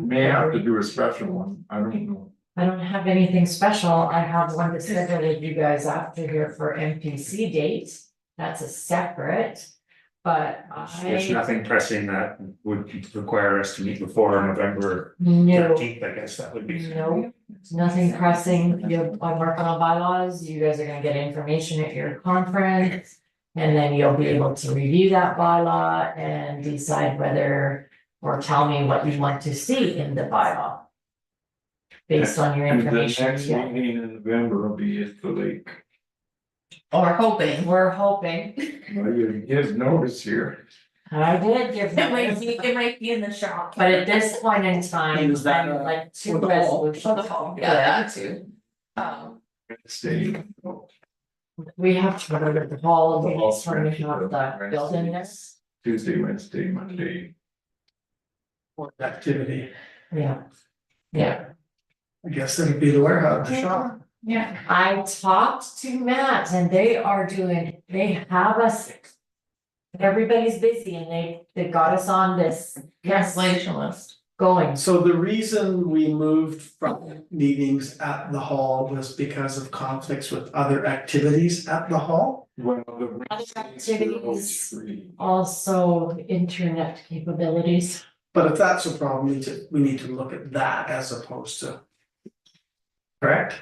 may have to do a special one, I don't know. I don't have anything special, I have one to schedule with you guys after here for MPC dates. That's a separate, but There's I, nothing pressing that would require us to meet before November no, 13th, I guess that would be. no, nothing pressing. I'm working on bylaws. You guys are gonna get information at your conference. And then you'll be able to review that bylaw and decide whether, or tell me what you want to see in the bylaw. Based on your And the information. next you get. meeting in November will be at the lake. Or hoping. We're hoping. Well, you give notice here. I did give It might be in the shop. but at this point in time, Is that, I'd like two for the hall? resolutions. Yeah, that too. Stay. We have to go to the hall, The the hall next time we have the Wednesday. building there. Tuesday, Wednesday, Monday. Activity, Yeah. Yeah, I guess that'd be the warehouse, the shop. Yeah. I talked to Matt and they have us. Everybody's busy and they got us on this Cancellation list. going. So the reason we moved from meetings at the hall was because of conflicts with other activities at the hall? Well, the Wednesdays are always activities. free. Also, internet capabilities. But if that's a problem, we need to look at that as opposed to. Correct?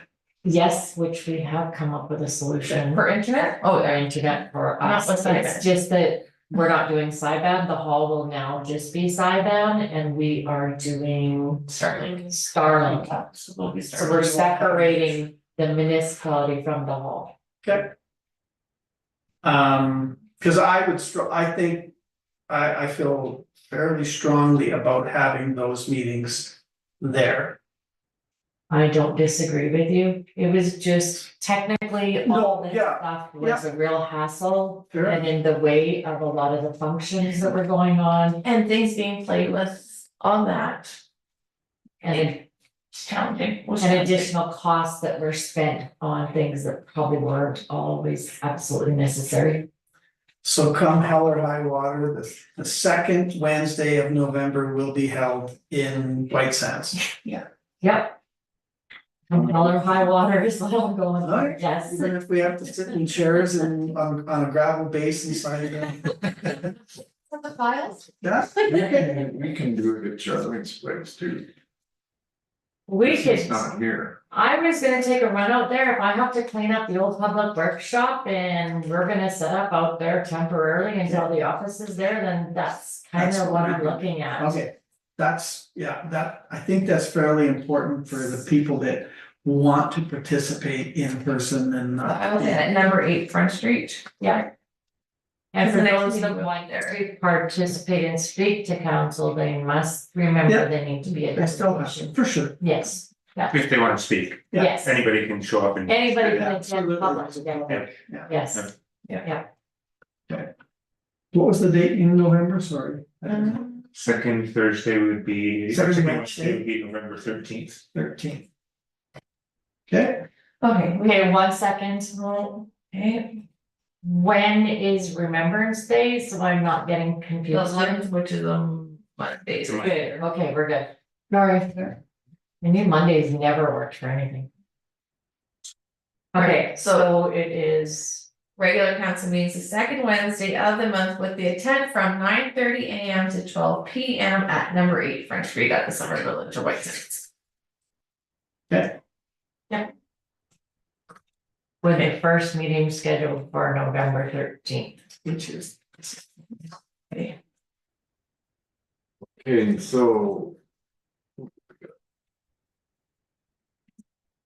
Yes, which we have come up with a solution. For internet? Oh, Our yeah. internet for Not us, with Cyban. it's just that we're not doing Cyban, the hall will now just be Cyban, and we are doing Starlink. Starlink. So we'll be So we're separating the municipality from the hall. Okay. Cause I think, I feel fairly strongly about having those meetings there. I don't disagree with you, it was just technically all No, this yeah, stuff was a real hassle. Fair. And in the way of a lot of the functions that were going on, And things being played with on that. and It's challenging. Was and challenging. additional costs that were spent on things that probably weren't always absolutely necessary. So come hell or high water, the second Wednesday of November will be held in White Sands. Yep. From hell or high water is what I'm going for, Alright. yes. Even if we have to sit in chairs and on a gravel base inside of them. The files? Yeah. We can do it at Charlie's place too. We It's could, not here. I was gonna take a run out there if I have to clean up the old public workshop and we're gonna set up out there temporarily until the office is there, then that's kind That's of what what we I'm do. looking at. Okay, I think that's fairly important for the people that want to participate in person and not. I was at number 8 Front Street. Yeah. And for The next those meeting that will want be there. to participate and speak to council, they must remember Yeah. they need to be a I still have, delegation. for sure. Yes, If they want to speak, Yeah. yes, anybody can show up and. anybody can Yeah, attend absolutely. public, yeah, Yeah. yes, What was the date in November? Sorry. Second Thursday would be. Second Wednesday would be November 13th. 13th. Okay, Okay, okay, 1 second, okay, when is Remembrance Day, so I'm not getting the confused? 11th, which is Monday. It's a Monday. Good, okay, we're good. Sorry. I knew Mondays never worked for anything. Okay, Right, so- so it is, Regular council meetings the second Wednesday of the month with the attend from 9:30 AM to 12 PM at number 8 Front Street at the Summer Village of White Sands. with the first meeting scheduled for November 13th. which is. Okay, so.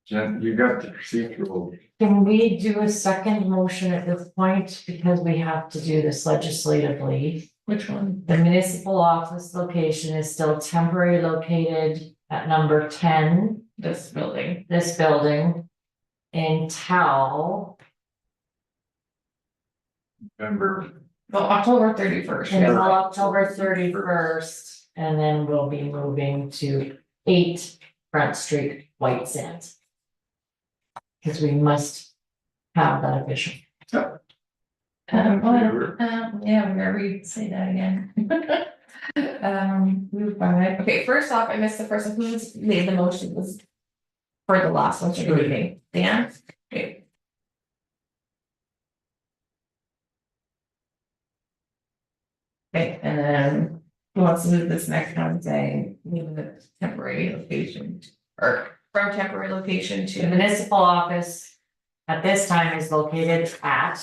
Jen, you got the procedural, Can we do a second motion at this point, because we have to do this legislatively? Which one? The municipal office location is still temporarily located at number 10, This building. this building. Until November, Well, October 31st. until October 31st, and then we'll be moving to 8 Front Street, White Sands. Cause we must have that official. Yeah, we're gonna re-say that again. Moved by, okay, first off, I missed the person who's made the motion was. For the last one, for the Sure. meeting, Dan, okay. Okay, and then who wants to move this next one, saying, move the temporary location, or from temporary location The to municipal office at this time is located at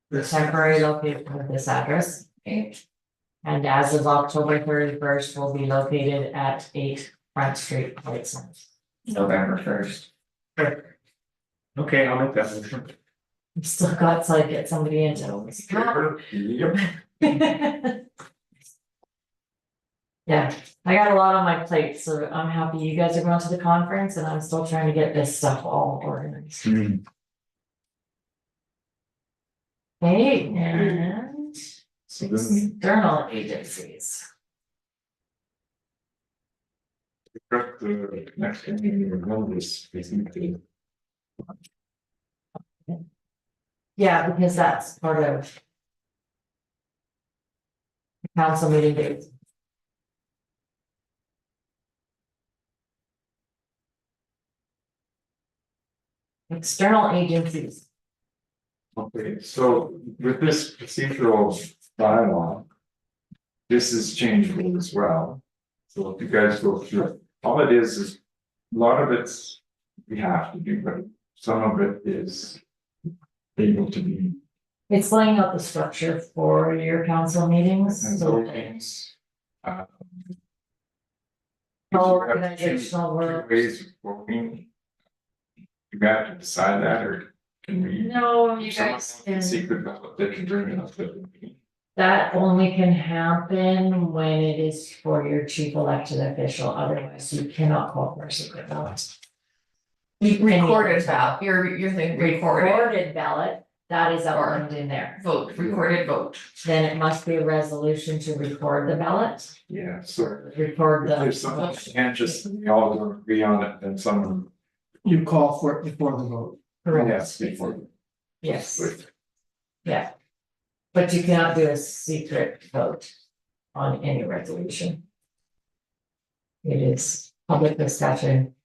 the This- temporary location of this address. okay, And as of October 31st, will be located at 8 Front Street, Whiteside. November 1st. Okay, I'll make that motion. We've still got to get somebody into this. Yep. Yeah, I got a lot on my plate, so I'm happy you guys are going to the conference and I'm still trying to get this stuff all organized. Okay, and So then, external agencies. the next meeting, remember this, basically. Yeah, because that's part of the council meeting dates. External agencies. Okay, so with this procedural bylaw. This is changeable as well. So if you guys go through it, all it is a lot of it's we have to do, but some of it is able to be. It's laying out the structure for your council meetings, And so things. uh, all you have organizational two work. ways of voting. You have to decide that, or can we? No, you someone guys with a can, Secret ballot that can bring it up at the meeting. that only can happen when it is for your chief elected official, otherwise you cannot call for a secret ballot. Recorded ballot, you're thinking recorded Recorded ballot, that is outlined in there. vote, recorded vote. Then it must be a resolution to record the ballot, Yeah, so record if the. there's something you can't just, we all don't agree on it, then someone. You call for it before the vote. Yes, before. Yes, yeah. But you cannot do a secret vote on any resolution. It is public discussion.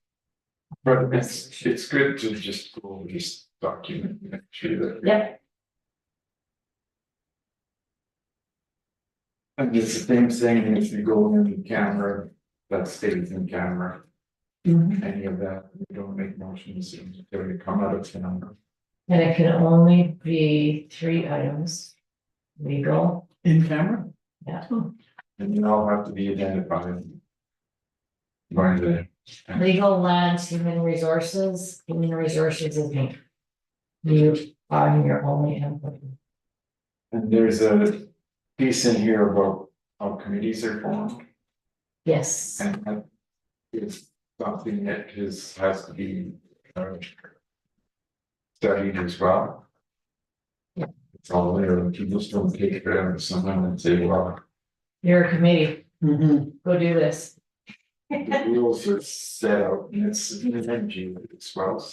But it's good to just go over this document, make sure that. Yep, And it's the same thing if you go in camera, that stays in camera, any of that, we don't make motions until you come out of camera. and it can only be 3 items. Legal, In camera? yeah, And you all have to be identified. By the. legal, land, human resources is me. You are your only input. And there's a piece in here about how committees are formed, Yes, and that is something that has to be. Studied as well. Yeah. It's all there, you just don't take it out of someone and say, well, you're a committee, go do this. the rules are set out, and it's an energy as well.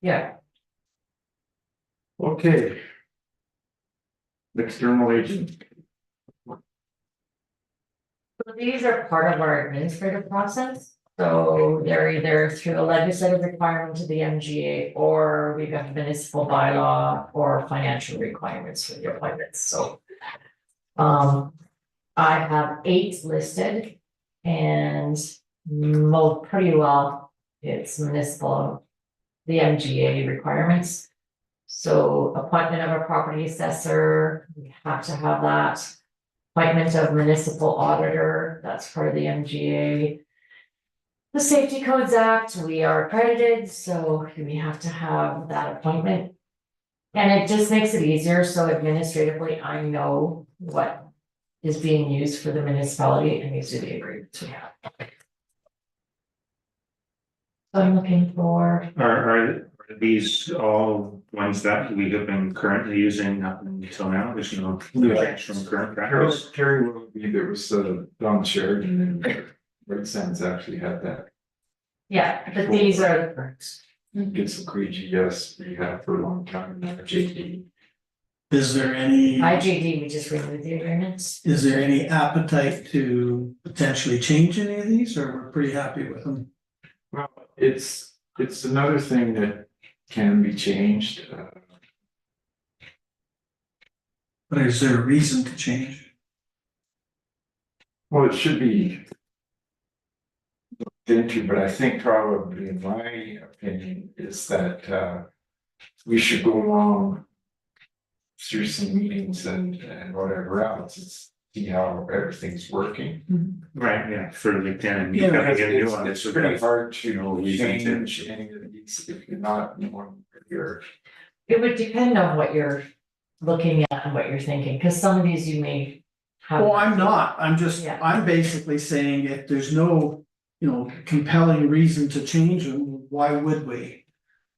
Yeah, Okay. External agent, so these are part of our administrative process. So they're either through a legislative requirement to the MGA, or we've got municipal bylaw or financial requirements for the appointments, so. I have 8 listed and pretty well, it's municipal, the MGA requirements. So appointment of a property assessor, we have to have that. Appointment of municipal auditor, that's part of the MGA. The Safety Codes Act, we are accredited, so we have to have that appointment. And it just makes it easier, so administratively, I know what is being used for the municipality and these are the agreements we have. So I'm looking for, Are these all ones that we have been currently using up until now? There's no change from current practice? Terry will be, there was Don Sheridan and Red Sands actually had that. yeah, but these are the perks. It's a Creed, yes, we have for a long time, JD. Is there any, IGD, we just renewed the agreements. is there any appetite to potentially change any of these, or we're pretty happy with them? Well, it's another thing that can be changed, But is there a reason to change? Well, it should be looked into, but I think probably in my opinion is that we should go along through some meetings and whatever else, and see how everything's working. Right, yeah, for LinkedIn and. Yeah, new on it's it, pretty hard to reason to- change any of these if you're not one you're. It would depend on what you're looking at and what you're thinking, because some of these you may have. Well, I'm not, Yeah. I'm basically saying if there's no, compelling reason to change them, why would we?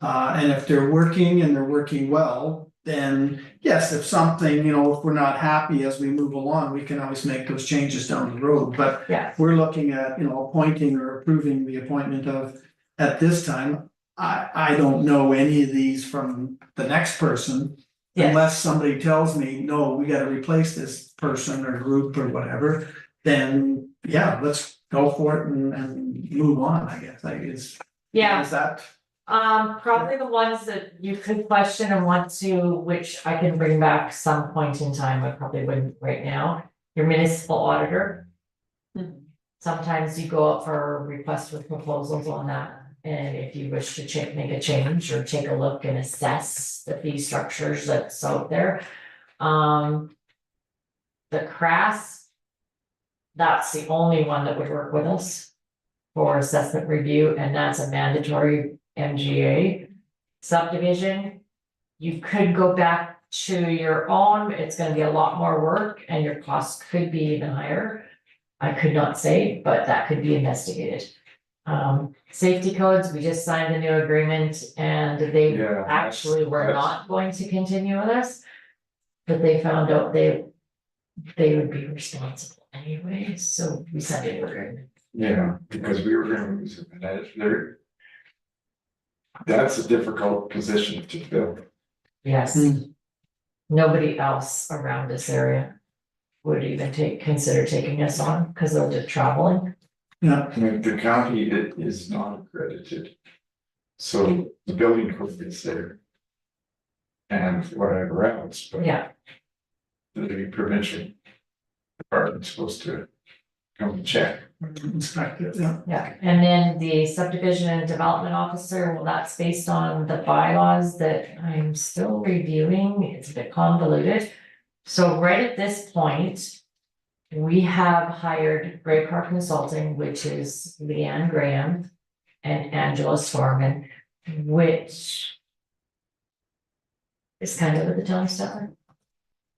And if they're working and they're working well, then yes, if something, if we're not happy as we move along, we can always make those changes down the road, but Yeah, we're looking at, appointing or approving the appointment of, at this time, I don't know any of these from the next person. Yes. Unless somebody tells me, no, we gotta replace this person or group or whatever, then, yeah, let's go for it and move on, I guess, yeah. Is that? Probably the ones that you could question and want to, which I can bring back some point in time, I probably wouldn't right now. Your municipal auditor. Sometimes you go up for a request with proposals on that, and if you wish to make a change or take a look and assess the fee structures that's out there. The CRAS. That's the only one that would work with us for assessment review, and that's a mandatory MGA subdivision. You could go back to your own, it's gonna be a lot more work and your costs could be even higher. I could not say, but that could be investigated. Safety codes, we just signed a new agreement and they Yeah, actually were that's- not going to continue with us. But they found out they would be responsible anyway, so we signed an agreement. Yeah, because we were gonna lose it, and that's a difficult position to fill. Yes. Hmm. Nobody else around this area would even consider taking us on, because they're just traveling. Yeah, I mean, the county is not accredited. So the building code is there. And whatever else, but Yeah, the provincial department's supposed to come and check. inspect it, yeah. yeah, and then the subdivision and development officer, well, that's based on the bylaws that I'm still reviewing, it's a bit convoluted. So right at this point. We have hired Gray Park Consulting, which is Leanne Graham and Angela Storman, which. Is kind of with the town stuff.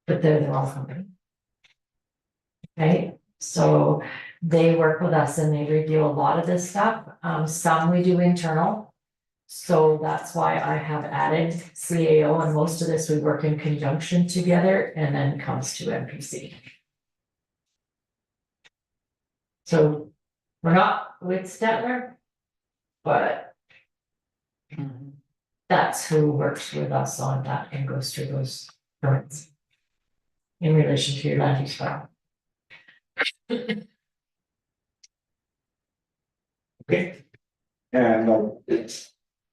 But they're the wrong company. Okay, so they work with us and they review a lot of this stuff, some we do internal. So that's why I have added CAO, and most of this we work in conjunction together and then comes to MPC. So we're not with Stetler, but that's who works with us on that and goes through those permits in relation to your land use file. Okay. And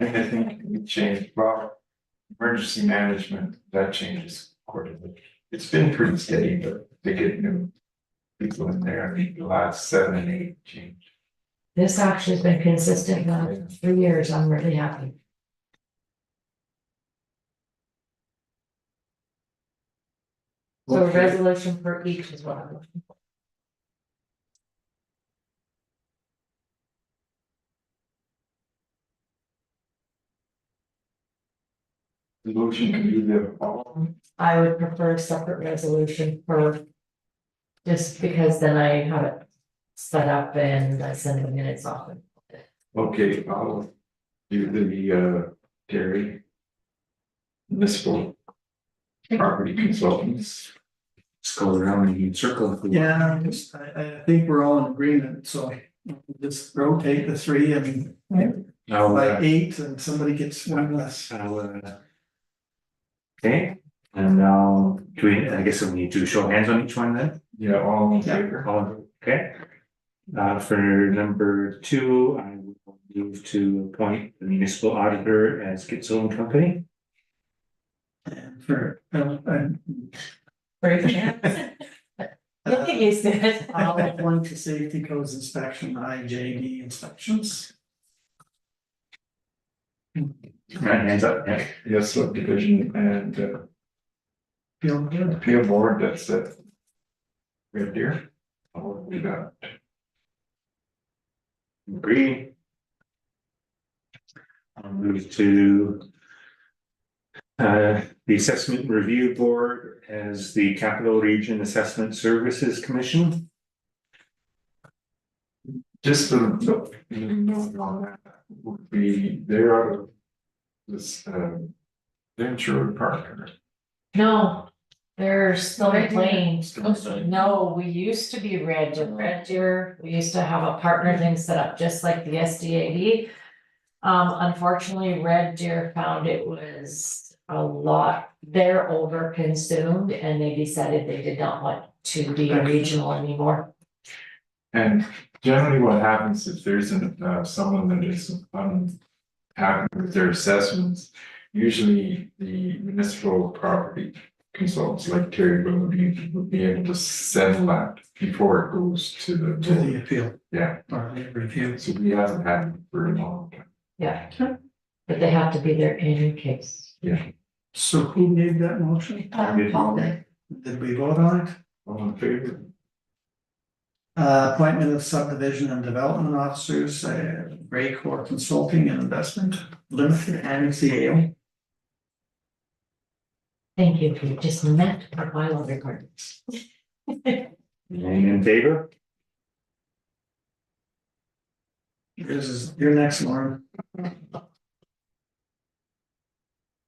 and I think we changed, well, emergency management, that changes accordingly. It's been pretty steady, but they get new people in there, I think the last 7 and 8 changed. This actually has been consistent now for 3 years, I'm really happy. So a Okay. resolution for each is what I'm looking for. The motion can do the following. I would prefer a separate resolution for. Just because then I have it set up and I send the minutes off. Okay, I'll do the Terry. Municipal property consultants. Just go around and circle. Yeah, I think we're all in agreement, so just rotate the three and Now, like 8 and somebody gets one less. okay, and now, I guess we need to show hands on each one then? Yeah, all in Yeah. favor. Okay. For number 2, I will move to appoint the municipal auditor as Gitzel and Company. And for Break hands. You'll get used to it. I'll appoint to safety codes inspection, IJD inspections. Hands up, yeah. Yes, subdivision and Feel good. appeal board, that's it. Red Deer. I'll do that. Agree. I'll move to the Assessment Review Board as the Capital Region Assessment Services Commission. Just the note on that would be, they're out of this, Ventura Park. No, they're still Red Deer. McLean. No, we used to be Red Deer, we used to have a partner thing set up just like the SDAD. Unfortunately, Red Deer found it was a lot, they're over consumed and they decided they did not want to be a regional anymore. And generally what happens if there isn't someone that is happy with their assessments, usually the municipal property consultants like Terry Willoughby will be able to send that before it goes to To the. the appeal Yeah, or the review. so we haven't had it for a long time. Yeah, but they have to be there in case. So who made that motion? Paul did. Did we vote on it? All in favor? Appointment of subdivision and development officers, Gray Core Consulting and Investment Limited and CAO. Thank you, we just met our bylaw requirements. Any in favor? This is your next, Lauren.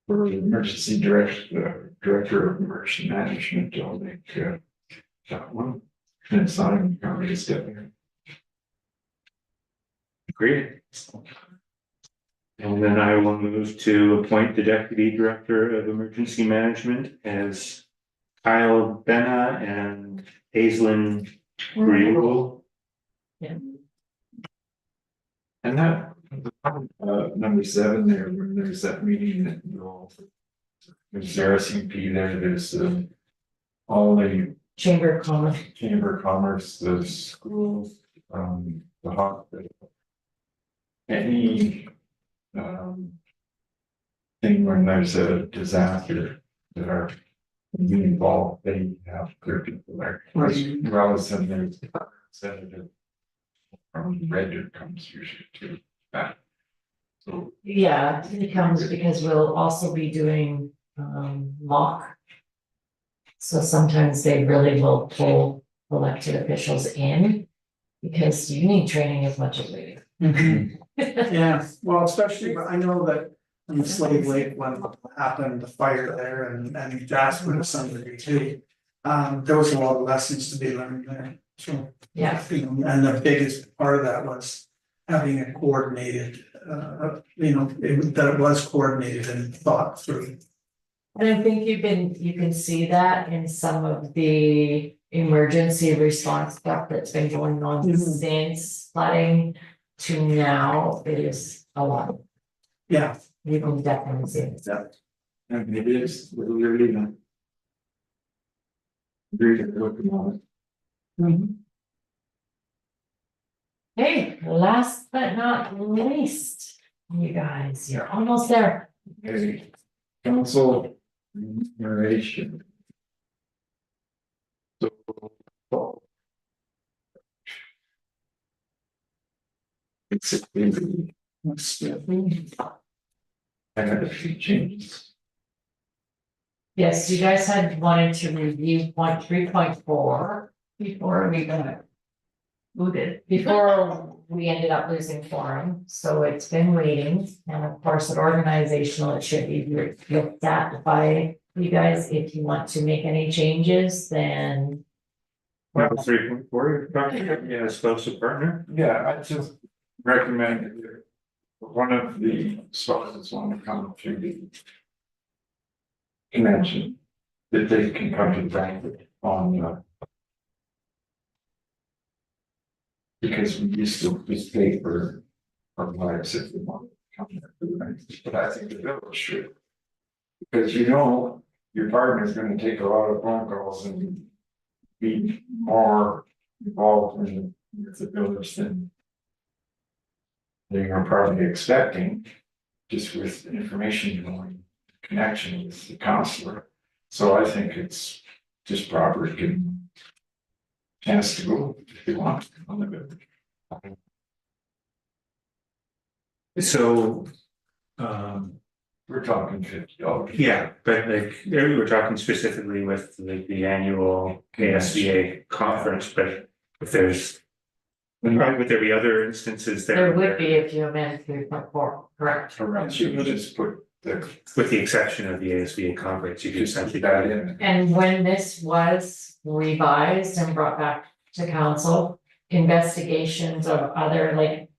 For the emergency director of emergency management, I'll make that one. And it's not even county step in. Agreed. And then I will move to appoint the Deputy Director of Emergency Management as Kyle Benna and Aislinn Greenwell. And that, number 7 there, where there's that meeting that will. There's RSUP there, there's all the Chamber of Commerce. Chamber of Commerce, the schools, the hospital. Any thing when there's a disaster that are involved, they have their people there. Right. Rather than there's senator from Red Deer comes usually to that. So Yeah, it comes because we'll also be doing mock. So sometimes they really will pull elected officials in because you need training as much as we do. Yeah, well, especially, but I know that in the Slave Lake, when happened, the fire there and Jasper to some degree too. There was a lot of lessons to be learned there, so. Yeah. You know, and the biggest part of that was having a coordinated, that it was coordinated and thought through. And I think you can see that in some of the emergency response stuff that's been going on Mhm. since flooding to now, it is a lot. Yeah, You can definitely see it. and it is really really looking on Hey, last but not least, you guys, you're almost there. it. Council remuneration. So. Basically, I had a few changes. Yes, you guys had wanted to review 3.4 before we got. Who did? Before we ended up losing forum, so it's been waiting, and of course, at organizational, it should be looked at by you guys, if you want to make any changes, then. Number 3.4, Dr. Yeah, spouse or partner. Yeah, I just recommend that one of the spouses want to come to the. Convention, that they can come to the banquet on. Because we used to just pay for our lives if we want to come to the banquet, but I think the village should. Because your partner's gonna take a lot of phone calls and be more involved in the village than they are probably expecting, just with information going, connection with the counselor. So I think it's just proper to give them a chance to go if they want on the village. So, We're talking $50. yeah, but like, there we were talking specifically with like the annual KSBA conference, but if there's. Would there be other instances There there? would be if you amend 3.4, correct? Or else you would just put the, With the exception of the ASBA conference, you could just essentially. put that in. And when this was revised and brought back to council, investigations of other, like,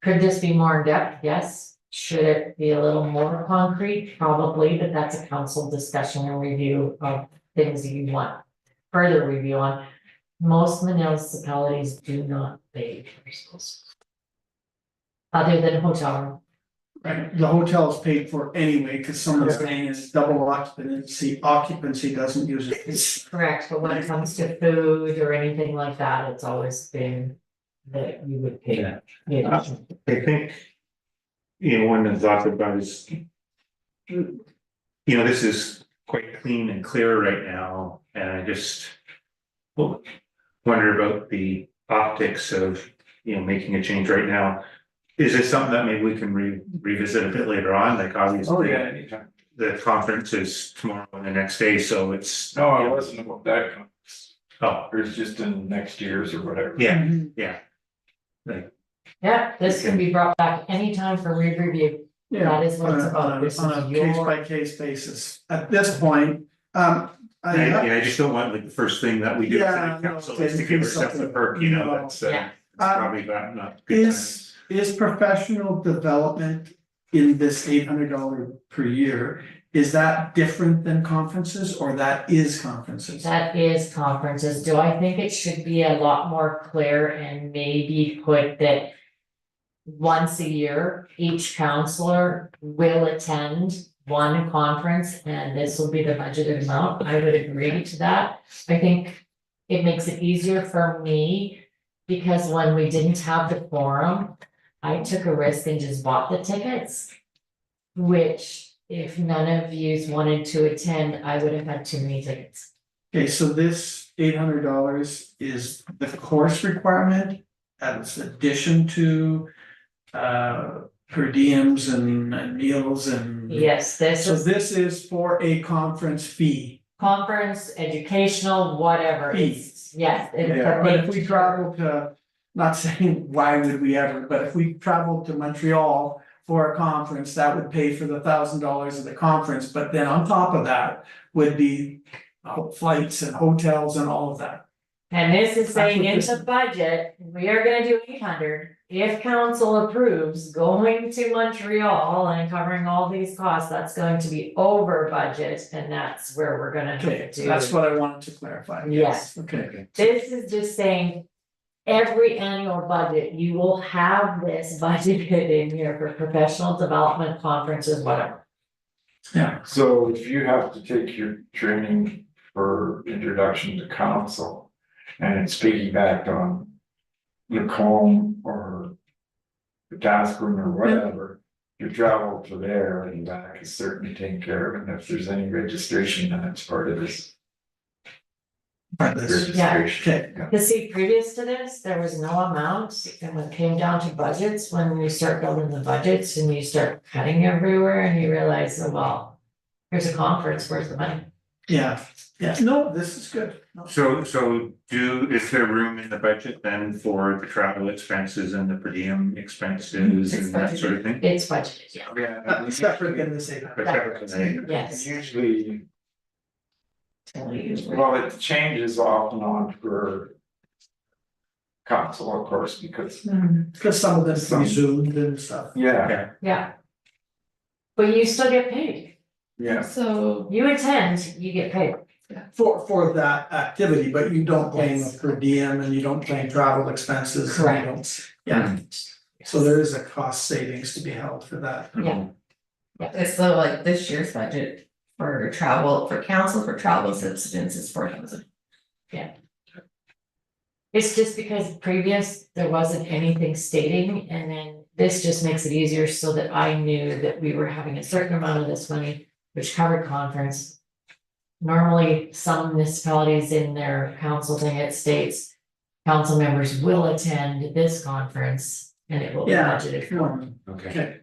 could this be more in depth? Yes. Should it be a little more concrete? Probably, but that's a council discussion and review of things that you want further review on. Most municipalities do not pay for schools. Other than hotel room. Right, the hotel is paid for anyway, because someone's staying in double occupancy doesn't use it. Correct, but when it comes to food or anything like that, it's always been that you would pay that. I think. You know, one of the thoughts about is. You know, this is quite clean and clear right now, and I just. Well, wonder about the optics of, you know, making a change right now. Is this something that maybe we can revisit a bit later on, like obviously. Anytime. The conference is tomorrow and the next day, so it's. No, I wasn't about that. Oh, Or it's just in next year's or whatever. yeah, yeah. Like, Yeah, this can be brought back anytime for re-review. Yeah, That is what it's about. This on a is case your- by case basis. At this point, I just don't want like the first thing that we do as Yeah, a council no, is to give ourselves a something- perk, you know, no. that's Yeah. it's probably not good times. Is professional development in this $800 per year, is that different than conferences or that is conferences? That is conferences. Do I think it should be a lot more clear and maybe put that once a year, each counselor will attend one conference and this will be the budgeted amount? I would agree to that. I think it makes it easier for me because when we didn't have the forum, I took a risk and just bought the tickets. Which if none of yous wanted to attend, I would have had too many tickets. Okay, so this $800 is the course requirement as addition to per diems and meals and. Yes, this So is this is for a conference fee. conference, educational, whatever, it's, yes. it's a But if big- we travel to, not saying why would we ever, but if we traveled to Montreal for a conference, that would pay for the $1,000 of the conference, but then on top of that would be flights and hotels and all of that. And this is saying in That's the what budget, we are gonna do 800. If council approves going to Montreal and covering all these costs, that's going to be over budget, and that's where we're gonna Okay, do. that's what I wanted to clarify. Yes. Okay. This is just saying. Every annual budget, you will have this budgeted in here for professional development conferences, whatever. Yeah, So if you have to take your training for introduction to council and it's piggybacked on Lacombe or the task room or whatever, your travel to there and back is certainly taken care of, and if there's any registration, then it's part of this part of this. registration. Okay. Yeah. Cause see, previous to this, there was no amount, and when it came down to budgets, when we start building the budgets and you start cutting everywhere and you realize, oh, well. Here's a conference, where's the money? Yeah, no, this is good. No. So is there room in the budget then for the travel expenses and the per diem expenses It's and that sort of thing? It's budgeted, yeah. Yeah, Separate than the same. But separate than that. Yes. usually, Tell you. well, it changes off and on for council, of course, because, Because some of this is zoomed and stuff. yeah, Yeah. But you still get paid. yeah. So, You attend, you get paid. For that activity, but you don't claim a Yes. per diem and you don't claim travel expenses. and you don't- Correct. Yeah, so there is a cost savings to be held for that. Yeah. it's so like this year's budget for travel, for council, for travel assistance is 4,000. It's just because previous, there wasn't anything stating, and then this just makes it easier so that I knew that we were having a certain amount of this money, which covered conference. Normally, some municipalities in their council thing, it states, council members will attend this conference and it will be Yeah. budgeted for. Okay. Okay.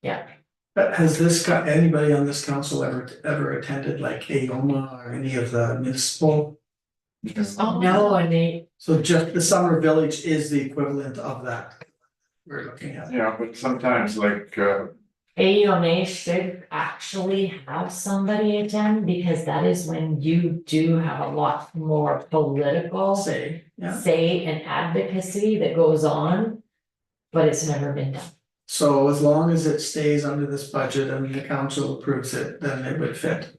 Yeah. But has this got, anybody on this council ever attended like AOMA or any of the municipal? Oh, No, and they, So just the summer village is the equivalent of that we're looking at. Yeah, but sometimes like, AUMA should actually have somebody attend, because that is when you do have a lot more political Say, yeah, say and advocacy that goes on, but it's never been done. so as long as it stays under this budget and the council approves it, then it would fit.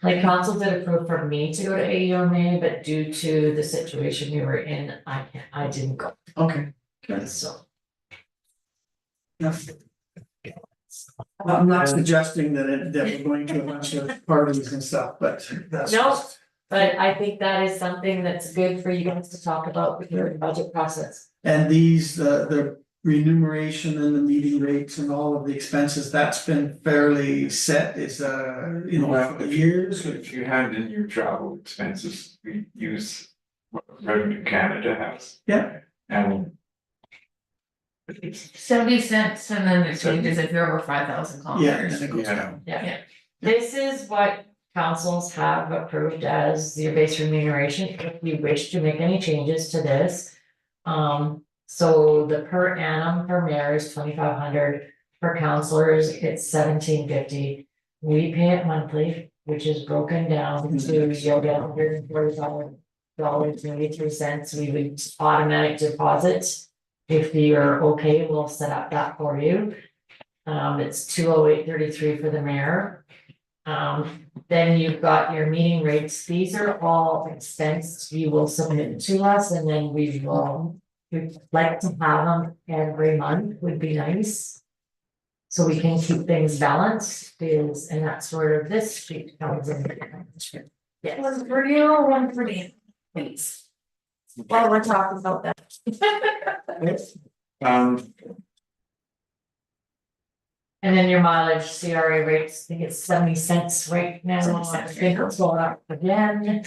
Like council did approve for me to go to AUMA, but due to the situation we were in, I didn't go, Okay, good. so. Yeah. I'm not suggesting that we're going to a bunch of parties and stuff, but that's. No. just- But I think that is something that's good for you guys to talk about with your budget process. And these, the remuneration and the meeting rates and all of the expenses, that's been fairly set, is, well, for years. if you hand in your travel expenses, we use what Revenue Canada has. Yeah. And it's, 70 cents and then it changes if you're over 5,000 Yeah, kilometers. and it goes Yeah. down. Yeah. This is what councils have approved as your base remuneration, if you wish to make any changes to this. So the per annum for mayor is 2,500, for councilors, it's 1,750. We pay it monthly, which is broken down to, you'll get $145.83, we would automatic deposit. If you're okay, we'll set up that for you. It's 208.33 for the mayor. Then you've got your meeting rates, these are all expensed, you will submit to us, and then we'd like to have them every month, would be nice. So we can keep things balanced, and that's where this sheet comes in. Yes, One for you or one for me, please. While we're talking about that. and then your mileage CRA rates, I think it's 70 cents right now, 70 I cents. think it's going up again.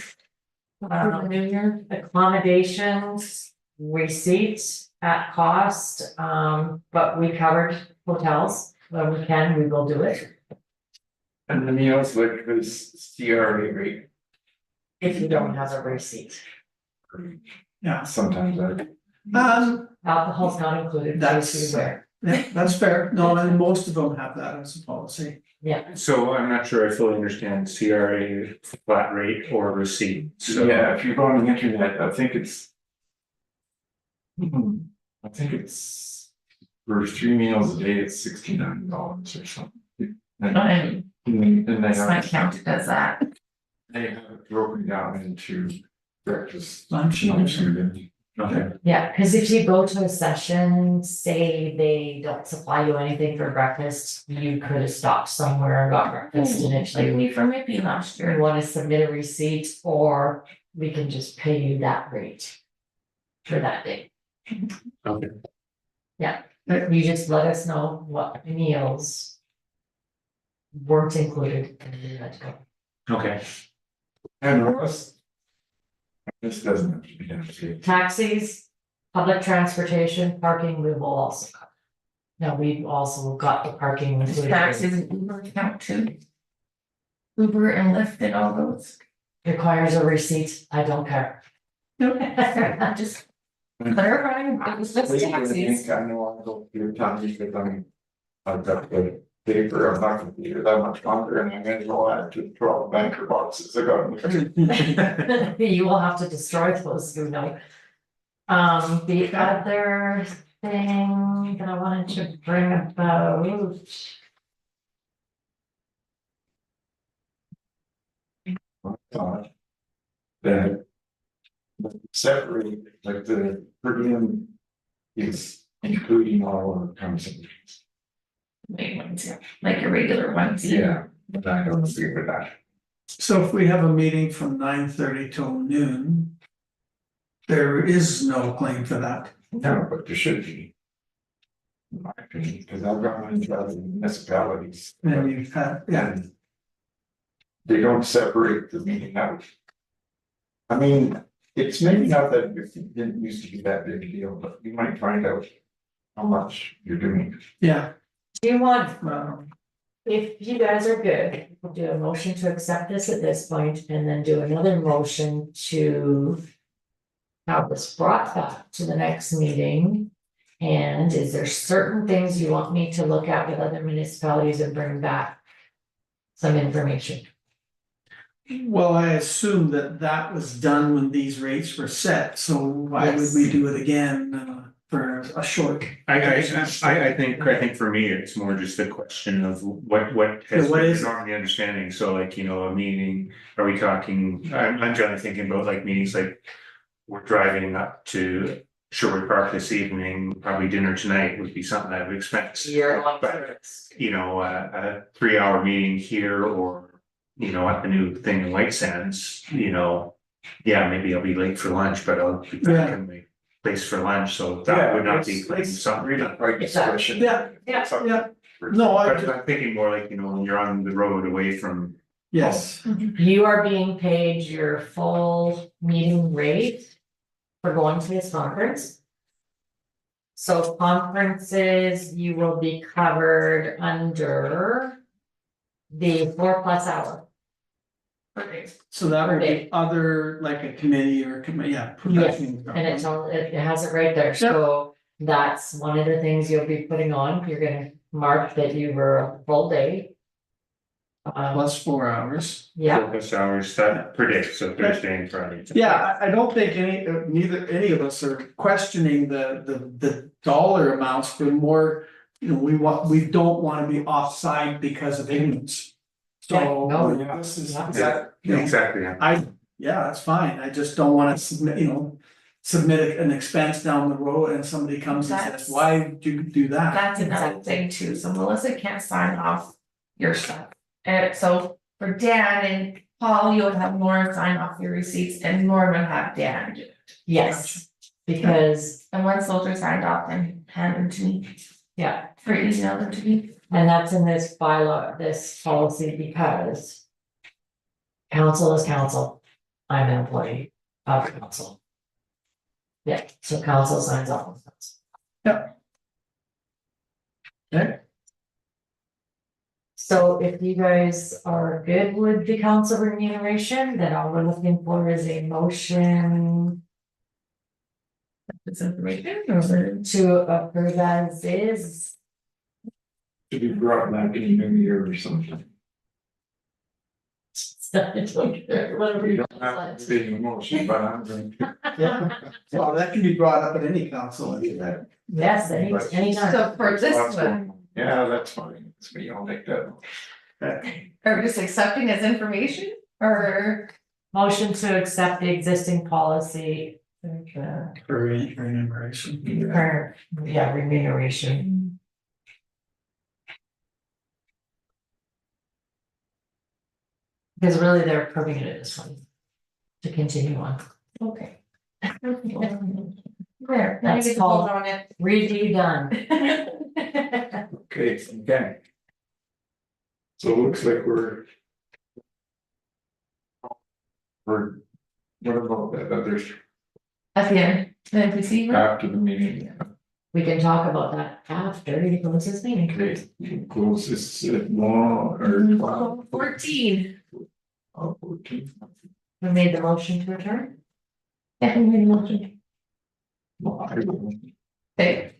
New Year. Accommodations, receipts at cost, but we covered hotels, when we can, we will do it. and the meals like this CRA rate, If you don't have a receipt, Yeah, sometimes alcohol's not included, That's- please be aware. yeah, that's fair. No, and most of them have that as a policy. So I'm not sure I fully understand CRA flat rate or receipt, so. yeah, if you go on the internet, I think it's. I think it's for 3 meals a day, it's $69 or something. And they It's not have, counted as that. they have it broken down into breakfast, Lunch, lunch, dinner. and dinner. Okay, Yeah, cause if you go to a session, say they don't supply you anything for breakfast, you could have stopped somewhere and got breakfast Like initially. me for Mippy last You year. wanna submit a receipt, or we can just pay you that rate for that day. okay. You just let us know what meals weren't included and you had to go. Okay, And Russ. This doesn't have to be done, see. Taxis, public transportation, parking, we will also cover. Now, we've also got the parking included. Taxis and Uber count too. Uber and Lyft and all those. Requires a receipt, I don't care. Just clarifying, it was just taxis. I know I go through time because I've got the paper, I'm not gonna be here that much longer, and I'm gonna go add to 12 banker boxes I got. You will have to destroy those, you know. The other thing that I wanted to bring about. That. Separate, like the per diem is including all of the conversations. Big ones, yeah, like your regular ones. Yeah, But I don't agree with that. So if we have a meeting from 9:30 till noon. There is no claim for that. No, but there should be. In my opinion, because I've gone into other municipalities. And you've had, yeah, And they don't separate the meeting out. I mean, it's maybe not that, it didn't used to be that big a deal, but you might find out how much you're doing. yeah, Do you want, well, if you guys are good, we'll do a motion to accept this at this point and then do another motion to. Have this brought back to the next meeting. And is there certain things you want me to look at with other municipalities and bring back? Some information. well, I assume that that was done when these rates were set, so why would we do it again for a short? I think for me, it's more just a question of what has Yeah, what been is the it? normal understanding, so like, a meeting, are we talking, I'm generally thinking about like meetings like. We're driving up to Sherwood Park this evening, probably dinner tonight would be something I would expect. But, a 3-hour meeting here or, at the new thing in White Sands, yeah, maybe I'll be late for lunch, but I'll be back in my place for lunch, so that would not be something. Really quite discussion. Yeah, yeah, yeah. No, But I'm thinking more like, when you're on the road away from. yes, You are being paid your full meeting rate. For going to this conference. So conferences, you will be covered under. The 4+ hour. so that would Okay. be other, like a committee or committee, yeah. professional And it's all, it has it right there, so that's one of the things you'll be putting on, you're gonna mark that you were a full day. Plus 4 hours. Yeah, 4+ hours that per day, so Thursday and Friday. Yeah, I don't think any of us are questioning the dollar amounts, but more, we don't wanna be offside because of ignorance. Yeah, So, no, this is, yeah. Exactly, yeah. yeah, that's fine, I just don't wanna submit an expense down the road and somebody comes and says, That's- why did you do that? That's another thing too, so Melissa can't sign off your stuff. And so for Dan and Paul, you'll have Lauren sign off your receipts and Lauren will have Dan do it. yes, because, And once those are signed off, then hand them to me, yeah, or email them to me. and that's in this bylaw, this policy, because. Council is council, I'm an employee of council. Yeah, so council signs off on this. Okay. So if you guys are good with the council remuneration, then all we're looking for is a motion. This information over. To approve as is. To be brought back in a new year or something. Whatever We you don't have want. to be in motion, but I'm going to. Yeah, well, that can be brought up at any council, I mean, that. Yes, anytime. So for this one, Yeah, that's fine, it's me, I'll make that. are we just accepting as information or? Motion to accept the existing policy. For remuneration. For, yeah, remuneration. Because really they're approving it at this point. To continue on. Okay. There, now you That's get to called- vote on it. Redo done. Okay. So it looks like we're. What about that other At the end, the NPC, right? after the meeting? We can talk about that after he closes this meeting. Okay, close this law or. 14. Oh, 14. Who made the motion to return? Yeah, we made a motion. Well, I will. Okay,